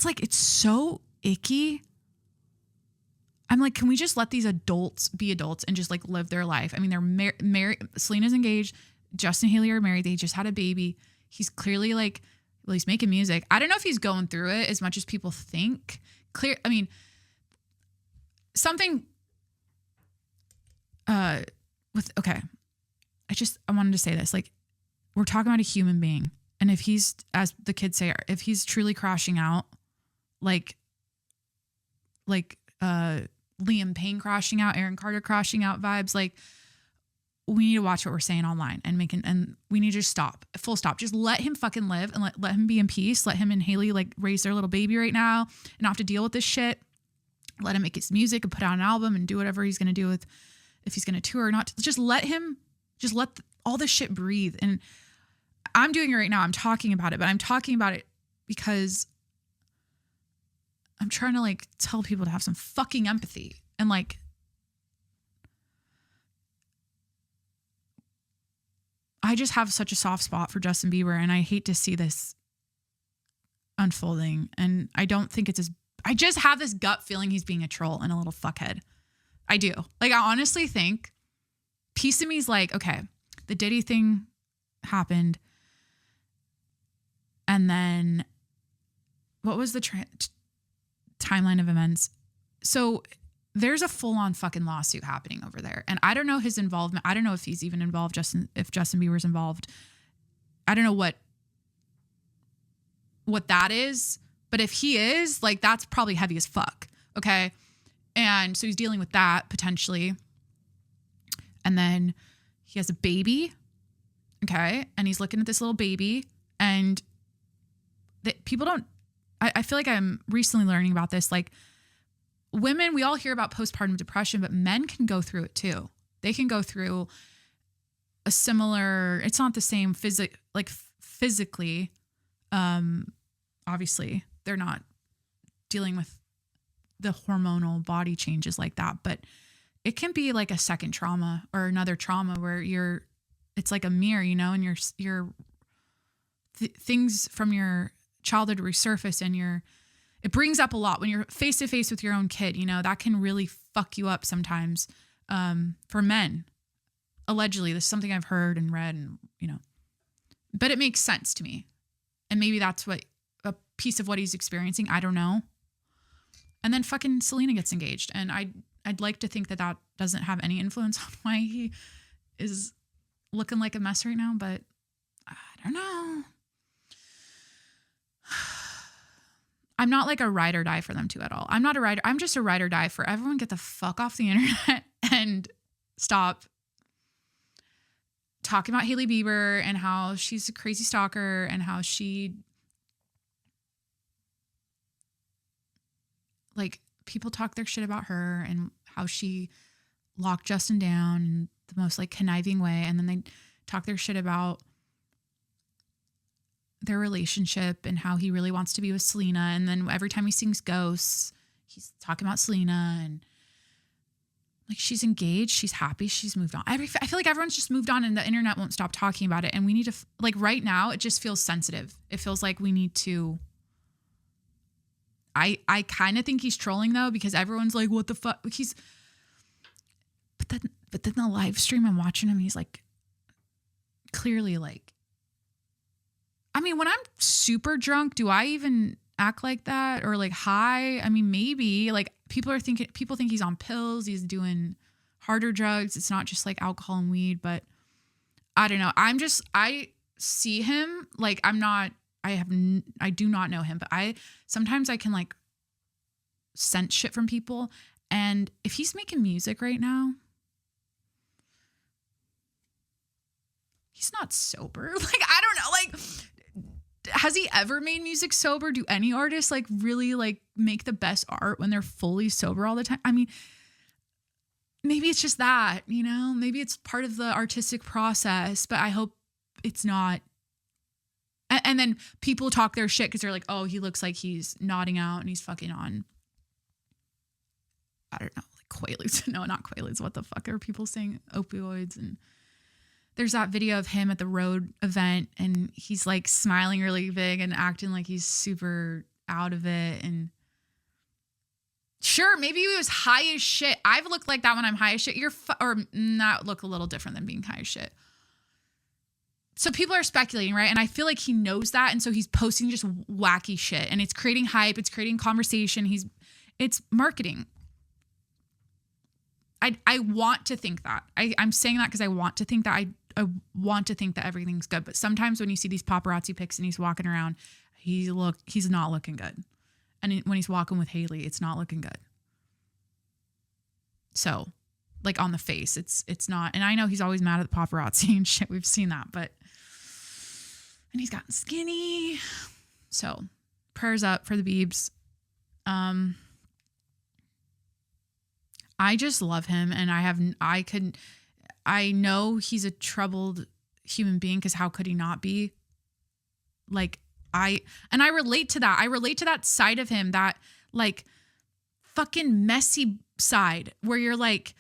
like, it's so icky. I'm like, can we just let these adults be adults and just like live their life? I mean, they're married. Selena's engaged. Justin and Hailey are married. They just had a baby. He's clearly like, well, he's making music. I don't know if he's going through it as much as people think. I mean, something I wanted to say this. Like, we're talking about a human being. And if he's, as the kids say, if he's truly crashing out, like Liam Payne crashing out, Aaron Carter crashing out vibes, like, we need to watch what we're saying online and we need to just stop, full stop. Just let him fucking live and let him be in peace. Let him and Hailey like raise their little baby right now and not have to deal with this shit. Let him make his music and put out an album and do whatever he's going to do with, if he's going to tour or not. Just let all this shit breathe. And I'm doing it right now. I'm talking about it, but I'm talking about it because I'm trying to like tell people to have some fucking empathy and like, I just have such a soft spot for Justin Bieber and I hate to see this unfolding. And I don't think I just have this gut feeling he's being a troll and a little fuckhead. I do. Like, I honestly think piece of me is like, okay, the Diddy thing happened. And then what was the timeline of events? So there's a full-on fucking lawsuit happening over there. And I don't know his involvement. I don't know if he's even involved, if Justin Bieber's involved. I don't know what that is. But if he is, like, that's probably heavy as fuck. Okay. And so he's dealing with that potentially. And then he has a baby. Okay. And he's looking at this little baby. And people don't, I feel like I'm recently learning about this. Like, women, we all hear about postpartum depression, but men can go through it too. They can go through a similar, it's not the same physically. Obviously, they're not dealing with the hormonal body changes like that, but it can be like a second trauma or another trauma where it's like a mirror, you know, and your things from your childhood resurface and it brings up a lot when you're face to face with your own kid, you know, that can really fuck you up sometimes. For men, allegedly, this is something I've heard and read and, you know, but it makes sense to me. And maybe that's what a piece of what he's experiencing. I don't know. And then fucking Selena gets engaged. And I'd like to think that doesn't have any influence on why he is looking like a mess right now, but I don't know. I'm not like a ride or die for them two at all. I'm not a rider. I'm just a ride or die for everyone. Get the fuck off the internet and stop talking about Hailey Bieber and how she's a crazy stalker and how she, like, people talk their shit about her and how she locked Justin down in the most like conniving way. And then they talk their shit about their relationship and how he really wants to be with Selena. And then every time he sings Ghosts, he's talking about Selena and like, she's engaged, she's happy, she's moved on. I feel like everyone's just moved on and the internet won't stop talking about it. And we need to, like, right now, it just feels sensitive. It feels like we need to, I kind of think he's trolling though, because everyone's like, what the fuck? But then the live stream, I'm watching him, he's like, clearly like, I mean, when I'm super drunk, do I even act like that? Or like high? I mean, maybe like people think he's on pills. He's doing harder drugs. It's not just like alcohol and weed, but I don't know. I see him like I do not know him, but sometimes I can like sense shit from people. And if he's making music right now, he's not sober. Like, I don't know. Like, has he ever made music sober? Do any artists like really like make the best art when they're fully sober all the time? I mean, maybe it's just that, you know, maybe it's part of the artistic process, but I hope it's not. And then people talk their shit because they're like, oh, he looks like he's nodding out and he's fucking on, I don't know, like Quaaludes. No, not Quaaludes. What the fuck are people saying? Opioids. And there's that video of him at the road event and he's like smiling really big and acting like he's super out of it. And sure, maybe he was high as shit. I've looked like that when I'm high as shit. Or not look a little different than being high as shit. So people are speculating, right? And I feel like he knows that. And so he's posting just wacky shit and it's creating hype. It's creating conversation. It's marketing. I want to think that. I'm saying that because I want to think that I want to think that everything's good. But sometimes when you see these paparazzi pics and he's walking around, he's not looking good. And when he's walking with Hailey, it's not looking good. So, like on the face, it's not. And I know he's always mad at the paparazzi and shit. We've seen that, and he's gotten skinny. So, prayers up for the Biebs. I just love him, and I know he's a troubled human being because how could he not be? Like, I relate to that. I relate to that side of him, that like fucking messy side where you're like,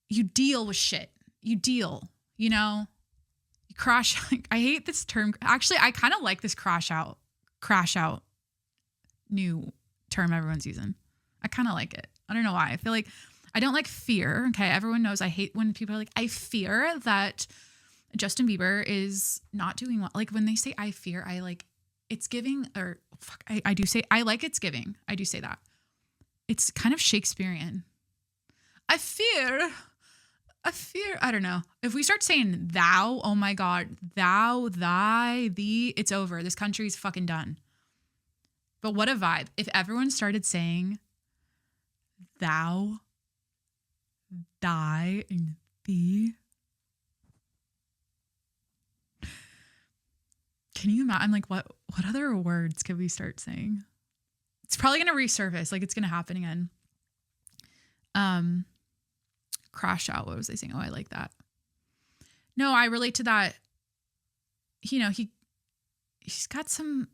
you deal with shit. You deal, you know, you crash. I hate this term. Actually, I kind of like this crash out new term everyone's using. I kind of like it. I don't know why. I feel like I don't like fear. Okay. Everyone knows I hate when people are like, I fear that Justin Bieber is not doing well. Like when they say I fear, I like, it's giving, or fuck, I do say, I like it's giving. I do say that. It's kind of Shakespearean. I fear, I don't know. If we start saying thou, oh my God, thou, thy, thee, it's over. This country's fucking done. But what a vibe. If everyone started saying thou, thy, and thee. Can you imagine? I'm like, what other words could we start saying? It's probably going to resurface. Like it's going to happen again. Crash out. What was I saying? Oh, I like that. No, I relate to that. You know, he's got some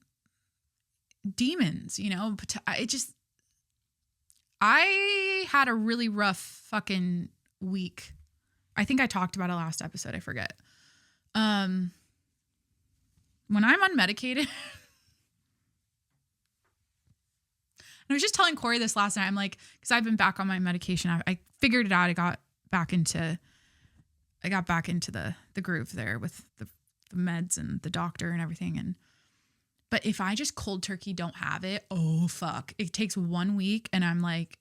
demons, you know, but I had a really rough fucking week. I think I talked about it last episode. I forget. When I'm unmedicated, and I was just telling Corey this last night. I'm like, because I've been back on my medication. I figured it out. I got back into the groove there with the meds and the doctor and everything. But if I just cold turkey don't have it, oh fuck. It takes 1 week and I'm like,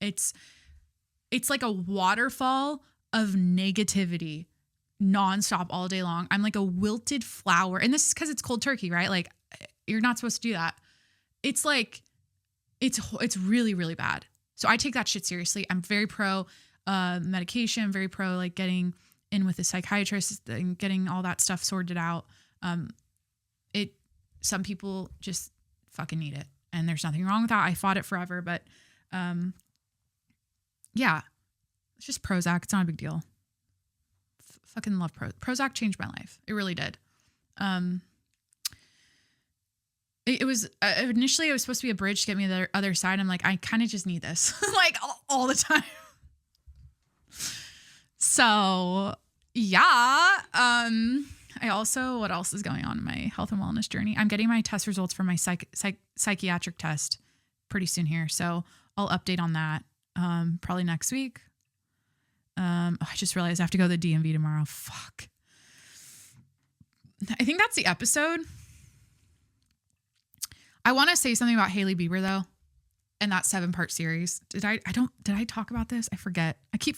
it's like a waterfall of negativity nonstop all day long. I'm like a wilted flower. And this is because it's cold turkey, right? Like you're not supposed to do that. It's like, it's really, really bad. So I take that shit seriously. I'm very pro medication. I'm very pro like getting in with a psychiatrist and getting all that stuff sorted out. Some people just fucking need it. And there's nothing wrong with that. I fought it forever, but yeah, it's just Prozac. It's not a big deal. Fucking love Prozac. Changed my life. It really did. It was initially it was supposed to be a bridge to get me to the other side. I'm like, I kind of just need this like all the time. So yeah. I also, what else is going on in my health and wellness journey? I'm getting my test results for my psychiatric test pretty soon here. So I'll update on that probably next week. I just realized I have to go to the DMV tomorrow. Fuck. I think that's the episode. I want to say something about Hailey Bieber though, and that 7-part series. Did I talk about this? I forget. I keep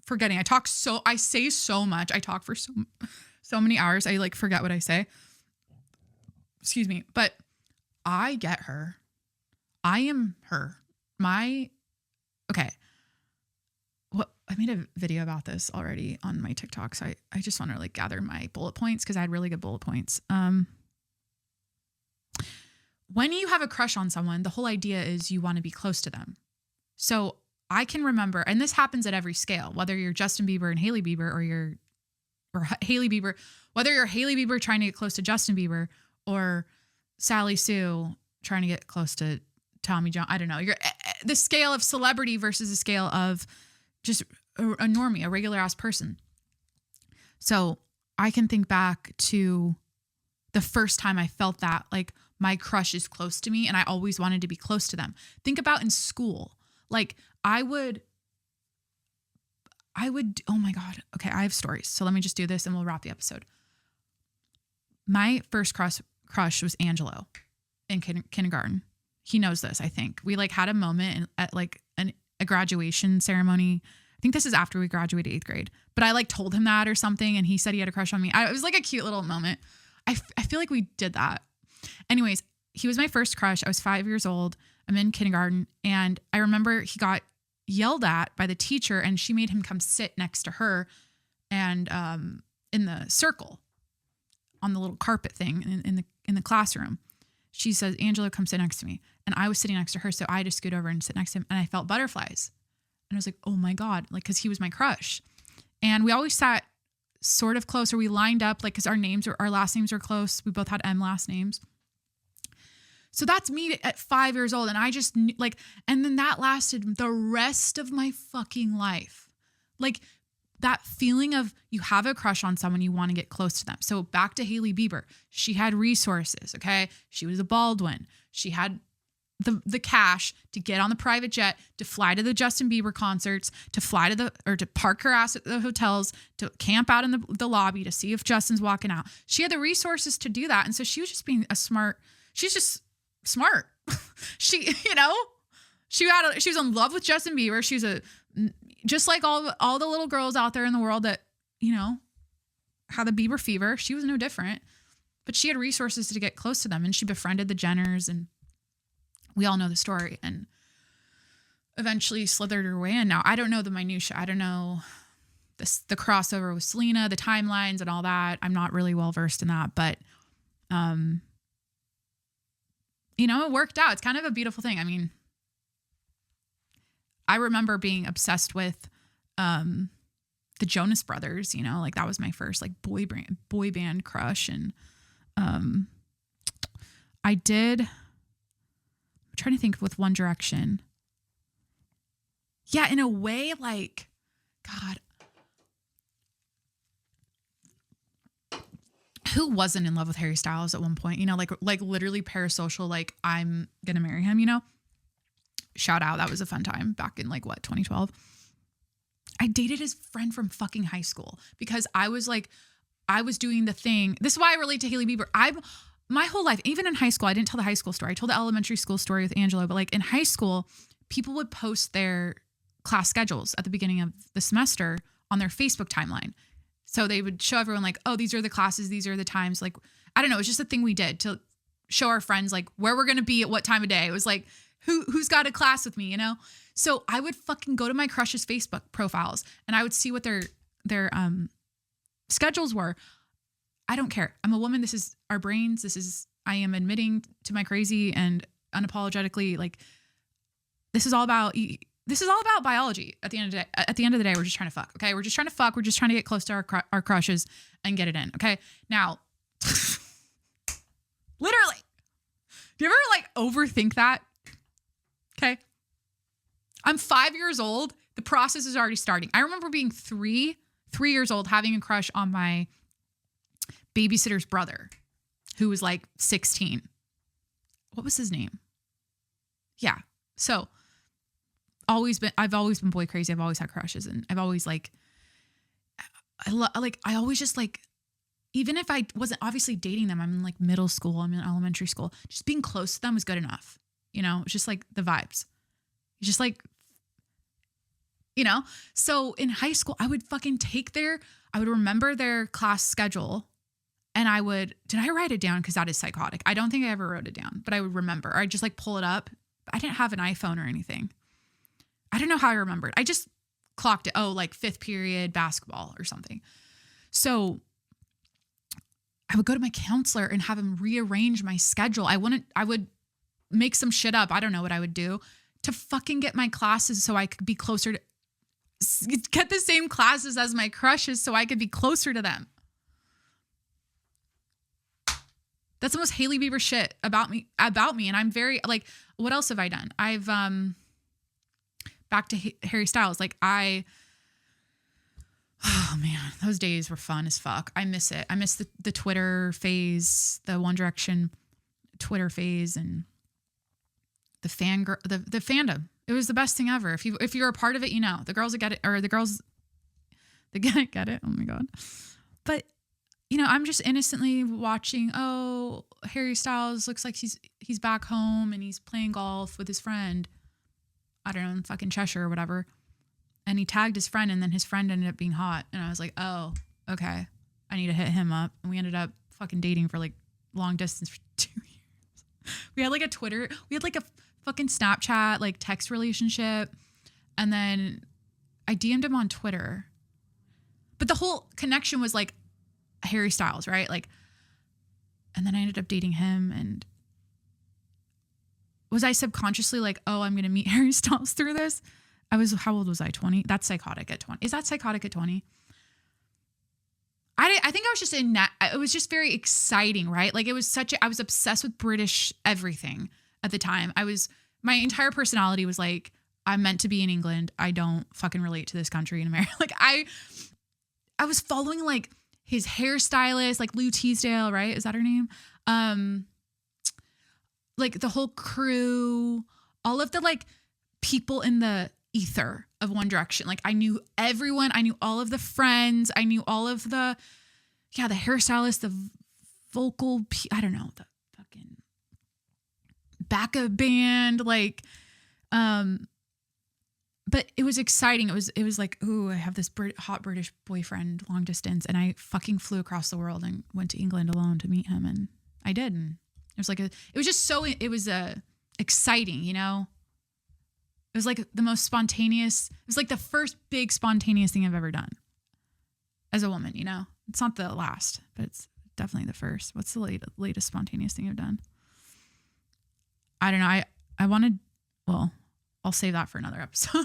forgetting. I say so much. I talk for so many hours. I like forget what I say. Excuse me. But I get her. I am her. Okay. Well, I made a video about this already on my TikTok. So I just want to like gather my bullet points because I had really good bullet points. When you have a crush on someone, the whole idea is you want to be close to them. So I can remember, and this happens at every scale, whether you're Justin Bieber and Hailey Bieber or Hailey Bieber, whether you're Hailey Bieber trying to get close to Justin Bieber or Sally Sue trying to get close to Tommy John. I don't know. You're the scale of celebrity versus the scale of just a normie, a regular ass person. So I can think back to the first time I felt that, like, my crush is close to me and I always wanted to be close to them. Think about in school. Like I would, oh my God. Okay. I have stories. So let me just do this and we'll wrap the episode. My first crush was Angelo in kindergarten. He knows this, I think. We like had a moment at like a graduation ceremony. I think this is after we graduated 8th grade, but I like told him that or something. And he said he had a crush on me. It was like a cute little moment. I feel like we did that. Anyways, he was my first crush. I was 5 years old. I'm in kindergarten. And I remember he got yelled at by the teacher and she made him come sit next to her and in the circle on the little carpet thing in the classroom. She says, Angela, come sit next to me. And I was sitting next to her. So I had to scoot over and sit next to him. And I felt butterflies. And I was like, oh my God, like, cause he was my crush. And we always sat sort of close, or we lined up, like, cause our last names were close. We both had M last names. So that's me at 5 years old. And I just like, and then that lasted the rest of my fucking life. Like that feeling of you have a crush on someone, you want to get close to them. So back to Hailey Bieber. She had resources. Okay. She was a Baldwin. She had the cash to get on the private jet, to fly to the Justin Bieber concerts, to park her ass at the hotels, to camp out in the lobby to see if Justin's walking out. She had the resources to do that. And so she was just being she's just smart. She was in love with Justin Bieber. She's just like all the little girls out there in the world that, had the Bieber fever. She was no different, but she had resources to get close to them. And she befriended the Jenners, and we all know the story, and eventually slithered her way in. Now, I don't know the minutia. I don't know the crossover with Selena, the timelines and all that. I'm not really well versed in that, but, it worked out. It's kind of a beautiful thing. I mean, I remember being obsessed with, the Jonas Brothers, like that was my first like boy band crush. And, I'm trying to think with One Direction. Yeah, in a way, like, God, who wasn't in love with Harry Styles at one point? Like literally parasocial, like I'm gonna marry him, Shout out, that was a fun time back in 2012. I dated his friend from fucking high school because I was doing the thing. This is why I relate to Hailey Bieber. My whole life, even in high school, I didn't tell the high school story. I told the elementary school story with Angelo, but like in high school, people would post their class schedules at the beginning of the semester on their Facebook timeline. So they would show everyone like, oh, these are the classes, these are the times. Like, I don't know. It's just a thing we did to show our friends like where we're going to be at what time of day. It was like, who's got a class with me, So I would fucking go to my crush's Facebook profiles and I would see what their schedules were. I don't care. I'm a woman. This is our brains. I am admitting to my crazy and unapologetically, like, this is all about biology. At the end of the day, we're just trying to fuck. Okay. We're just trying to fuck. We're just trying to get close to our crushes and get it in. Okay. Now, literally, do you ever like overthink that? Okay. I'm 5 years old. The process is already starting. I remember being three years old, having a crush on my babysitter's brother, who was like 16. What was his name? Yeah. So I've always been boy crazy. I've always had crushes, and I've always I always just like, even if I wasn't obviously dating them, I'm in like middle school, I'm in elementary school, just being close to them was good enough. It's just like the vibes. It's just like, you know? So in high school, I would fucking I would remember their class schedule and did I write it down? Because that is psychotic. I don't think I ever wrote it down, but I would remember. Or I'd just like pull it up. I didn't have an iPhone or anything. I don't know how I remembered. I just clocked it. Oh, like 5th period basketball or something. So I would go to my counselor and have him rearrange my schedule. I would make some shit up. I don't know what I would do to fucking get my classes so I could be closer to, get the same classes as my crushes so I could be closer to them. That's the most Hailey Bieber shit about me. And I'm very like, what else have I done? I've, back to Harry Styles. Like oh man, those days were fun as fuck. I miss it. I miss the Twitter phase, the One Direction Twitter phase, and the fandom. It was the best thing ever. If you're a part of it, you know, the girls that get it, or the girls that get it. Oh my God. But you know, I'm just innocently watching, oh, Harry Styles looks like he's back home and he's playing golf with his friend. I don't know, in fucking Cheshire or whatever. And he tagged his friend, and then his friend ended up being hot. And I was like, oh, okay. I need to hit him up. And we ended up fucking dating for like long distance for 2 years. We had like a fucking Snapchat, like text relationship. And then I DM'd him on Twitter. But the whole connection was like Harry Styles, right? Like, and then I ended up dating him. And was I subconsciously like, oh, I'm going to meet Harry Styles through this? How old was I? 20? That's psychotic at 20. Is that psychotic at 20? I think I was just it was just very exciting, right? Like it was I was obsessed with British everything at the time. My entire personality was like, I'm meant to be in England. I don't fucking relate to this country in America. Like I was following like his hairstylist, like Lou Teasdale, right? Is that her name? Like the whole crew, all of the like people in the ether of One Direction. Like I knew everyone. I knew all of the friends. I knew all of the hairstylist, the vocal, I don't know, the fucking backup band. Like, but it was exciting. It was like, ooh, I have this hot British boyfriend long distance. And I fucking flew across the world and went to England alone to meet him. And I did. And it was like, it was exciting, you know? It was like the most spontaneous. It was like the first big spontaneous thing I've ever done as a woman, you know? It's not the last, but it's definitely the first. What's the latest spontaneous thing I've done? I don't know. I wanted, well, I'll save that for another episode.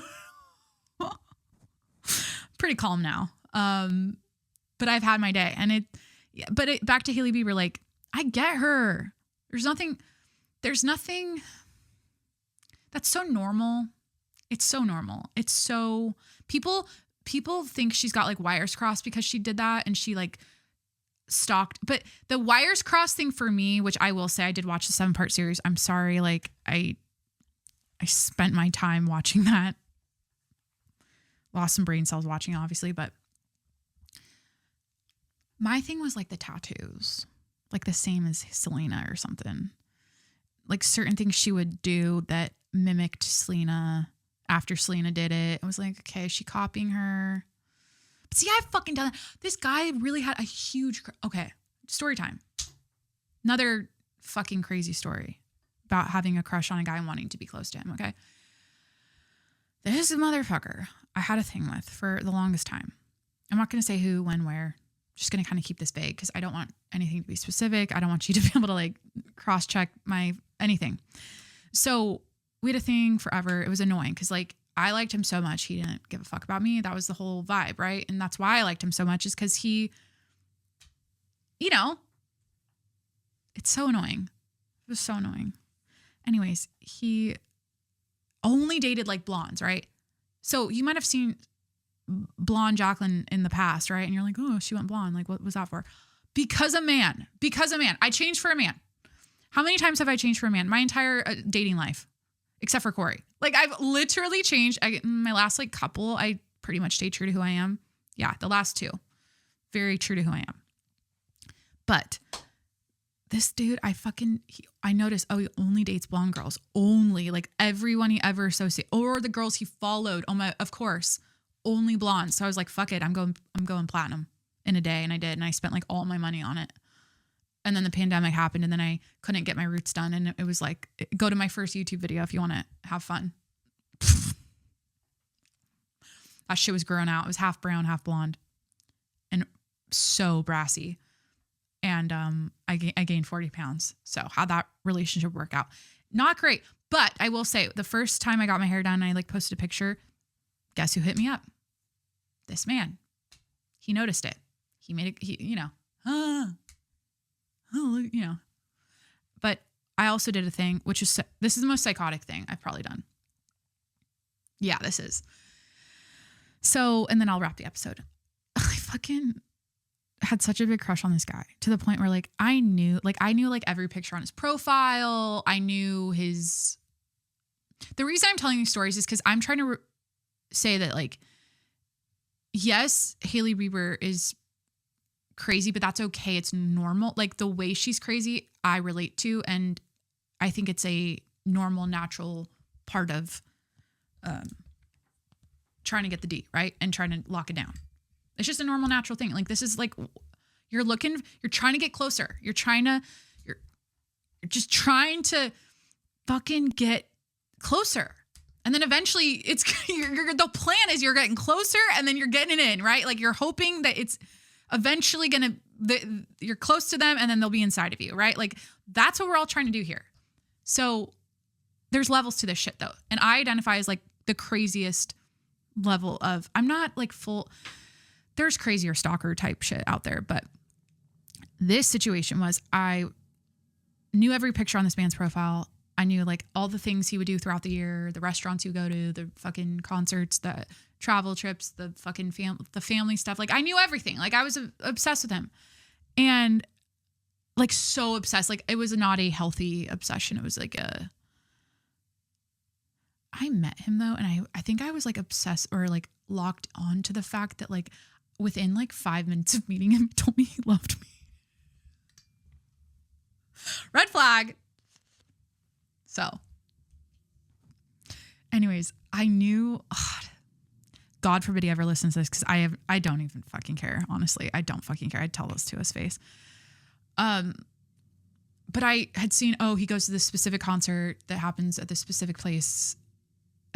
Pretty calm now. But I've had my day back to Hailey Bieber. Like I get her. There's nothing that's so normal. It's so normal. It's so people think she's got like wires crossed because she did that and she like stalked. But the wires crossed thing for me, which I will say, I did watch the 7-part series. I'm sorry. Like I spent my time watching that. Lost some brain cells watching it, obviously, but my thing was like the tattoos, like the same as Selena or something. Like certain things she would do that mimicked Selena after Selena did it. I was like, okay, is she copying her? But see, I've fucking done that. This guy really had a huge, okay, story time. Another fucking crazy story about having a crush on a guy and wanting to be close to him, okay? This motherfucker I had a thing with for the longest time. I'm not going to say who, when, where. Just going to kind of keep this vague because I don't want anything to be specific. I don't want you to be able to like cross-check my anything. So we had a thing forever. It was annoying because like I liked him so much. He didn't give a fuck about me. That was the whole vibe, right? And that's why I liked him so much is because he, you know, it's so annoying. It was so annoying. Anyways, he only dated like blondes, right? So you might have seen blonde Jacqueline in the past, right? And you're like, oh, she went blonde. Like, what was that for? Because a man. I changed for a man. How many times have I changed for a man? My entire dating life, except for Corey. Like, I've literally changed. My last like couple, I pretty much stayed true to who I am. Yeah, the last two, very true to who I am. But this dude, I noticed, oh, he only dates blonde girls. Only. Like everyone he ever associated, or the girls he followed. Oh my, of course, only blonde. So I was like, fuck it, I'm going platinum in a day. And I did. And I spent like all my money on it. And then the pandemic happened and then I couldn't get my roots done. And it was like, go to my first YouTube video if you want to have fun. That shit was grown out. It was half brown, half blonde and so brassy. And I gained 40 pounds. So how'd that relationship work out? Not great. But I will say the first time I got my hair done, I like posted a picture. Guess who hit me up? This man. He noticed it. He made it, But I also did a thing, which is, this is the most psychotic thing I've probably done. Yeah, this is. So, and then I'll wrap the episode. I fucking had such a big crush on this guy to the point where like, I knew every picture on his profile. I knew the reason I'm telling you stories is because I'm trying to say that like, yes, Hailey Bieber is crazy, but that's okay. It's normal. Like the way she's crazy, I relate to. And I think it's a normal, natural part of trying to get the D, right? And trying to lock it down. It's just a normal, natural thing. Like this is like, you're trying to get closer. You're just trying to fucking get closer. And then eventually the plan is you're getting closer and then you're getting it in, right? Like you're hoping that it's eventually you're close to them and then they'll be inside of you, right? Like that's what we're all trying to do here. So there's levels to this shit though. And I identify as like the craziest level of, I'm not like there's crazier stalker type shit out there. But this situation was, I knew every picture on this man's profile. I knew like all the things he would do throughout the year, the restaurants he would go to, the fucking concerts, the travel trips, the fucking the family stuff. Like I knew everything. Like I was obsessed with him and like so obsessed. Like it was not a healthy obsession. It was like I met him though. And I think I was like obsessed or like locked on to the fact that like within like 5 minutes of meeting him, he told me he loved me. Red flag. So anyways, I knew, God forbid he ever listens to this because I don't even fucking care. Honestly, I don't fucking care. I'd tell this to his face. But I had seen, he goes to this specific concert that happens at this specific place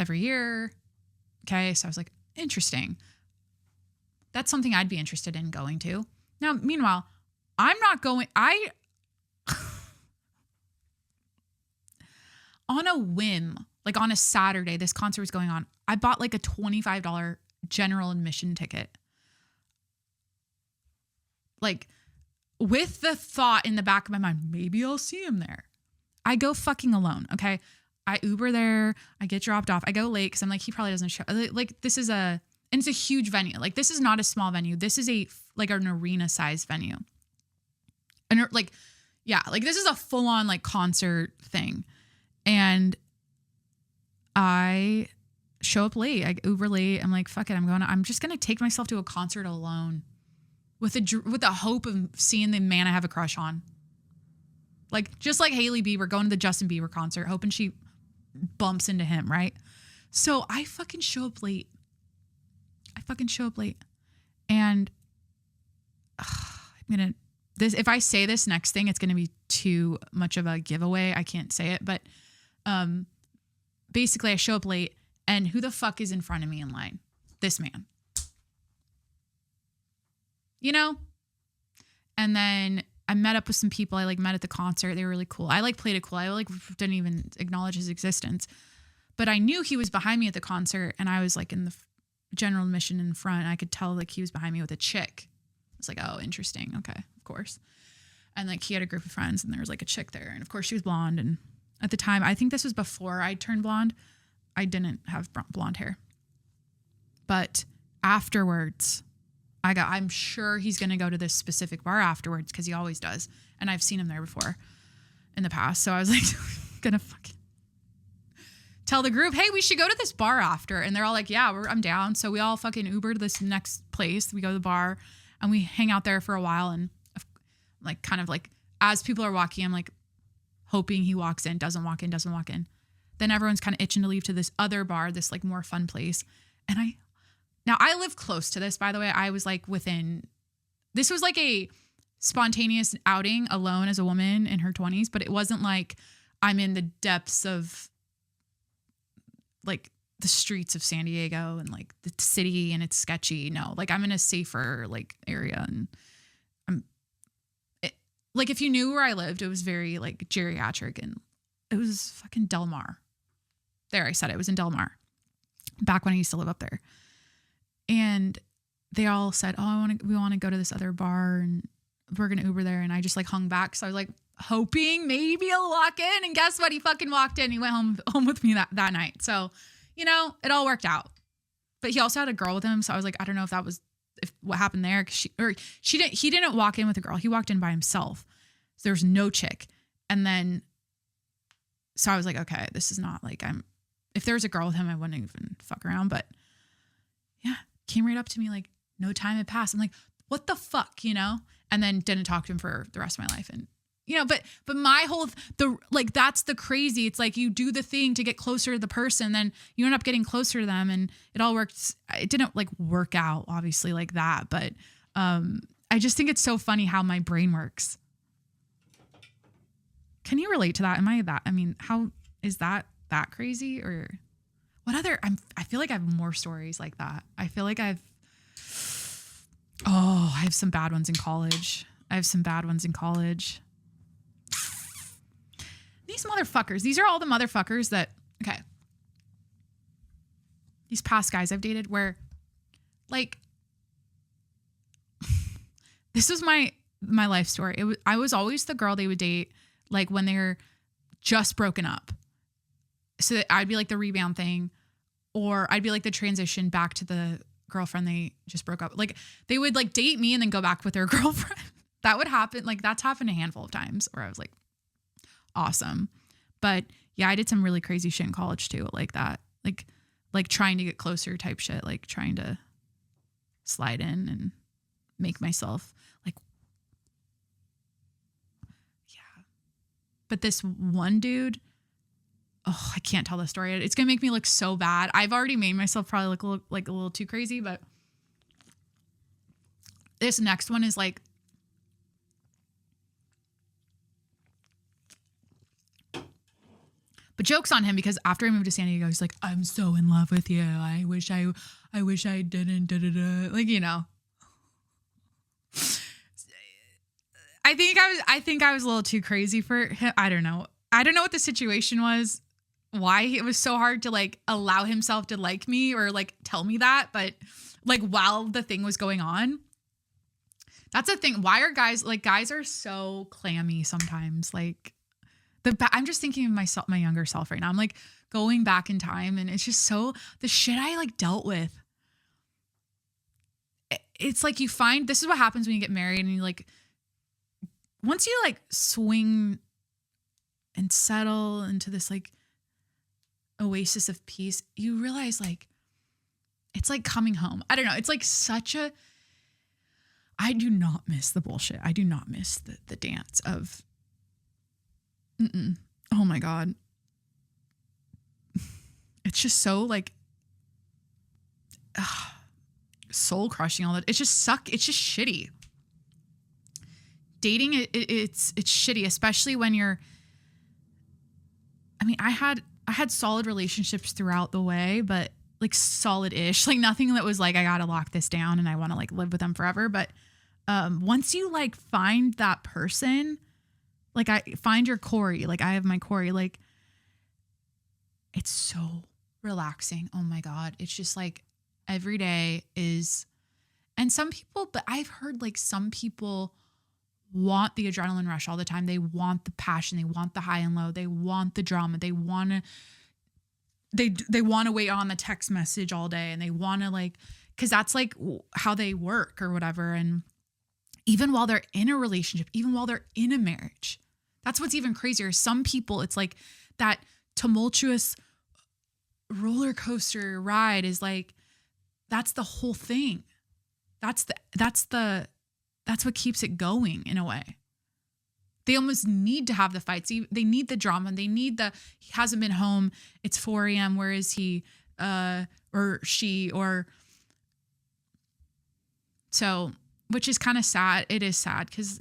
every year. Okay. So I was like, interesting. That's something I'd be interested in going to. Now, meanwhile, I'm not going, on a whim, like on a Saturday, this concert was going on. I bought like a $25 general admission ticket. Like with the thought in the back of my mind, maybe I'll see him there. I go fucking alone. Okay. I Uber there. I get dropped off. I go late because I'm like, he probably doesn't show. Like this is and it's a huge venue. Like this is not a small venue. This is like an arena sized venue. And like, yeah, like this is a full on like concert thing. And I show up late. I Uber late. I'm like, fuck it. I'm just going to take myself to a concert alone with the hope of seeing the man I have a crush on. Like, just like Hailey Bieber going to the Justin Bieber concert, hoping she bumps into him, right? So I fucking show up late. And if I say this next thing, it's going to be too much of a giveaway. I can't say it, but basically I show up late and who the fuck is in front of me in line? This man. You know? And then I met up with some people I like met at the concert. They were really cool. I like played it cool. I like didn't even acknowledge his existence. But I knew he was behind me at the concert and I was like in the general admission in front. I could tell like he was behind me with a chick. I was like, oh, interesting. Okay, of course. And like he had a group of friends and there was like a chick there. And of course she was blonde. And at the time, I think this was before I turned blonde. I didn't have blonde hair. But afterwards, I'm sure he's going to go to this specific bar afterwards because he always does. And I've seen him there before in the past. So I was like, going to fucking tell the group, hey, we should go to this bar after. And they're all like, yeah, I'm down. So we all fucking Uber to this next place. We go to the bar and we hang out there for a while and like kind of like as people are walking, I'm like hoping he walks in, doesn't walk in. Then everyone's kind of itching to leave to this other bar, this like more fun place. And I live close to this, by the way. I was like this was like a spontaneous outing alone as a woman in her 20s, but it wasn't like I'm in the depths of like the streets of San Diego and like the city and it's sketchy. No, like I'm in a safer like area, and like if you knew where I lived, it was very like geriatric, and it was fucking Del Mar. There, I said it was in Del Mar back when I used to live up there. And they all said, oh, we want to go to this other bar and we're going to Uber there. And I just like hung back. So I was like hoping maybe he'll walk in, and guess what? He fucking walked in. He went home with me that night. So, you know, it all worked out. But he also had a girl with him. So I was like, I don't know if what happened there. He didn't walk in with a girl. He walked in by himself. So there was no chick. And then, so I was like, okay, this is not like if there was a girl with him, I wouldn't even fuck around. But yeah, came right up to me like no time had passed. I'm like, what the fuck, you know? And then didn't talk to him for the rest of my life. And, you know, but my whole, that's the crazy. It's like you do the thing to get closer to the person, then you end up getting closer to them, and it all worked. It didn't like work out obviously like that, but I just think it's so funny how my brain works. Can you relate to that? How is that crazy? Or what other, I feel like I have more stories like that. I feel like I have some bad ones in college. These motherfuckers, these are all the motherfuckers that, okay. These past guys I've dated where like, this was my life story. I was always the girl they would date like when they're just broken up. So that I'd be like the rebound thing, or I'd be like the transition back to the girlfriend they just broke up. Like they would like date me and then go back with their girlfriend. That would happen. Like that's happened a handful of times where I was like, awesome. But yeah, I did some really crazy shit in college too. Like that, like trying to get closer type shit, like trying to slide in and make myself like, yeah. But this one dude, oh, I can't tell the story. It's going to make me look so bad. I've already made myself probably look like a little too crazy, but this next one is like, but joke's on him, because after I moved to San Diego, he's like, I'm so in love with you. I wish I didn't, like, you know, I think I was a little too crazy for him. I don't know what the situation was, why it was so hard to like allow himself to like me or like tell me that. But like while the thing was going on, that's the thing. Why are guys are so clammy sometimes? Like I'm just thinking of myself, my younger self right now. I'm like going back in time, and it's just so the shit I like dealt with. It's like you find, this is what happens when you get married, and you like, once you like swing and settle into this like oasis of peace, you realize like, it's like coming home. I don't know. It's like I do not miss the bullshit. I do not miss the dance of, oh my God. It's just so like, soul crushing, all that. It's just it's just shitty. Dating, it's shitty, especially when you're, I mean, I had solid relationships throughout the way, but like solid-ish, like nothing that was like, I gotta lock this down and I want to like live with them forever. But once you like find that person, like I find your Corey, like I have my Corey, like it's so relaxing. Oh my God. It's just like every day is, and some people, but I've heard like some people want the adrenaline rush all the time. They want the passion. They want the high and low. They want the drama. They want to wait on the text message all day, and they want to like, cause that's like how they work or whatever. And even while they're in a relationship, even while they're in a marriage, that's what's even crazier. Some people, it's like that tumultuous roller coaster ride is like, that's the whole thing. That's what keeps it going in a way. They almost need to have the fights. They need the drama. They need he hasn't been home. It's 4 a.m. Where is he? Or she, or so, which is kind of sad. It is sad because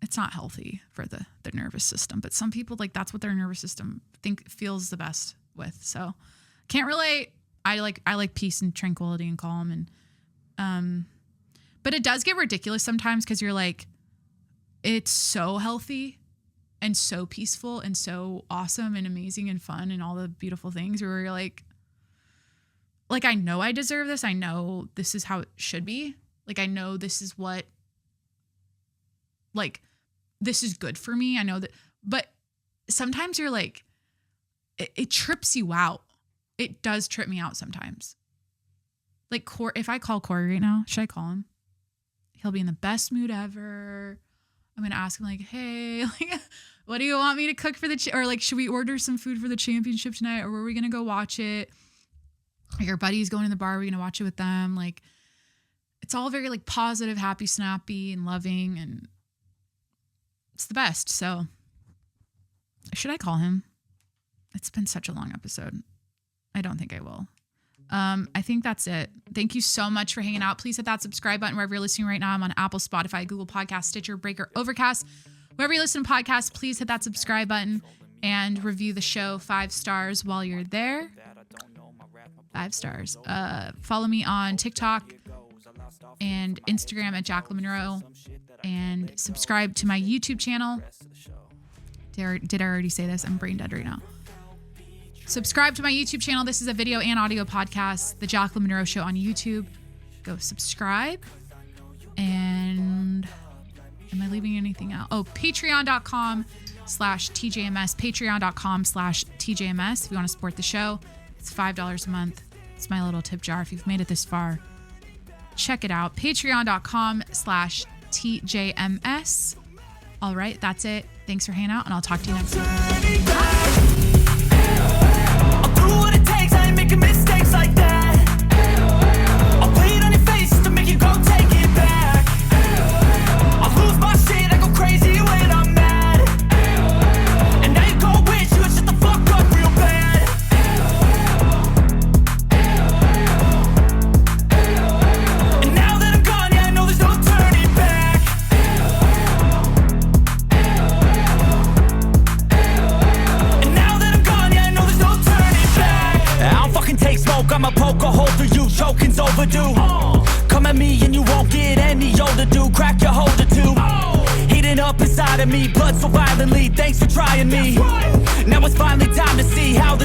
it's not healthy for the nervous system. But some people, like, that's what their nervous system feels the best with. So can't relate. I like peace and tranquility and calm. And, but it does get ridiculous sometimes because you're like, it's so healthy and so peaceful and so awesome and amazing and fun and all the beautiful things where you're like, I know I deserve this. I know this is how it should be. Like, I know this is what, like, this is good for me. I know that, but sometimes you're like, it trips you out. It does trip me out sometimes. Like, if I call Corey right now, should I call him? He'll be in the best mood ever. I'm going to ask him, like, hey, like, what do you want me to cook for or like, should we order some food for the championship tonight? Or were we going to go watch it? Like, our buddy's going to the bar. We're going to watch it with them. Like, it's all very, like, positive, happy, snappy, and loving. And it's the best. So should I call him? It's been such a long episode. I don't think I will. I think that's it. Thank you so much for hanging out. Please hit that subscribe button wherever you're listening right now. I'm on Apple, Spotify, Google Podcasts, Stitcher, Breaker, Overcast. Wherever you listen to podcasts, please hit that subscribe button and review the show 5 stars while you're there. 5 stars. Follow me on TikTok and Instagram at Jacqueline Monroe, and subscribe to my YouTube channel. Did I already say this? I'm brain dead right now. Subscribe to my YouTube channel. This is a video and audio podcast, The Jacqueline Monroe Show on YouTube. Go subscribe. And am I leaving anything out? Oh, patreon.com/TJMS. Patreon.com/TJMS. If you want to support the show, it's $5 a month. It's my little tip jar. If you've made it this far, check it out. Patreon.com/TJMS. All right, that's it. Thanks for hanging out, and I'll talk to you next week. What it takes, I ain't making mistakes like that. I'll play it on your face to make you go take it back. I'll lose my shit, I go crazy when I'm mad. And now you go wish you would shut the fuck up real bad. And now that I'm gone, yeah, I know there's no turning back. And now that I'm gone, yeah, I know there's no turning back. I don't fucking take smoke, I'ma poke a hole through you, choking's overdue. Come at me and you won't get any older, dude. Crack your holder too. Heating up inside of me, blood so violently, thanks for trying me. Now it's finally time to see how